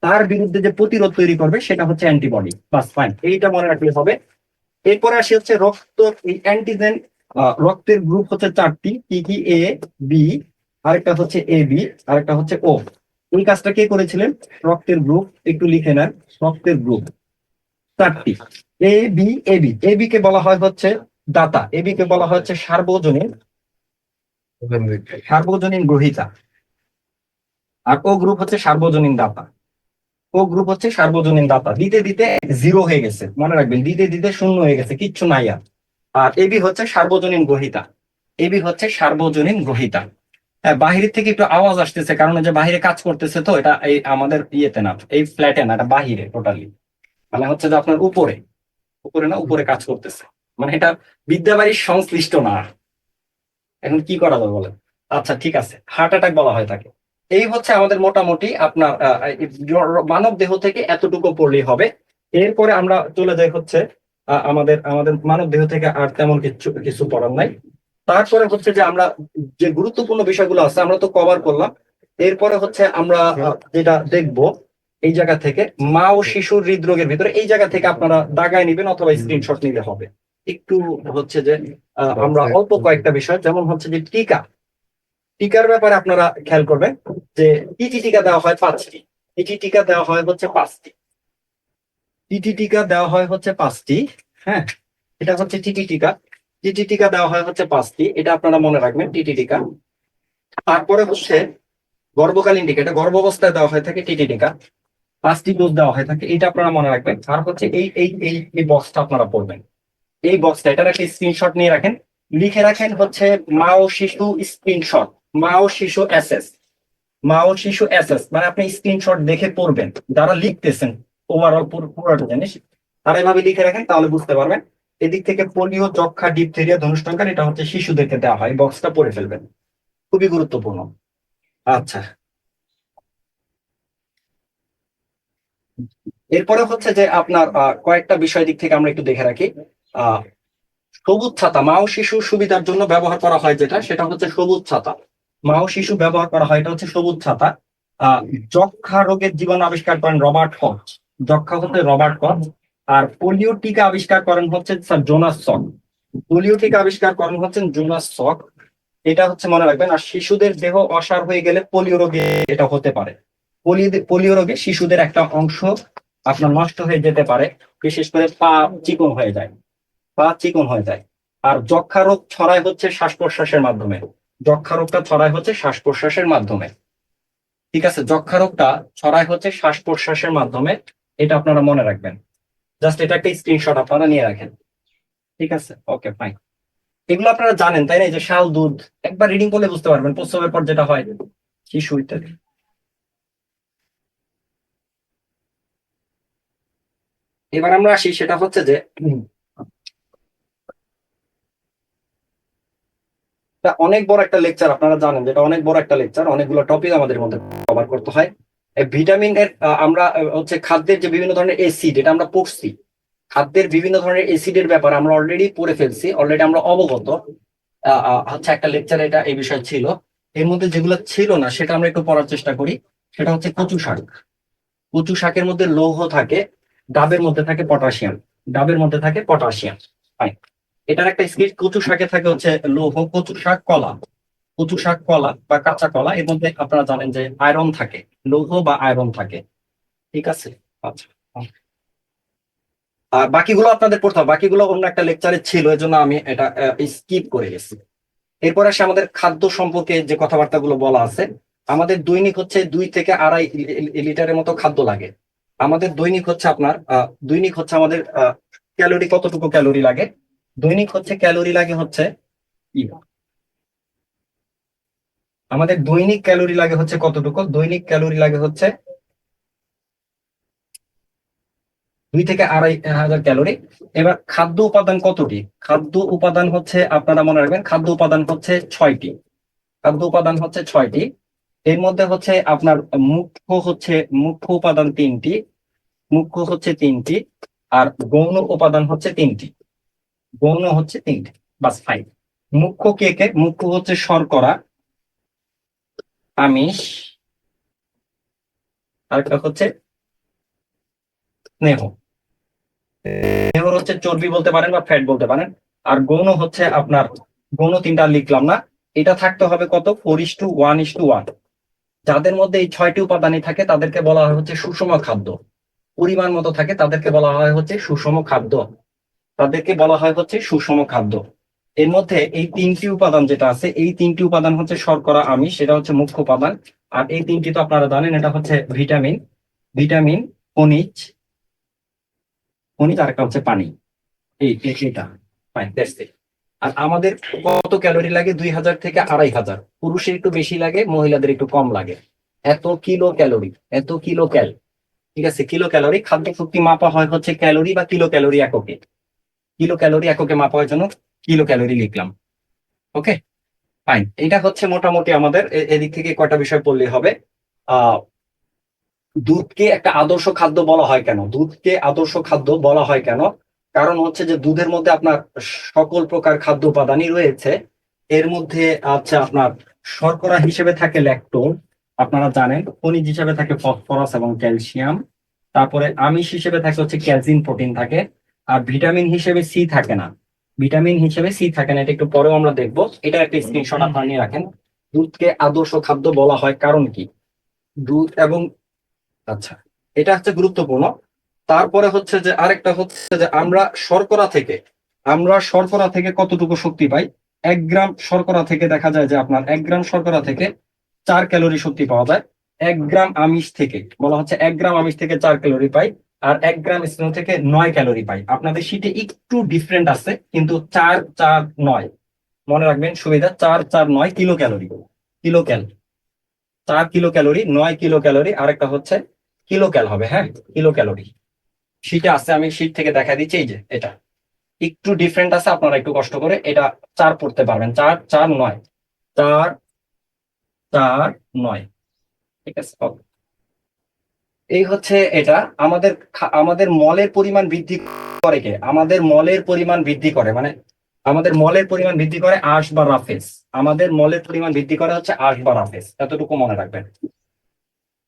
তার বিরুদ্ধে যে প্রতিরোধ তৈরি করবে সেটা হচ্ছে অ্যান্টিবডি। বাস, ফাইন, এইটা মনে রাখলে হবে। এরপরে আসি হচ্ছে রক্ত। এই অ্যান্টিজেন রক্তের গ্রুপ হচ্ছে 4টি, কি কি, এ বি, আরেকটা হচ্ছে এ বি, আরেকটা হচ্ছে ও। এই কাজটা কে করেছিলেন, রক্তের গ্রুপ, একটু লিখে নেন, রক্তের গ্রুপ 4টি, এ বি। এ বি কে বলা হয় হচ্ছে দাতা, এ বি কে বলা হয় হচ্ছে সার্বজনীন গ্রহীতা, আর ও গ্রুপ হচ্ছে সার্বজনীন দাতা। ও গ্রুপ হচ্ছে সার্বজনীন দাতা। দিতে দিতে 0 হয়ে গেছে, মনে রাখবেন, দিতে দিতে 0 হয়ে গেছে, কিচ্ছু নাই আর। আর এবি হচ্ছে সার্বজনীন গ্রহীতা, এবি হচ্ছে সার্বজনীন গ্রহীতা। হ্যাঁ, বাহিরের থেকে একটু আওয়াজ আসতেছে, কারণ যে বাহিরে কাজ করতেছে, তো এটা এই আমাদের ইয়েতে না, এই ফ্ল্যাটে না, এটা বাহিরে টোটালি, মানে হচ্ছে যে আপনার উপরে না, উপরে কাজ করতেছে, মানে এটা বিদ্যাবাড়ির সংশ্লিষ্ট না। এখন কি করা যাবে বলেন। আচ্ছা, ঠিক আছে, হার্ট অ্যাটাক বলা হয় তাকে। এই হচ্ছে আমাদের মোটামুটি আপনার মানব দেহ থেকে এতটুকু পড়লেই হবে। এরপরে আমরা চলে যাই হচ্ছে আমাদের মানব দেহ থেকে আর তেমন কিছু পড়ার নাই। তারপরে হচ্ছে যে আমরা যে গুরুত্বপূর্ণ বিষয়গুলো আছে আমরা তো কভার করলাম। এরপরে হচ্ছে আমরা যেটা দেখব এই জায়গা থেকে মা ও শিশুর হৃদরোগের ভিতরে এই জায়গা থেকে আপনারা দাগায় নেবেন অথবা স্ক্রিনশট নিলে হবে। একটু হচ্ছে যে আমরা অল্প কয়েকটা বিষয়, যেমন হচ্ছে যে টিকা, টিকার ব্যাপারে আপনারা খেয়াল করবেন যে টিটি টিকা দেওয়া হয় 5টি, টিটি টিকা দেওয়া হয় হচ্ছে 5টি, টিটি টিকা দেওয়া হয় হচ্ছে 5টি। হ্যাঁ, এটা হচ্ছে টিটি টিকা, টিটি টিকা দেওয়া হয় হচ্ছে 5টি, এটা আপনারা মনে রাখবেন টিটি টিকা। তারপরে হচ্ছে গর্ভকালীন টিকা, এটা গর্ভাবস্থায় দেওয়া হয়ে থাকে টিটি টিকা, 5টি ডোজ দেওয়া হয়ে থাকে, এটা আপনারা মনে রাখবেন। আর হচ্ছে এই এই এই এই বক্সটা আপনারা পড়বেন, এই বক্সটা, এটার একটা স্ক্রিনশট নিয়ে রাখেন, লিখে রাখেন হচ্ছে মা ও শিশু স্ক্রিনশট, মা ও শিশু এসএস, মা ও শিশু এসএস, মানে আপনি স্ক্রিনশট দেখে পড়বেন। যারা লিখতেছেন ওভারঅল পুরোটা জিনিস তারা এভাবে লিখে রাখেন, তাহলে বুঝতে পারবেন। এদিক থেকে পোলিও, যক্ষা, ডিপথেরিয়া, ধনুষ্টঙ্কার, এটা হচ্ছে শিশুদেরকে দেওয়া হয়, বক্সটা পড়ে ফেলবেন, খুবই গুরুত্বপূর্ণ। আচ্ছা, এরপরে হচ্ছে যে আপনার কয়েকটা বিষয় দিক থেকে আমরা একটু দেখে রাখি। আহ সবুজ ছাতা মা ও শিশুর সুবিধার জন্য ব্যবহার করা হয়, যেটা সেটা হচ্ছে সবুজ ছাতা, মা ও শিশু ব্যবহার করা হয়, এটা হচ্ছে সবুজ ছাতা। যক্ষা রোগের জীবাণু আবিষ্কার করেন রবার্ট কচ, যক্ষা হচ্ছে রবার্ট কচ। আর পোলিও টিকা আবিষ্কার করেন হচ্ছে স্যার জোনাস সক, পোলিও টিকা আবিষ্কার করেন হচ্ছেন জোনাস সক, এটা হচ্ছে মনে রাখবেন। আর শিশুদের দেহ অসাড় হয়ে গেলে পোলিও রোগে এটা হতে পারে, পোলিও রোগে শিশুদের একটা অংশ আপনার নষ্ট হয়ে যেতে পারে, বিশেষ করে পা চিকন হয়ে যায়, পা চিকন হয়ে যায়। আর যক্ষা রোগ ছড়ায় হচ্ছে শ্বাস প্রশ্বাসের মাধ্যমে, যক্ষা রোগটা ছড়ায় হচ্ছে শ্বাস প্রশ্বাসের মাধ্যমে, ঠিক আছে, যক্ষা রোগটা ছড়ায় হচ্ছে শ্বাস প্রশ্বাসের মাধ্যমে, এটা আপনারা মনে রাখবেন। জাস্ট এটা একটা স্ক্রিনশট আপনারা নিয়ে রাখেন, ঠিক আছে, ওকে ফাইন। এগুলো আপনারা জানেন তাই না, এই যে শাল দুধ একবার রিডিং করলে বুঝতে পারবেন, প্রসবের পর যেটা হয় শিশু ইত্যাদি। এবার আমরা আসি, সেটা হচ্ছে যে এটা অনেক বড় একটা লেকচার, আপনারা জানেন যেটা অনেক বড় একটা লেকচার, অনেকগুলো টপিক আমাদের মধ্যে কভার করতে হয়। ভিটামিন এর আমরা হচ্ছে খাদ্যের যে বিভিন্ন ধরনের এসিড, এটা আমরা পড়ছি, খাদ্যের বিভিন্ন ধরনের এসিডের ব্যাপারে আমরা অলরেডি পড়ে ফেলছি, অলরেডি আমরা অবগত। হচ্ছে একটা লেকচার এটা এই বিষয় ছিল, এর মধ্যে যেগুলো ছিল না সেটা আমরা একটু পড়ার চেষ্টা করি। সেটা হচ্ছে কচু শাক, কচু শাকের মধ্যে লৌহ থাকে, ডাবের মধ্যে থাকে পটাশিয়াম, ডাবের মধ্যে থাকে পটাশিয়াম। এটার একটা স্কিল, কচু শাকে থাকে হচ্ছে লৌহ, কচু শাক কলা, কচু শাক কলা বা কাঁচা কলা, এর মধ্যে আপনারা জানেন যে আয়রন থাকে, লৌহ বা আয়রন থাকে, ঠিক আছে। আচ্ছা, আর বাকিগুলো আপনাদের পড়তে হবে, বাকিগুলো অন্য একটা লেকচারে ছিল, এজন্য আমি এটা স্কিপ করে গেছি। এরপর আসে আমাদের খাদ্য সম্পর্কে যে কথাবার্তাগুলো বলা আছে। আমাদের দৈনিক হচ্ছে 2 থেকে 2.5 লিটারের মতো খাদ্য লাগে। আমাদের দৈনিক হচ্ছে আপনার দৈনিক হচ্ছে আমাদের ক্যালোরি, কতটুকু ক্যালোরি লাগে দৈনিক হচ্ছে ক্যালোরি লাগে হচ্ছে আমাদের দৈনিক ক্যালোরি লাগে হচ্ছে কতটুকু, দৈনিক ক্যালোরি লাগে হচ্ছে 2 থেকে 2.5 হাজার ক্যালোরি। এবার খাদ্য উপাদান কতটি, খাদ্য উপাদান হচ্ছে আপনারা মনে রাখবেন, খাদ্য উপাদান হচ্ছে 6টি, খাদ্য উপাদান হচ্ছে 6টি। এর মধ্যে হচ্ছে আপনার মুখ্য উপাদান 3টি, মুখ্য হচ্ছে 3টি, আর গৌণ উপাদান হচ্ছে 3টি, গৌণ হচ্ছে 3টি, বাস ফাইন। মুখ্য কে কে, মুখ্য হচ্ছে শর্করা, আমিষ, আরেকটা হচ্ছে স্নেহ, স্নেহ হচ্ছে চর্বি বলতে পারেন বা ফ্যাট বলতে পারেন। আর গৌণ হচ্ছে আপনার, গৌণ 3টা লিখলাম না, এটা থাকতে হবে কত 4:1:1। যাদের মধ্যে এই 6টি উপাদানই থাকে তাদেরকে বলা হয় হচ্ছে সুষম খাদ্য, পরিমাণ মতো থাকে তাদেরকে বলা হয় হচ্ছে সুষম খাদ্য, তাদেরকে বলা হয় হচ্ছে সুষম খাদ্য। এর মধ্যে এই 3টি উপাদান যেটা আছে, এই 3টি উপাদান হচ্ছে শর্করা, আমিষ, সেটা হচ্ছে মুখ্য উপাদান। আর এই 3টি তো আপনারা জানেন, এটা হচ্ছে ভিটামিন, ভিটামিন, খনিজ, খনিজ, আর একটা হচ্ছে পানি, এটা ফাইন, দ্যাটস ইট। আর আমাদের কত ক্যালোরি লাগে, 2000 থেকে 2500, পুরুষের একটু বেশি লাগে, মহিলাদের একটু কম লাগে। এত কিলো ক্যালোরি, এত কিলো ক্যাল, ঠিক আছে, কিলো ক্যালোরি। খাদ্য শক্তি মাপা হয় হচ্ছে ক্যালোরি বা কিলো ক্যালোরি এককে, কিলো ক্যালোরি এককে মাপা হয় জন্য কিলো ক্যালোরি লিখলাম, ওকে ফাইন। এটা হচ্ছে মোটামুটি আমাদের এদিক থেকে কয়টা বিষয় পড়লেই হবে। দুধকে একটা আদর্শ খাদ্য বলা হয় কেন, দুধকে আদর্শ খাদ্য বলা হয় কেন, কারণ হচ্ছে যে দুধের মধ্যে আপনার সকল প্রকার খাদ্য উপাদানই রয়েছে। এর মধ্যে আপনার শর্করা হিসেবে থাকে ল্যাকটোজ, আপনারা জানেন খনিজ হিসেবে থাকে ফসফরাস এবং ক্যালসিয়াম। তারপরে আমিষ হিসেবে থাকে হচ্ছে ক্যালসিন প্রোটিন থাকে। আর ভিটামিন হিসেবে সি থাকে না, ভিটামিন হিসেবে সি থাকে না, এটা একটু পরেও আমরা দেখবো। এটা একটা স্ক্রিনশট আপনারা নিয়ে রাখেন। দুধকে আদর্শ খাদ্য বলা হয় কারণ কি? দুধ এবং আচ্ছা, এটা হচ্ছে গুরুত্বপূর্ণ। তারপরে হচ্ছে যে আরেকটা হচ্ছে যে আমরা শর্করা থেকে কতটুকু শক্তি পাই? 1 গ্রাম শর্করা থেকে দেখা যায় যে আপনার 1 গ্রাম শর্করা থেকে 4 ক্যালোরি শক্তি পাওয়া যায়। 1 গ্রাম আমিষ থেকে বলা হচ্ছে 1 গ্রাম আমিষ থেকে 4 ক্যালোরি পাই। আর 1 গ্রাম স্নেহ থেকে 9 ক্যালোরি পাই। আপনাদের শীটে একটু ডিফারেন্ট আছে, কিন্তু 4, 4, 9 মনে রাখবেন, সুবিধা। 4, 4, 9 কিলো ক্যালোরি, কিলো ক্যাল। 4 কিলো ক্যালোরি, 9 কিলো ক্যালোরি, আরেকটা হচ্ছে কিলো ক্যাল হবে। হ্যাঁ, কিলো ক্যালোরি শীটে আছে, আমি শীট থেকে দেখা দিচ্ছি। এই যে এটা একটু ডিফারেন্ট আছে, আপনারা একটু কষ্ট করে এটা 4 পড়তে পারবেন। 4, 4, 9, 4, 4, 9। ঠিক আছে, okay। এই হচ্ছে এটা আমাদের মলের পরিমাণ বৃদ্ধি করে কে? আমাদের মলের পরিমাণ বৃদ্ধি করে মানে আমাদের মলের পরিমাণ বৃদ্ধি করে আঁশ বা রাফেজ। আমাদের মলের পরিমাণ বৃদ্ধি করে হচ্ছে আঁশ বা রাফেজ, এতটুকু মনে রাখবেন।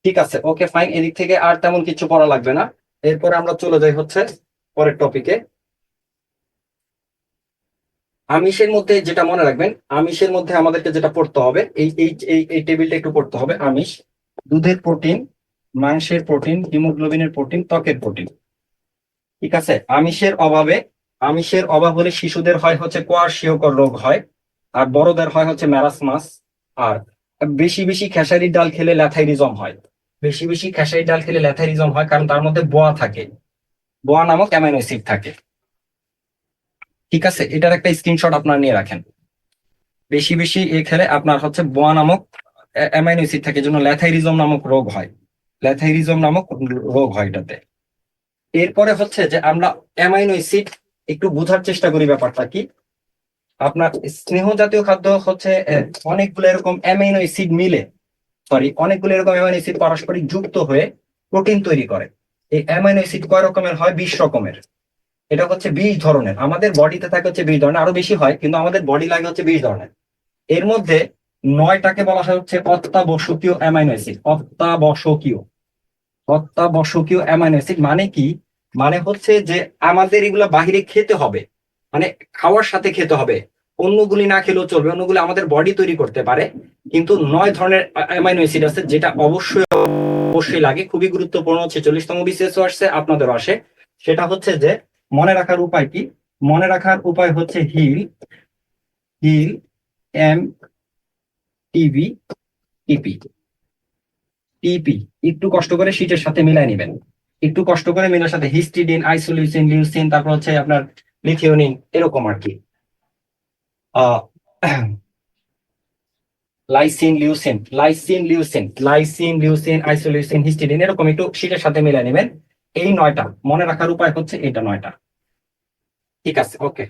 ঠিক আছে, ওকে ফাইন। এদিক থেকে আর তেমন কিছু পড়া লাগবে না। এরপরে আমরা চলে যাই হচ্ছে পরের টপিকে। আমিষের মধ্যে যেটা মনে রাখবেন, আমিষের মধ্যে আমাদেরকে যেটা পড়তে হবে, এই এই এই এই টেবিলটা একটু পড়তে হবে। আমিষ: দুধের প্রোটিন, মাংসের প্রোটিন, হিমোগ্লোবিনের প্রোটিন, ত্বকের প্রোটিন। ঠিক আছে, আমিষের অভাব হলে শিশুদের হয় হচ্ছে কোয়ারশিওকর রোগ হয়, আর বড়দের হয় হচ্ছে ম্যারাসমাস। আর বেশি বেশি খেসারির ডাল খেলে ল্যাথাইরিজম হয়। বেশি বেশি খেসারির ডাল খেলে ল্যাথাইরিজম হয় কারণ তার মধ্যে বোয়া থাকে, বোয়া নামক অ্যামাইনো অ্যাসিড থাকে। ঠিক আছে, এটার একটা স্ক্রিনশট আপনারা নিয়ে রাখেন। বেশি বেশি খেলে আপনার হচ্ছে বোয়া নামক অ্যামাইনো অ্যাসিড থাকে, জন্য ল্যাথাইরিজম নামক রোগ হয়। ল্যাথাইরিজম নামক রোগ হয় এটাতে। এরপরে হচ্ছে যে আমরা অ্যামাইনো অ্যাসিড একটু বোঝার চেষ্টা করি ব্যাপারটা কি। আপনার স্নেহ জাতীয় খাদ্য হচ্ছে অনেকগুলো এরকম অ্যামাইনো অ্যাসিড মিলে, অনেকগুলো এরকম অ্যামাইনো অ্যাসিড পারস্পরিক যুক্ত হয়ে প্রোটিন তৈরি করে। এই অ্যামাইনো অ্যাসিড কয় রকমের হয়? 20 রকমের। এটা হচ্ছে 20 ধরনের। আমাদের বডিতে থাকে হচ্ছে 20 ধরনের, আরো বেশি হয়, কিন্তু আমাদের বডি লাগে হচ্ছে 20 ধরনের। এর মধ্যে 9টাকে বলা হয় হচ্ছে অত্যাবশ্যকীয় অ্যামাইনো অ্যাসিড। অত্যাবশ্যকীয় অ্যামাইনো অ্যাসিড মানে কি? মানে হচ্ছে যে আমাদের এগুলা বাহিরে খেতে হবে, মানে খাওয়ার সাথে খেতে হবে। অন্যগুলি না খেলেও চলবে, অন্যগুলি আমাদের বডি তৈরি করতে পারে। কিন্তু 9 ধরনের অ্যামাইনো অ্যাসিড আছে যেটা অবশ্যই লাগে। খুবই গুরুত্বপূর্ণ। 46তম বিসিএস আসছে, আপনাদেরও আসে। সেটা হচ্ছে যে মনে রাখার উপায় কি? মনে রাখার উপায় হচ্ছে হিল, এম, টিভি, টিপি, টিপি। একটু কষ্ট করে শীটের সাথে মিলাই নেবেন, একটু কষ্ট করে মিলার সাথে হিস্টিডিন, আইসোলিউসিন, লিউসিন, তারপর হচ্ছে আপনার লিথিওনিন, এরকম আর কি। লাইসিন, আইসোলিউসিন, হিস্টিডিন, এরকম একটু শীটের সাথে মিলাই নেবেন। এই 9টা মনে রাখার উপায় হচ্ছে এটা 9টা। ঠিক আছে, ওকে।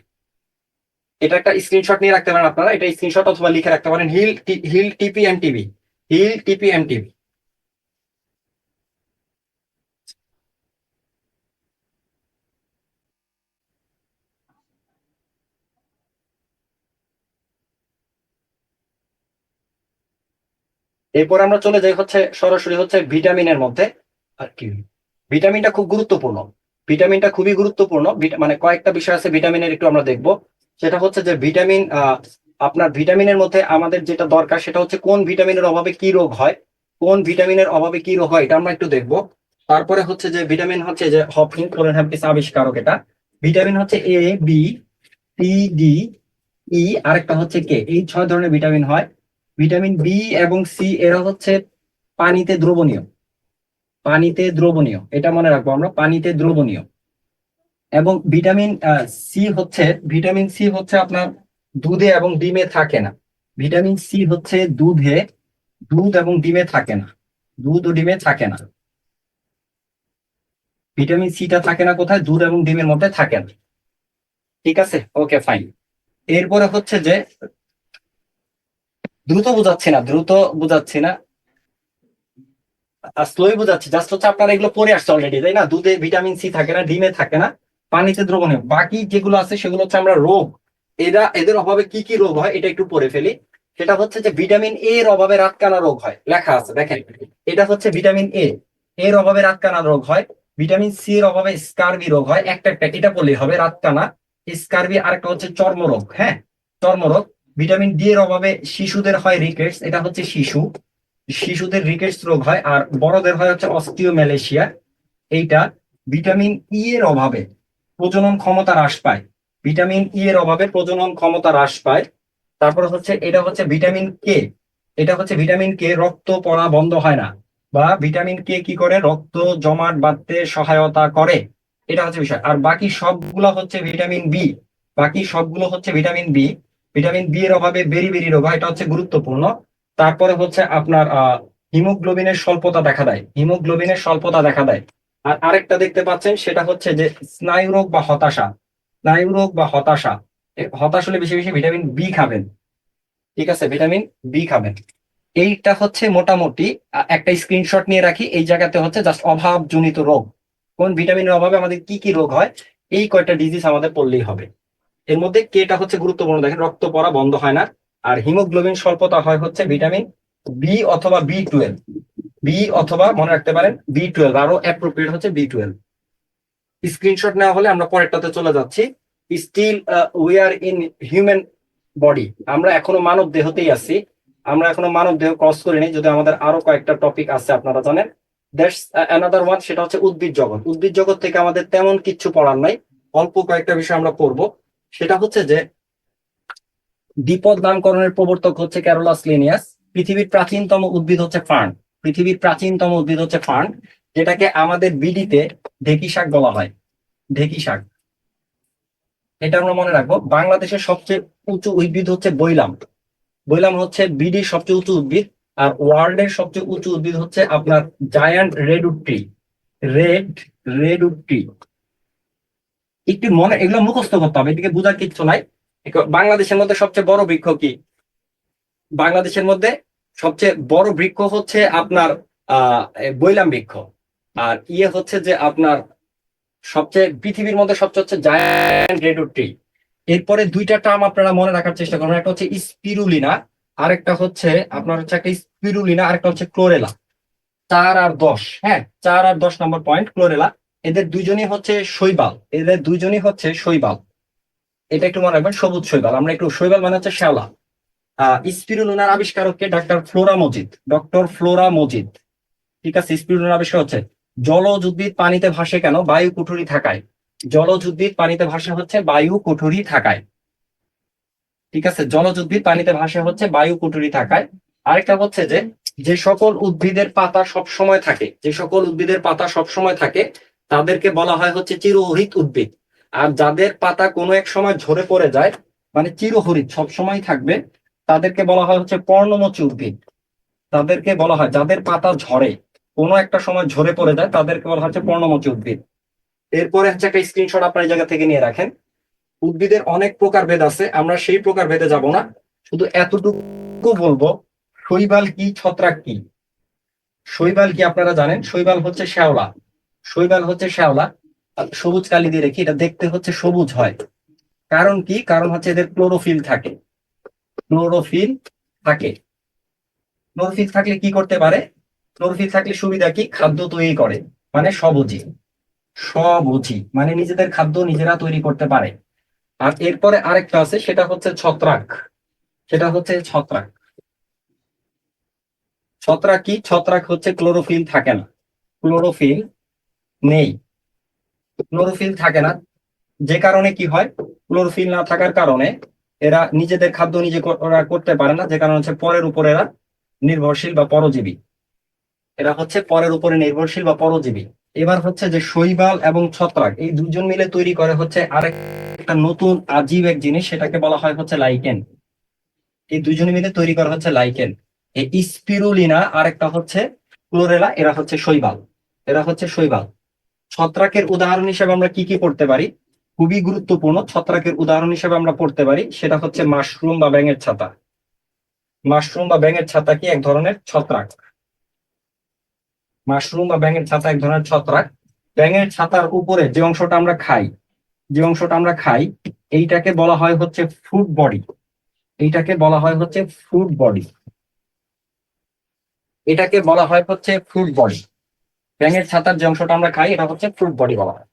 এটা একটা স্ক্রিনশট নিয়ে রাখতে পারেন আপনারা, এটা স্ক্রিনশট অথবা লিখে রাখতে পারেন। হিল টিপি এম টিভি, হিল টিপি এম টিভি। এরপর আমরা চলে যাই হচ্ছে সরাসরি হচ্ছে ভিটামিনের মধ্যে। আর কি, ভিটামিনটা খুব গুরুত্বপূর্ণ, ভিটামিনটা খুবই গুরুত্বপূর্ণ। মানে কয়েকটা বিষয় আছে ভিটামিনের, একটু আমরা দেখবো। সেটা হচ্ছে যে ভিটামিন, আপনার ভিটামিনের মধ্যে আমাদের যেটা দরকার সেটা হচ্ছে কোন ভিটামিনের অভাবে কি রোগ হয়, কোন ভিটামিনের অভাবে কি রোগ হয়, এটা আমরা একটু দেখবো। তারপরে হচ্ছে যে ভিটামিন হচ্ছে যে হপকিন্স কোলেনহাইমটিস আবিষ্কারক এটা। ভিটামিন হচ্ছে এ, বি, সি, ডি, ই, আরেকটা হচ্ছে কে। এই 6 ধরনের ভিটামিন হয়। ভিটামিন বি এবং সি এরা হচ্ছে পানিতে দ্রবণীয়, পানিতে দ্রবণীয়, এটা মনে রাখবো আমরা, পানিতে দ্রবণীয়। এবং ভিটামিন সি হচ্ছে আপনার দুধে এবং ডিমে থাকে না। ভিটামিন সি হচ্ছে দুধ এবং ডিমে থাকে না, দুধ ও ডিমে থাকে না। ভিটামিন সিটা থাকে না কোথায়? দুধ এবং ডিমের মধ্যে থাকে না। ঠিক আছে, ওকে ফাইন। এরপরে হচ্ছে যে দ্রুত বুঝাচ্ছি না, স্লোই বুঝাচ্ছি। জাস্ট হচ্ছে আপনারা এগুলো পড়ে আসছে অলরেডি, তাই না? দুধে ভিটামিন সি থাকে না, ডিমে থাকে না, পানিতে দ্রবণীয়। বাকি যেগুলো আছে সেগুলো হচ্ছে আমরা রোগ, এদের অভাবে কি কি রোগ হয় এটা একটু পড়ে ফেলি। সেটা হচ্ছে যে ভিটামিন এ এর অভাবে রাতকানা রোগ হয়, লেখা আছে দেখেন। এটা হচ্ছে ভিটামিন এ এর অভাবে রাতকানা রোগ হয়। ভিটামিন সি এর অভাবে স্কারবি রোগ হয়। একটা এটা বললেই হবে, রাতকানা, স্কারবি। আরেকটা হচ্ছে চর্মরোগ, হ্যাঁ, চর্মরোগ। ভিটামিন ডি এর অভাবে শিশুদের হয় রিকেটস, এটা হচ্ছে শিশুদের রিকেটস রোগ হয়। আর বড়দের হয় হচ্ছে অস্টিওম্যালেশিয়া, এইটা। ভিটামিন ই এর অভাবে প্রজনন ক্ষমতা হ্রাস পায়, ভিটামিন ই এর অভাবে প্রজনন ক্ষমতা হ্রাস পায়। তারপর হচ্ছে এটা হচ্ছে ভিটামিন কে, এটা হচ্ছে ভিটামিন কে, রক্ত পড়া বন্ধ হয় না, বা ভিটামিন কে কি করে, রক্ত জমাট বাঁধতে সহায়তা করে, এটা হচ্ছে বিষয়। আর বাকি সবগুলো হচ্ছে ভিটামিন বি, বাকি সবগুলো হচ্ছে ভিটামিন বি। ভিটামিন বি এর অভাবে বেরি রোগ হয়, এটা হচ্ছে গুরুত্বপূর্ণ। তারপরে হচ্ছে আপনার হিমোগ্লোবিনের স্বল্পতা দেখা দেয়, হিমোগ্লোবিনের স্বল্পতা দেখা দেয়। আর আরেকটা দেখতে পাচ্ছেন, সেটা হচ্ছে যে স্নায়ু রোগ বা হতাশা, স্নায়ু রোগ বা হতাশা। হতাশ হলে বেশি বেশি ভিটামিন বি খাবেন, ঠিক আছে, ভিটামিন বি খাবেন। এইটা হচ্ছে মোটামুটি একটা স্ক্রিনশট নিয়ে রাখি। এই জায়গাতে হচ্ছে জাস্ট অভাবজনিত রোগ, কোন ভিটামিনের অভাবে আমাদের কি কি রোগ হয়, এই কয়টা ডিজিজ আমাদের পড়লেই হবে। এর মধ্যে কেটা হচ্ছে গুরুত্বপূর্ণ, দেখেন, রক্ত পড়া বন্ধ হয় না। আর হিমোগ্লোবিন স্বল্পতা হয় হচ্ছে ভিটামিন বি অথবা বি 12, বি অথবা মনে রাখতে পারেন বি 12, আরো অ্যাপ্রোপ্রিয়েট হচ্ছে বি 12। স্ক্রিনশট নেওয়া হলে আমরা পরেরটাতে চলে যাচ্ছি। Still we are in human body, আমরা এখনো মানব দেহতেই আছি, আমরা এখনো মানব দেহ ক্রস করিনি, যদি আমাদের আরো কয়েকটা টপিক আছে আপনারা জানেন। দ্যাটস অ্যানাদার ওয়ান, সেটা হচ্ছে উদ্ভিদ জগৎ। উদ্ভিদ জগৎ থেকে আমাদের তেমন কিচ্ছু পড়ার নাই, অল্প কয়েকটা বিষয় আমরা পড়বো। সেটা হচ্ছে যে দ্বিপদ নামকরণের প্রবর্তক হচ্ছে ক্যারোলাস লিনিয়াস। পৃথিবীর প্রাচীনতম উদ্ভিদ হচ্ছে ফার্ন, পৃথিবীর প্রাচীনতম উদ্ভিদ হচ্ছে ফার্ন, যেটাকে আমাদের বিডিতে ঢেকি শাক বলা হয়, ঢেকি শাক। এটা আমরা মনে রাখবো। বাংলাদেশের সবচেয়ে উঁচু উদ্ভিদ হচ্ছে বৈলাম, বৈলাম হচ্ছে বিডির সবচেয়ে উঁচু উদ্ভিদ। আর ওয়ার্ল্ডের সবচেয়ে উঁচু উদ্ভিদ হচ্ছে আপনার giant redwood tree, redwood tree. একটু মনে, এগুলো মুখস্থ করতে হবে, এদিকে বোঝার কিচ্ছু নাই। বাংলাদেশের মধ্যে সবচেয়ে বড় বৃক্ষ কি? বাংলাদেশের মধ্যে সবচেয়ে বড় বৃক্ষ হচ্ছে আপনার বৈলাম বৃক্ষ। আর ইয়ে হচ্ছে যে আপনার সবচেয়ে পৃথিবীর মধ্যে সবচেয়ে হচ্ছে জায়ান্ট রেডউড ট্রি। এরপরে দুইটা টার্ম আপনারা মনে রাখার চেষ্টা করবেন, একটা হচ্ছে স্পিরুলিনা, আরেকটা হচ্ছে আপনার হচ্ছে একটা স্পিরুলিনা, আরেকটা হচ্ছে ক্লোরেলা। 4 আর 10, হ্যাঁ, 4 আর 10 নম্বর পয়েন্ট ক্লোরেলা। এদের দুইজনই হচ্ছে শৈবাল, এদের দুইজনই হচ্ছে শৈবাল। এটা একটু মনে রাখবেন, সবুজ শৈবাল। আমরা একটু শৈবাল মানে হচ্ছে শ্যাওলা। স্পিরুলিনার আবিষ্কারককে ডক্টর ফ্লোরা মজিদ, ঠিক আছে। স্পিরুলিনার আবিষ্কার হচ্ছে জলজ উদ্ভিদ পানিতে ভাসে কেন? বায়ু কুঠুরি থাকায়। জলজ উদ্ভিদ পানিতে ভাসে হচ্ছে বায়ু কুঠুরি থাকায়, ঠিক আছে। জলজ উদ্ভিদ পানিতে ভাসে হচ্ছে বায়ু কুঠুরি থাকায়। আরেকটা হচ্ছে যে যে সকল উদ্ভিদের পাতা সব সময় থাকে, যে সকল উদ্ভিদের পাতা সব সময় থাকে তাদেরকে বলা হয় হচ্ছে চিরহরিত উদ্ভিদ। আর যাদের পাতা কোনো এক সময় ঝরে পড়ে যায়, মানে চিরহরিত সব সময় থাকবে, তাদেরকে বলা হয় হচ্ছে পর্ণমোচী উদ্ভিদ। তাদেরকে বলা হয়, যাদের পাতা ঝরে, কোনো একটা সময় ঝরে পড়ে যায়, তাদেরকে বলা হচ্ছে পর্ণমোচী উদ্ভিদ। এরপরে হচ্ছে একটা স্ক্রিনশট আপনার এই জায়গা থেকে নিয়ে রাখেন। উদ্ভিদের অনেক প্রকারভেদ আছে, আমরা সেই প্রকারভেদে যাব না, শুধু এতটুকু বলবো, শৈবাল কি, ছত্রাক কি। শৈবাল কি আপনারা জানেন? শৈবাল হচ্ছে শ্যাওলা, শৈবাল হচ্ছে শ্যাওলা। সবুজ কালি দিয়ে রেখে, এটা দেখতে হচ্ছে সবুজ হয়, কারণ কি? কারণ হচ্ছে এদের ক্লোরোফিল থাকে, ক্লোরোফিল থাকে। ক্লোরোফিল থাকলে কি করতে পারে? ক্লোরোফিল থাকলে সুবিধা কি? খাদ্য তৈরি করে, মানে স্বভোজী, স্বভোজী মানে নিজেদের খাদ্য নিজেরা তৈরি করতে পারে। আর এরপরে আরেকটা আছে, সেটা হচ্ছে ছত্রাক, সেটা হচ্ছে ছত্রাক। ছত্রাক কি? ছত্রাক হচ্ছে ক্লোরোফিল থাকে না, ক্লোরোফিল নেই, ক্লোরোফিল থাকে না। যে কারণে কি হয়? ক্লোরোফিল না থাকার কারণে এরা নিজেদের খাদ্য নিজে ওরা করতে পারে না, যে কারণে হচ্ছে পরের উপর এরা নির্ভরশীল বা পরজীবী। এরা হচ্ছে পরের উপরে নির্ভরশীল বা পরজীবী। এবার হচ্ছে যে শৈবাল এবং ছত্রাক এই দুজন মিলে তৈরি করে হচ্ছে আরেক একটা নতুন আজীব এক জিনিস, সেটাকে বলা হয় হচ্ছে লাইকেন। এই দুজনে মিলে তৈরি করা হচ্ছে লাইকেন। এই স্পিরুলিনা আর একটা হচ্ছে ক্লোরেলা, এরা হচ্ছে শৈবাল, এরা হচ্ছে শৈবাল। ছত্রাকের উদাহরণ হিসেবে আমরা কি কি পড়তে পারি? খুবই গুরুত্বপূর্ণ, ছত্রাকের উদাহরণ হিসেবে আমরা পড়তে পারি, সেটা হচ্ছে মাশরুম বা ব্যাঙের ছাতা। মাশরুম বা ব্যাঙের ছাতা কি? এক ধরনের ছত্রাক। মাশরুম বা ব্যাঙের ছাতা এক ধরনের ছত্রাক। ব্যাঙের ছাতার উপরে যে অংশটা আমরা খাই, যে অংশটা আমরা খাই, এইটাকে বলা হয় হচ্ছে ফ্রুট বডি, এইটাকে বলা হয় হচ্ছে ফ্রুট বডি। এটাকে বলা হয় হচ্ছে ফ্রুট বডি। ব্যাঙের ছাতার যে অংশটা আমরা খাই এটা হচ্ছে ফ্রুট বডি বলা হয়।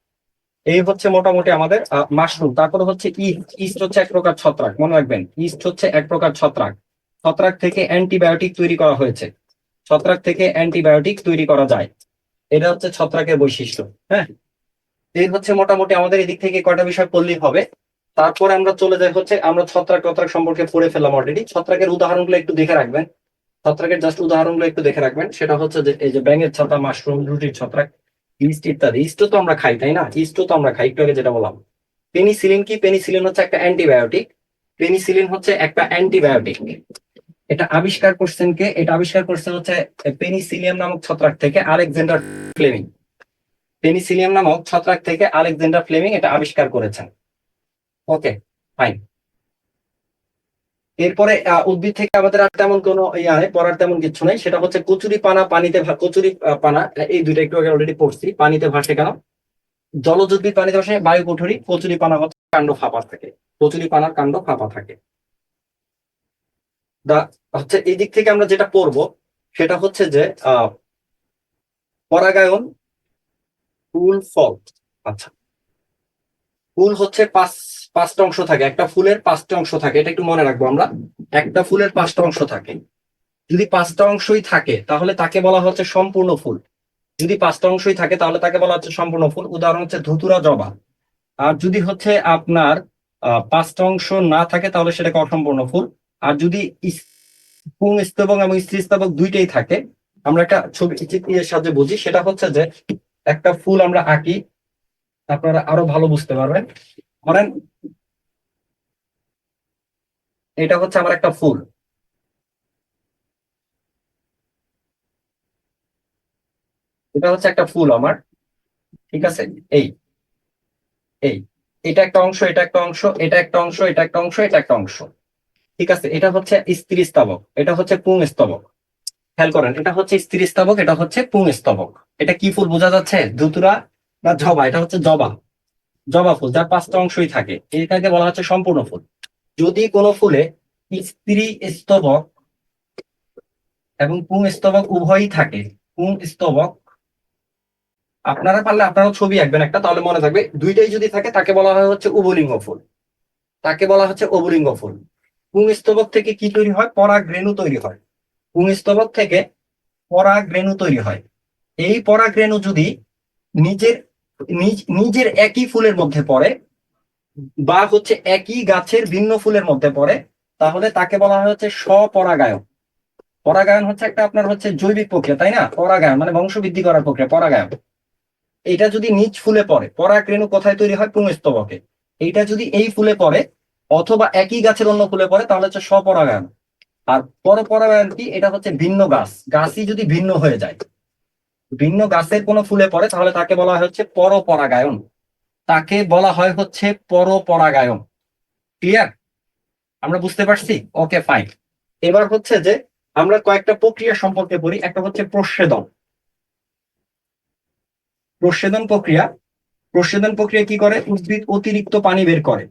এই হচ্ছে মোটামুটি আমাদের মাশরুম। তারপরে হচ্ছে ইস্ট। ইস্ট হচ্ছে এক প্রকার ছত্রাক, মনে রাখবেন। ইস্ট হচ্ছে এক প্রকার ছত্রাক। ছত্রাক থেকে অ্যান্টিবায়োটিক তৈরি করা হয়েছে। ছত্রাক থেকে অ্যান্টিবায়োটিক তৈরি করা যায়, এটা হচ্ছে ছত্রাকের বৈশিষ্ট্য। হ্যাঁ, এই হচ্ছে মোটামুটি আমাদের এদিক থেকে কয়টা বিষয় পড়লেই হবে। তারপরে আমরা চলে যাই হচ্ছে, আমরা ছত্রাক টত্রাক সম্পর্কে পড়ে ফেললাম অলরেডি। ছত্রাকের উদাহরণগুলো একটু দেখে রাখবেন। ছত্রাকের জাস্ট উদাহরণগুলো একটু দেখে রাখবেন। সেটা হচ্ছে যে এই যে ব্যাঙের ছাতা, মাশরুম, রুটির ছত্রাক, ইস্ট ইত্যাদি। ইস্টও তো আমরা খাই, তাই না? ইস্টও তো আমরা খাই, একটু আগে যেটা বললাম। পেনিসিলিন কি? পেনিসিলিন হচ্ছে একটা অ্যান্টিবায়োটিক। পেনিসিলিন হচ্ছে একটা অ্যান্টিবায়োটিক। এটা আবিষ্কার করছেন কে? এটা আবিষ্কার করছেন হচ্ছে পেনিসিলিয়াম নামক ছত্রাক থেকে আলেকজান্ডার ফ্লেমিং। পেনিসিলিয়াম নামক ছত্রাক থেকে আলেকজান্ডার ফ্লেমিং এটা আবিষ্কার করেছেন। ওকে, ফাইন। এরপরে উদ্ভিদ থেকে আমাদের আর তেমন কোনো পড়ার তেমন কিছু নাই। সেটা হচ্ছে কচুরি পানা, পানিতে কচুরি পানা, এই দুইটা একটু আগে অলরেডি পড়ছি। পানিতে ভাসে কেন? জলজ উদ্ভিদ পানিতে ভাসে, বায়ু কুঠুরি। কচুরি পানা হচ্ছে কাণ্ড ফাঁপা থাকে। কচুরি পানার কাণ্ড ফাঁপা থাকে। হচ্ছে এই দিক থেকে আমরা যেটা পড়বো সেটা হচ্ছে যে পরাগায়ন, ফুল, ফল। আচ্ছা, ফুল হচ্ছে পাঁচটা অংশ থাকে। একটা ফুলের পাঁচটা অংশ থাকে, এটা একটু মনে রাখবো আমরা। একটা ফুলের পাঁচটা অংশ থাকে। যদি পাঁচটা অংশই থাকে তাহলে তাকে বলা হচ্ছে সম্পূর্ণ ফুল। যদি পাঁচটা অংশই থাকে তাহলে তাকে বলা হচ্ছে সম্পূর্ণ ফুল। উদাহরণ হচ্ছে ধুতুরা, জবা। আর যদি হচ্ছে আপনার পাঁচটা অংশ না থাকে তাহলে সেটাকে অসম্পূর্ণ ফুল। আর যদি পুংস্তবক এবং স্ত্রীস্তবক দুইটাই থাকে, আমরা একটা ছবি চিত্রের সাহায্যে বুঝি। সেটা হচ্ছে যে একটা ফুল আমরা আঁকি, আপনারা আরো ভালো বুঝতে পারবেন। ধরেন এটা হচ্ছে আমার একটা ফুল। এটা হচ্ছে একটা ফুল আমার, ঠিক আছে? এই এই এটা একটা অংশ, এটা একটা অংশ, এটা একটা অংশ, এটা একটা অংশ, এটা একটা অংশ, ঠিক আছে? এটা হচ্ছে স্ত্রী স্তবক, এটা হচ্ছে পুং স্তবক। খেয়াল করেন, এটা হচ্ছে স্ত্রী স্তবক, এটা হচ্ছে পুং স্তবক। এটা কি ফুল বোঝা যাচ্ছে? ধুতুরা না জবা? এটা হচ্ছে জবা। জবা ফুল যার পাঁচটা অংশই থাকে, এটাকে বলা হচ্ছে সম্পূর্ণ ফুল। যদি কোনো ফুলে স্ত্রী স্তবক এবং পুং স্তবক উভয়ই থাকে, পুং স্তবক, আপনারা পারলে আপনারাও ছবি আঁকবেন একটা, তাহলে মনে থাকবে। দুইটাই যদি থাকে তাকে বলা হয় হচ্ছে উভলিঙ্গ ফুল। তাকে বলা হচ্ছে উভলিঙ্গ ফুল। পুংস্তবক থেকে কি তৈরি হয়? পরাগরেণু তৈরি হয়। পুংস্তবক থেকে পরাগরেণু তৈরি হয়। এই পরাগরেণু যদি নিজের নিজের একই ফুলের মধ্যে পড়ে বা হচ্ছে একই গাছের ভিন্ন ফুলের মধ্যে পড়ে, তাহলে তাকে বলা হয় হচ্ছে স্বপরাগায়ন। পরাগায়ন হচ্ছে একটা আপনার হচ্ছে জৈবিক প্রক্রিয়া, তাই না? পরাগায়ন মানে বংশবৃদ্ধি করার প্রক্রিয়া, পরাগায়ন। এটা যদি নিজ ফুলে পড়ে, পরাগরেণু কোথায় তৈরি হয়? পুংস্তবকে। এইটা যদি এই ফুলে পড়ে অথবা একই গাছের অন্য ফুলে পড়ে তাহলে হচ্ছে স্বপরাগায়ন। আর পরপরাগায়ন কি? এটা হচ্ছে ভিন্ন গাছ, গাছই যদি ভিন্ন হয়ে যায়, ভিন্ন গাছের কোনো ফুলে পড়ে তাহলে তাকে বলা হয় হচ্ছে পরপরাগায়ন। তাকে বলা হয় হচ্ছে পরপরাগায়ন। ক্লিয়ার? আমরা বুঝতে পারছি? ওকে, ফাইন। এবার হচ্ছে যে আমরা কয়েকটা প্রক্রিয়া সম্পর্কে পড়ি। একটা হচ্ছে প্রচ্ছেদন। প্রচ্ছেদন প্রক্রিয়া। প্রচ্ছেদন প্রক্রিয়া কি করে? উদ্ভিদ অতিরিক্ত পানি বের করে,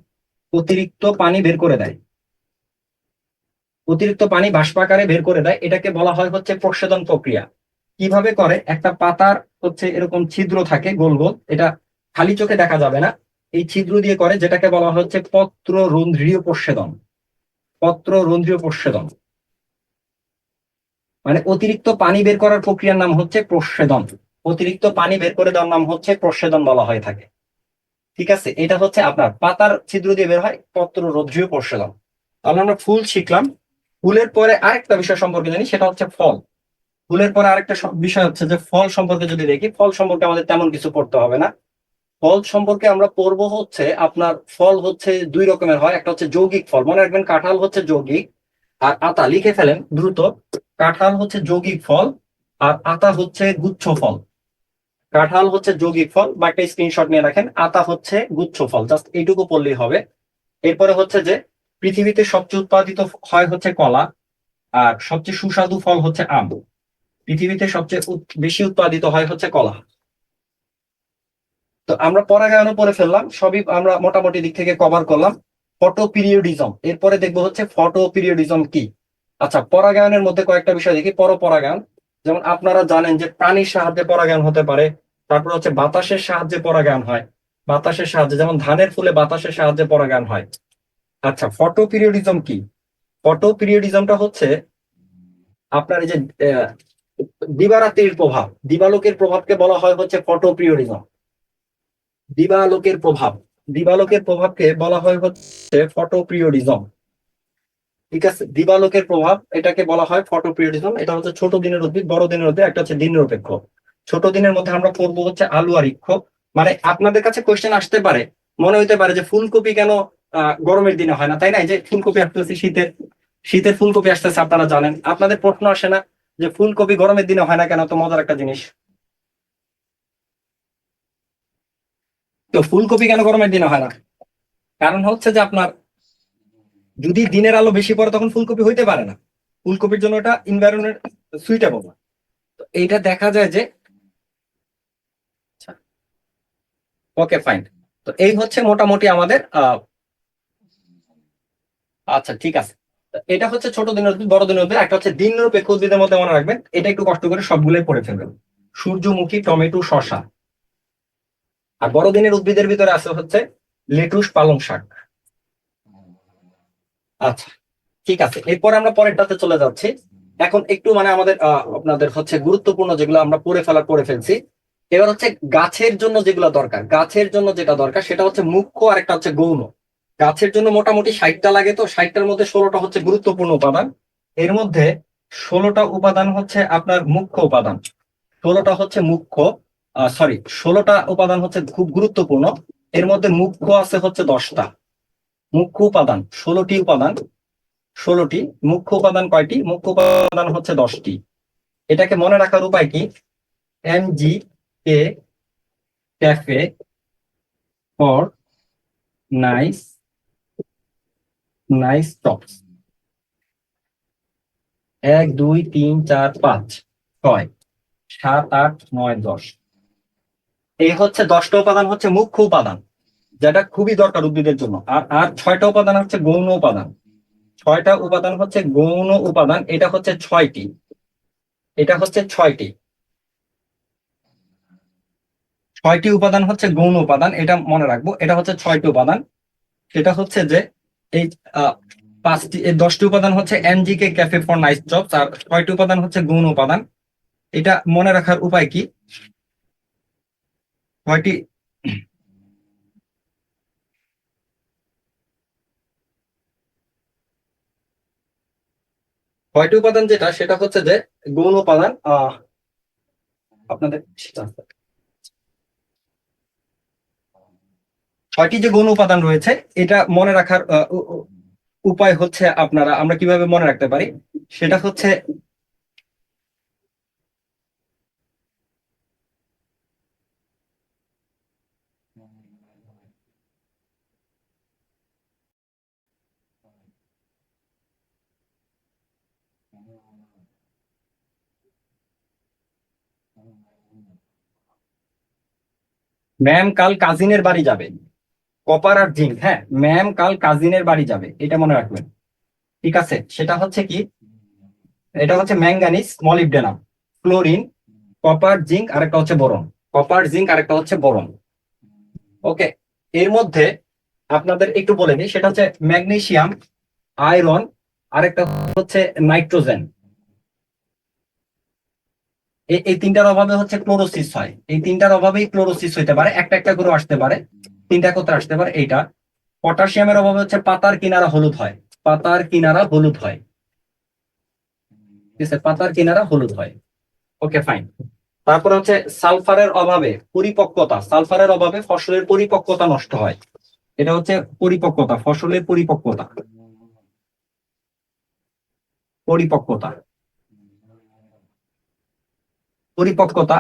অতিরিক্ত পানি বের করে দেয়, অতিরিক্ত পানি বাষ্পাকারে বের করে দেয়। এটাকে বলা হয় হচ্ছে প্রচ্ছেদন প্রক্রিয়া। কিভাবে করে? একটা পাতার হচ্ছে এরকম ছিদ্র থাকে গোল গোল, এটা খালি চোখে দেখা যাবে না, এই ছিদ্র দিয়ে করে, যেটাকে বলা হচ্ছে পত্ররন্ধ্রীয় প্রচ্ছেদন। পত্ররন্ধ্রীয় প্রচ্ছেদন মানে অতিরিক্ত পানি বের করার প্রক্রিয়ার নাম হচ্ছে প্রচ্ছেদন। অতিরিক্ত পানি বের করে দেওয়ার নাম হচ্ছে প্রচ্ছেদন বলা হয়ে থাকে, ঠিক আছে? এটা হচ্ছে আপনার পাতার ছিদ্র দিয়ে বের হয়, পত্ররন্ধ্রীয় প্রচ্ছেদন। তাহলে আমরা ফুল শিখলাম। ফুলের পরে আরেকটা বিষয় সম্পর্কে জানি, সেটা হচ্ছে ফল। ফুলের পরে আরেকটা বিষয় হচ্ছে যে ফল সম্পর্কে যদি দেখি, ফল সম্পর্কে আমাদের তেমন কিছু পড়তে হবে না। ফল সম্পর্কে আমরা পড়বো হচ্ছে আপনার, ফল হচ্ছে দুই রকমের হয়। একটা হচ্ছে যৌগিক ফল, মনে রাখবেন কাঁঠাল হচ্ছে যৌগিক আর আতা, লিখে ফেলেন দ্রুত। কাঁঠাল হচ্ছে যৌগিক ফল আর আতা হচ্ছে গুচ্ছ ফল। কাঁঠাল হচ্ছে যৌগিক ফল, বা একটা স্ক্রিনশট নিয়ে রাখেন। আতা হচ্ছে গুচ্ছ ফল, জাস্ট এইটুকু পড়লেই হবে। এরপরে হচ্ছে যে পৃথিবীতে সবচেয়ে উৎপাদিত হয় হচ্ছে কলা, আর সবচেয়ে সুস্বাদু ফল হচ্ছে আম। পৃথিবীতে সবচেয়ে বেশি উৎপাদিত হয় হচ্ছে কলা। তো আমরা পরাগায়নও পড়ে ফেললাম, সবই আমরা মোটামুটি দিক থেকে কভার করলাম। ফটোপিরিয়ডিজম, এরপরে দেখবো হচ্ছে ফটোপিরিয়ডিজম কি। আচ্ছা, পরাগায়নের মধ্যে কয়েকটা বিষয় দেখি। পরপরাগায়ন, যেমন আপনারা জানেন যে প্রাণীর সাহায্যে পরাগায়ন হতে পারে, তারপর হচ্ছে বাতাসের সাহায্যে পরাগায়ন হয়, বাতাসের সাহায্যে, যেমন ধানের ফুলে বাতাসের সাহায্যে পরাগায়ন হয়। আচ্ছা, ফটোপিরিয়ডিজম কি? ফটোপিরিয়ডিজমটা হচ্ছে আপনার এই যে আহ, দিবারাত্রির প্রভাব, দিবালোকের প্রভাবকে বলা হয় হচ্ছে ফটোপিরিয়ডিজম। দিবালোকের প্রভাব, দিবালোকের প্রভাবকে বলা হয় হচ্ছে ফটোপিরিয়ডিজম। ঠিক আছে, দিবালোকের প্রভাব এটাকে বলা হয় ফটোপিরিয়ডিজম। এটা হচ্ছে ছোট দিনের উদ্ভিদ, বড় দিনের উদ্ভিদ, একটা হচ্ছে দিন নিরপেক্ষ। ছোট দিনের মধ্যে আমরা পড়বো হচ্ছে আলু আর বৃক্ষ। মানে আপনাদের কাছে কোয়েশ্চেন আসতে পারে, মনে হইতে পারে যে ফুলকপি কেন গরমের দিনে হয় না, তাই না? এই যে ফুলকপি আসতেছে শীতের, শীতের ফুলকপি আসতেছে, আপনারা জানেন। আপনাদের প্রশ্ন আসে না যে ফুলকপি গরমের দিনে হয় না কেন? তো মজার একটা জিনিস। তো ফুলকপি কেন গরমের দিনে হয় না? কারণ হচ্ছে যে আপনার যদি দিনের আলো বেশি পড়ে তখন ফুলকপি হইতে পারে না, ফুলকপির জন্য এটা এনভায়রনমেন্ট সুইটেবল না। তো এইটা দেখা যায় যে, ওকে ফাইন। তো এই হচ্ছে মোটামুটি আমাদের আচ্ছা ঠিক আছে। তো এটা হচ্ছে ছোট দিনের উদ্ভিদ, বড় দিনের উদ্ভিদ। একটা হচ্ছে দিন নিরপেক্ষ উদ্ভিদের মধ্যে মনে রাখবেন, এটা একটু কষ্ট করে সবগুলোই পড়ে ফেলবেন। সূর্যমুখী, টমেটো, শসা। আর বড় দিনের উদ্ভিদের ভিতরে আছে হচ্ছে লেটুস, পালং শাক। আচ্ছা ঠিক আছে, এরপর আমরা পরেরটাতে চলে যাচ্ছি। এখন একটু মানে আমাদের আপনাদের হচ্ছে গুরুত্বপূর্ণ যেগুলো আমরা পড়ে ফেলছি। এবার হচ্ছে গাছের জন্য যেগুলো দরকার, গাছের জন্য যেটা দরকার সেটা হচ্ছে মুখ্য আর একটা হচ্ছে গৌণ। গাছের জন্য মোটামুটি 60টা লাগে, তো 60টার মধ্যে 16টা হচ্ছে গুরুত্বপূর্ণ উপাদান। এর মধ্যে 16টা উপাদান হচ্ছে আপনার মুখ্য উপাদান, 16টা হচ্ছে মুখ্য, 16টা উপাদান হচ্ছে খুব গুরুত্বপূর্ণ। এর মধ্যে মুখ্য আছে হচ্ছে 10টা, মুখ্য উপাদান 16টি উপাদান। 16টি মুখ্য উপাদান কয়টি? মুখ্য উপাদান হচ্ছে 10টি। এটাকে মনে রাখার উপায় কি? MG A cafe for nice nice tops. 1 2 3 4 5 6 7 8 9 10। এই হচ্ছে 10টা উপাদান হচ্ছে মুখ্য উপাদান, যেটা খুবই দরকার উদ্ভিদের জন্য। আর আর 6টা উপাদান হচ্ছে গৌণ উপাদান। 6টা উপাদান হচ্ছে গৌণ উপাদান, এটা হচ্ছে 6টি, এটা হচ্ছে 6টি। 6টি উপাদান হচ্ছে গৌণ উপাদান, এটা মনে রাখবো। এটা হচ্ছে 6টি উপাদান। সেটা হচ্ছে যে এই 5টি, এই 10টি উপাদান হচ্ছে MGK cafe for nice jobs, আর 6টি উপাদান হচ্ছে গৌণ উপাদান। এটা মনে রাখার উপায় কি? 6টি, 6টি উপাদান যেটা, সেটা হচ্ছে যে গৌণ উপাদান। আপনাদের 6টি যে গৌণ উপাদান রয়েছে, এটা মনে রাখার উপায় হচ্ছে আমরা কিভাবে মনে রাখতে পারি, সেটা হচ্ছে ম্যাম কাল কাজিনের বাড়ি যাবে, কপার আর জিঙ্ক। হ্যাঁ, ম্যাম কাল কাজিনের বাড়ি যাবে, এটা মনে রাখবেন। ঠিক আছে, সেটা হচ্ছে কি? এটা হচ্ছে manganese, molybdenum, chlorine, copper, zinc, আরেকটা হচ্ছে বোরন। কপার, জিঙ্ক, আরেকটা হচ্ছে বোরন। ওকে, এর মধ্যে আপনাদের একটু বলে দিই, সেটা হচ্ছে ম্যাগনেসিয়াম, আয়রন, আরেকটা হচ্ছে নাইট্রোজেন। এই তিনটার অভাবে হচ্ছে ক্লোরোসিস হয়। এই তিনটার অভাবেই ক্লোরোসিস হইতে পারে, একটা একটা করে আসতে পারে, তিনটা একত্রে আসতে পারে। এইটা পটাশিয়ামের অভাবে হচ্ছে পাতার কিনারা হলুদ হয়, পাতার কিনারা হলুদ হয়। ঠিক আছে, পাতার কিনারা হলুদ হয়। Okay fine. তারপরে হচ্ছে সালফারের অভাবে পরিপক্কতা, সালফারের অভাবে ফসলের পরিপক্কতা নষ্ট হয়। এটা হচ্ছে পরিপক্কতা, ফসলের পরিপক্কতা, পরিপক্কতা, পরিপক্কতা।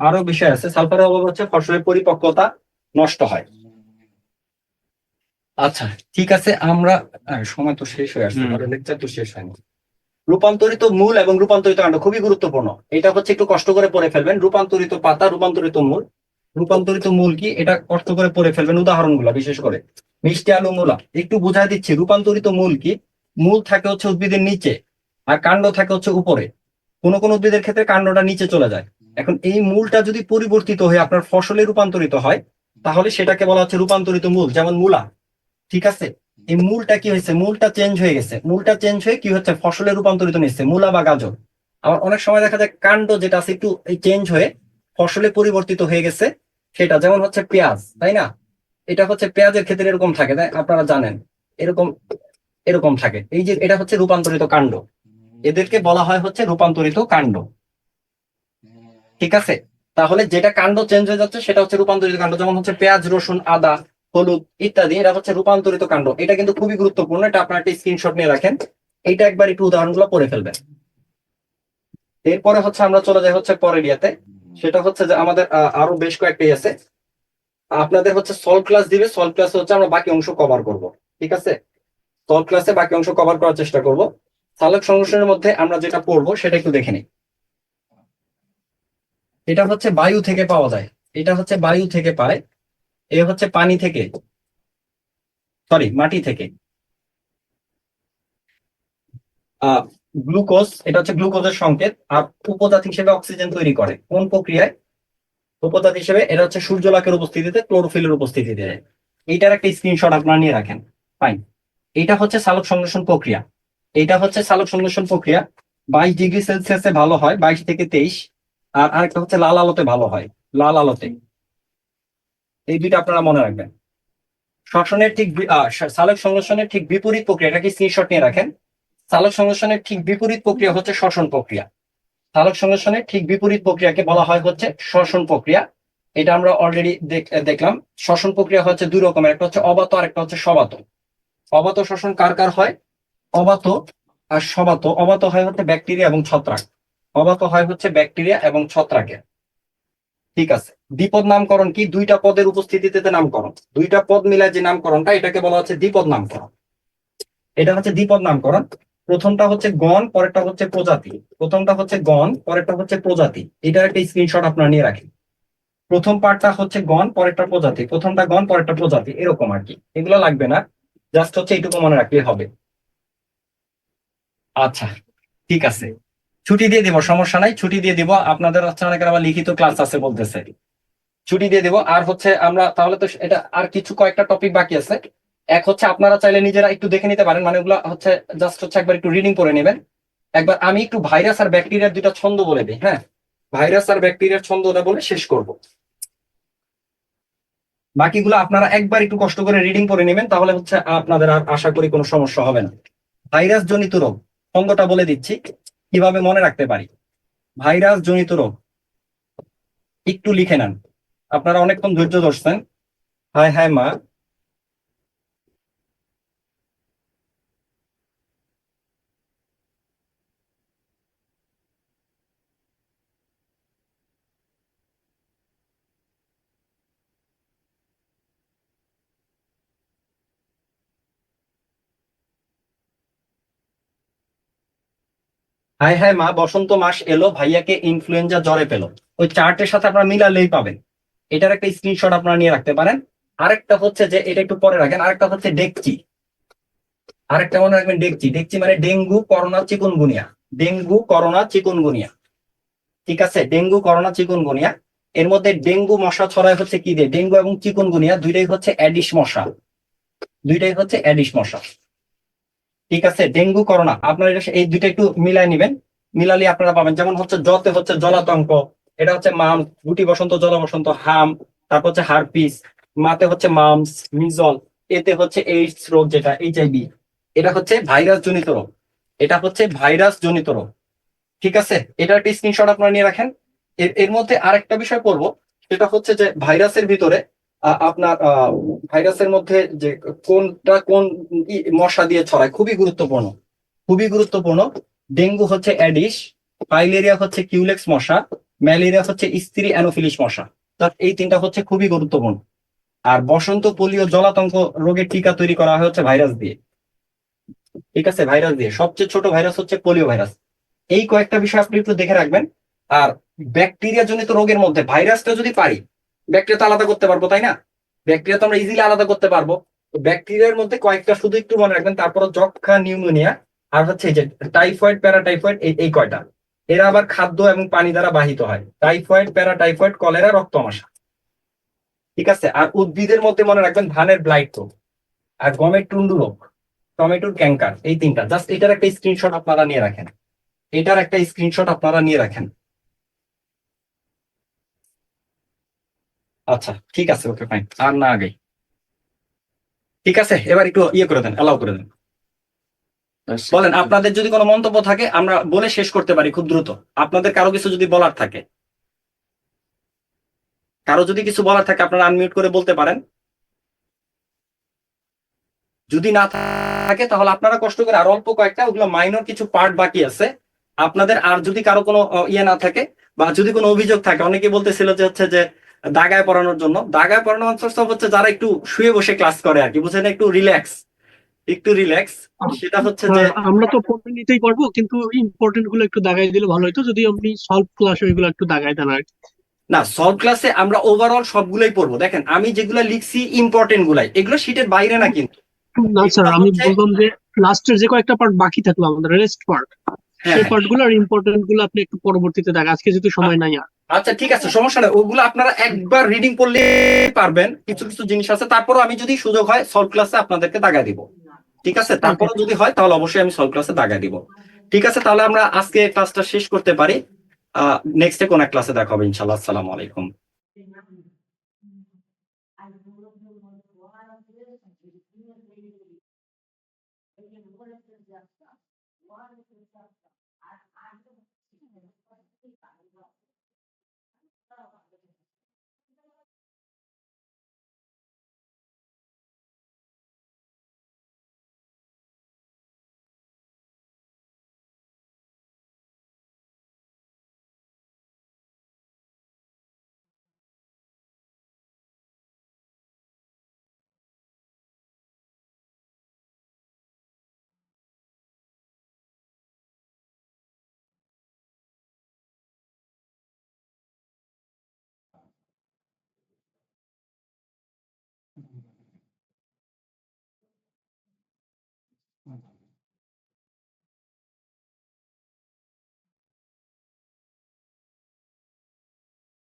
আরো বিষয় আছে, সালফারের অভাবে হচ্ছে ফসলের পরিপক্কতা নষ্ট হয়। আচ্ছা ঠিক আছে, আমরা সময় তো শেষ হয়ে আসছে, লেকচার তো শেষ হয়নি। রূপান্তরিত মূল এবং রূপান্তরিত কাণ্ড খুবই গুরুত্বপূর্ণ। এটা হচ্ছে একটু কষ্ট করে পড়ে ফেলবেন। রূপান্তরিত পাতা, রূপান্তরিত মূল। রূপান্তরিত মূল কি, এটা কষ্ট করে পড়ে ফেলবেন উদাহরণগুলো, বিশেষ করে মিষ্টি আলু মূলা। একটু বুঝাই দিচ্ছি, রূপান্তরিত মূল কি, মূল থাকে হচ্ছে উদ্ভিদের নিচে আর কাণ্ড থাকে হচ্ছে উপরে। কোন কোন উদ্ভিদের ক্ষেত্রে কাণ্ডটা নিচে চলে যায়। এখন এই মূলটা যদি পরিবর্তিত হয়ে আপনার ফসলে রূপান্তরিত হয়, তাহলে সেটাকে বলা হচ্ছে রূপান্তরিত মূল, যেমন মূলা। ঠিক আছে, এই মূলটা কি হয়েছে, মূলটা চেঞ্জ হয়ে গেছে, মূলটা চেঞ্জ হয়ে কি হচ্ছে, ফসলে রূপান্তরিত নিচ্ছে, মূলা বা গাজর। আবার অনেক সময় দেখা যায় কাণ্ড যেটা আছে একটু চেঞ্জ হয়ে ফসলে পরিবর্তিত হয়ে গেছে, সেটা যেমন হচ্ছে পেঁয়াজ, তাই না? এটা হচ্ছে পেঁয়াজের ক্ষেত্রে এরকম থাকে, তাই আপনারা জানেন, এরকম এরকম থাকে। এই যে এটা হচ্ছে রূপান্তরিত কাণ্ড, এদেরকে বলা হয় হচ্ছে রূপান্তরিত কাণ্ড। ঠিক আছে, তাহলে যেটা কাণ্ড চেঞ্জ হয়ে যাচ্ছে সেটা হচ্ছে রূপান্তরিত কাণ্ড, যেমন হচ্ছে পেঁয়াজ, রসুন, আদা, হলুদ ইত্যাদি, এটা হচ্ছে রূপান্তরিত কাণ্ড। এটা কিন্তু খুবই গুরুত্বপূর্ণ, এটা আপনার একটা স্ক্রিনশট নিয়ে রাখেন, এইটা একবার একটু উদাহরণগুলো পড়ে ফেলবেন। এরপরে হচ্ছে আমরা চলে যাই হচ্ছে পরের ইয়াতে, সেটা হচ্ছে যে আমাদের আরো বেশ কয়েকটা আছে। আপনাদের হচ্ছে সলভ ক্লাস দিবে, সলভ ক্লাসে হচ্ছে আমরা বাকি অংশ কভার করব। ঠিক আছে, সলভ ক্লাসে বাকি অংশ কভার করার চেষ্টা করব। সালোক সংশ্লেষণের মধ্যে আমরা যেটা পড়বো সেটা একটু দেখে নিই। এটা হচ্ছে বায়ু থেকে পাওয়া যায়, এটা হচ্ছে বায়ু থেকে পায়, এ হচ্ছে পানি থেকে, সরি মাটি থেকে। গ্লুকোজ, এটা হচ্ছে গ্লুকোজের সংকেত, আর উপজাত হিসেবে অক্সিজেন তৈরি করে কোন প্রক্রিয়ায়, উপজাত হিসেবে এটা হচ্ছে সূর্যালোকের উপস্থিতিতে, ক্লোরোফিলের উপস্থিতিতে। এইটার একটা স্ক্রিনশট আপনারা নিয়ে রাখেন। ফাইন, এটা হচ্ছে সালোক সংশ্লেষণ প্রক্রিয়া, এটা হচ্ছে সালোক সংশ্লেষণ প্রক্রিয়া 22 ডিগ্রি সেলসিয়াসে ভালো হয়, 22 থেকে 23। আর আরেকটা হচ্ছে লাল আলোতে ভালো হয়, লাল আলোতে। এই দুইটা আপনারা মনে রাখবেন। শ্বসনের ঠিক সালোক সংশ্লেষণের ঠিক বিপরীত প্রক্রিয়া, এটাকে স্ক্রিনশট নিয়ে রাখেন। সালোক সংশ্লেষণের ঠিক বিপরীত প্রক্রিয়া হচ্ছে শ্বসন প্রক্রিয়া। সালোক সংশ্লেষণের ঠিক বিপরীত প্রক্রিয়াকে বলা হয় হচ্ছে শ্বসন প্রক্রিয়া। এটা আমরা অলরেডি দেখলাম। শ্বসন প্রক্রিয়া হচ্ছে দুই রকমের, একটা হচ্ছে অবাত আর একটা হচ্ছে সবাত। অবাত শ্বসন কার কার হয়, অবাত আর সবাত। অবাত হয় হচ্ছে ব্যাকটেরিয়া এবং ছত্রাক, অবাত হয় হচ্ছে ব্যাকটেরিয়া এবং ছত্রাকের। ঠিক আছে, দ্বিপদ নামকরণ কি, দুইটা পদের উপস্থিতিতে নামকরণ, দুইটা পদ মিলায় যে নামকরণটা, এটাকে বলা হচ্ছে দ্বিপদ নামকরণ। এটা হচ্ছে দ্বিপদ নামকরণ। প্রথমটা হচ্ছে গণ, পরেরটা হচ্ছে প্রজাতি। প্রথমটা হচ্ছে গণ, পরেরটা হচ্ছে প্রজাতি। এটার একটা স্ক্রিনশট আপনারা নিয়ে রাখেন। প্রথম পার্টটা হচ্ছে গণ, পরেরটা প্রজাতি, প্রথমটা গণ, পরেরটা প্রজাতি, এরকম আর কি। এগুলো লাগবে না, জাস্ট হচ্ছে এইটুকু মনে রাখলে হবে। আচ্ছা, ঠিক আছে, ছুটি দিয়ে দিব, সমস্যা নাই, ছুটি দিয়ে দিব। আপনাদের হচ্ছে অনেকের আবার লিখিত ক্লাস আছে বলতেছে, ছুটি দিয়ে দিব। আর হচ্ছে আমরা তাহলে তো এটা আর কিছু কয়েকটা টপিক বাকি আছে। এক হচ্ছে আপনারা চাইলে নিজেরা একটু দেখে নিতে পারেন, মানে ওগুলো হচ্ছে জাস্ট হচ্ছে একবার একটু রিডিং করে নেবেন। একবার আমি একটু ভাইরাস আর ব্যাকটেরিয়ার দুইটা ছন্দ বলে দিই। হ্যাঁ, ভাইরাস আর ব্যাকটেরিয়ার ছন্দটা বলে শেষ করব। বাকিগুলো আপনারা একবার একটু কষ্ট করে রিডিং করে নেবেন, তাহলে হচ্ছে আপনাদের আর আশা করি কোনো সমস্যা হবে না। ভাইরাস জনিত রোগ ছন্দটা বলে দিচ্ছি কিভাবে মনে রাখতে পারি। ভাইরাস জনিত রোগ একটু লিখে নেন, আপনারা অনেকক্ষণ ধৈর্য ধরছেন। হায় হায় মা, হায় হায় মা, বসন্ত মাস এলো, ভাইয়াকে ইনফ্লুয়েঞ্জা জ্বরে পেল। ওই চার্টের সাথে আপনারা মিলালেই পাবেন। এটার একটা স্ক্রিনশট আপনারা নিয়ে রাখতে পারেন। আরেকটা হচ্ছে যে, এটা একটু পরে রাখেন, আরেকটা হচ্ছে ডেকচি। আরেকটা মনে রাখবেন, ডেকচি। ডেকচি মানে dengue, corona, chikungunya. Dengue, corona, chikungunya. ঠিক আছে, ডেঙ্গু, করোনা, চিকুনগুনিয়া। এর মধ্যে ডেঙ্গু মশা ছড়ায় হচ্ছে কি দিয়ে, ডেঙ্গু এবং চিকুনগুনিয়া দুইটাই হচ্ছে অ্যাডিস মশা, দুইটাই হচ্ছে অ্যাডিস মশা। ঠিক আছে, ডেঙ্গু, করোনা আপনারা এই দুইটা একটু মিলাই নিবেন, মিলালে আপনারা পাবেন। যেমন হচ্ছে জতে হচ্ছে জলাতঙ্ক, এটা হচ্ছে মাম, গুটি বসন্ত, জলা বসন্ত, হাম, তারপর হচ্ছে হারপিস, মাতে হচ্ছে মামস, মিজল, এতে হচ্ছে এইডস রোগ যেটা HIV, এটা হচ্ছে ভাইরাস জনিত রোগ, এটা হচ্ছে ভাইরাস জনিত রোগ। ঠিক আছে, এটা একটা স্ক্রিনশট আপনারা নিয়ে রাখেন। এর মধ্যে আরেকটা বিষয় পড়বো, সেটা হচ্ছে যে ভাইরাসের ভিতরে আপনার ভাইরাসের মধ্যে যে কোনটা কোন মশা দিয়ে ছড়ায়, খুবই গুরুত্বপূর্ণ, খুবই গুরুত্বপূর্ণ। ডেঙ্গু হচ্ছে অ্যাডিস, ফাইলেরিয়া হচ্ছে কিউলেক্স মশা, ম্যালেরিয়া হচ্ছে স্ত্রী অ্যানোফিলিস মশা। এই তিনটা হচ্ছে খুবই গুরুত্বপূর্ণ। আর বসন্ত, পোলিও, জলাতঙ্ক রোগের টিকা তৈরি করা হয় হচ্ছে ভাইরাস দিয়ে। ঠিক আছে, ভাইরাস দিয়ে। সবচেয়ে ছোট ভাইরাস হচ্ছে পোলিও ভাইরাস। এই কয়েকটা বিষয় আপনি একটু দেখে রাখবেন। আর ব্যাকটেরিয়া জনিত রোগের মধ্যে ভাইরাসটা যদি পারি, ব্যাকটেরিয়া তো আলাদা করতে পারবো, তাই না? ব্যাকটেরিয়া তো আমরা ইজিলি আলাদা করতে পারবো। তো ব্যাকটেরিয়ার মধ্যে কয়েকটা শুধু একটু মনে রাখবেন, তারপর যক্ষা, নিউমোনিয়া, আর হচ্ছে এই যে টাইফয়েড, প্যারাটাইফয়েড, এই কয়টা। এরা আবার খাদ্য এবং পানি দ্বারা বাহিত হয়। টাইফয়েড, প্যারাটাইফয়েড, কলেরা, রক্তমাশা। ঠিক আছে। আর উদ্ভিদের মধ্যে মনে রাখবেন ধানের ব্লাইট রোগ, আর গমের টুন্ডু রোগ, টমেটোর ক্যাঙ্কার, এই তিনটা। জাস্ট এটার একটা স্ক্রিনশট আপনারা নিয়ে রাখেন। এটার একটা স্ক্রিনশট আপনারা নিয়ে রাখেন। আচ্ছা, ঠিক আছে, ওকে, ফাইন, আর না আগে। ঠিক আছে, এবার একটু ইয়ে করে দেন, অ্যালাউ করে দেন। বলেন, আপনাদের যদি কোনো মন্তব্য থাকে আমরা বলে শেষ করতে পারি খুব দ্রুত। আপনাদের কারো কিছু যদি বলার থাকে, কারো যদি কিছু বলার থাকে আপনারা আনমিউট করে বলতে পারেন। যদি না থাকে তাহলে আপনারা কষ্ট করে আর অল্প কয়েকটা, ওগুলো মাইনর কিছু পার্ট বাকি আছে আপনাদের। আর যদি কারো কোনো ইয়ে না থাকে বা যদি কোনো অভিযোগ থাকে, অনেকে বলতেছিল যে হচ্ছে যে দাগায় পড়ানোর জন্য। দাগায় পড়ানো সব হচ্ছে যারা একটু শুয়ে বসে ক্লাস করে আর কি, বুঝছেন, একটু রিল্যাক্স, একটু রিল্যাক্স। সেটা হচ্ছে যে আমরা তো পড়ে নিতেই পারবো, কিন্তু ইম্পর্টেন্ট গুলো একটু দাগাই দিলে ভালো হতো যদি আপনি সলভ ক্লাস ওইগুলো একটু দাগাই দেন আর কি। না, সলভ ক্লাসে আমরা ওভারঅল সবগুলোই পড়বো। দেখেন, আমি যেগুলো লিখছি ইম্পর্টেন্ট গুলাই, এগুলো শীটের বাইরে না কিন্তু। না স্যার, এগুলো আমি হচ্ছে, বললাম যে লাস্টের যে কয়েকটা পার্ট বাকি থাকলো আমাদের রেস্ট পার্ট, হ্যাঁ সেই হ্যাঁ, পার্ট গুলো আর ইম্পর্টেন্ট গুলো আপনি একটু পরবর্তীতে দেখা, আজকে যেহেতু সময় নাই আর। আচ্ছা ঠিক আছে, সমস্যা নেই, ওগুলো আপনারা একবার রিডিং করলে পারবেন। কিছু কিছু জিনিস আছে, তারপরও আমি যদি সুযোগ হয় সলভ ক্লাসে আপনাদেরকে দাগা দিব। ঠিক আছে, ওকে। তারপরও যদি হয় তাহলে অবশ্যই আমি সলভ ক্লাসে দাগা দিব। ঠিক আছে, তাহলে আমরা আজকে ক্লাসটা শেষ করতে পারি। নেক্সটে কোন এক ক্লাসে দেখা হবে ইনশাল্লাহ। আসসালামু আলাইকুম।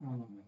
হুম।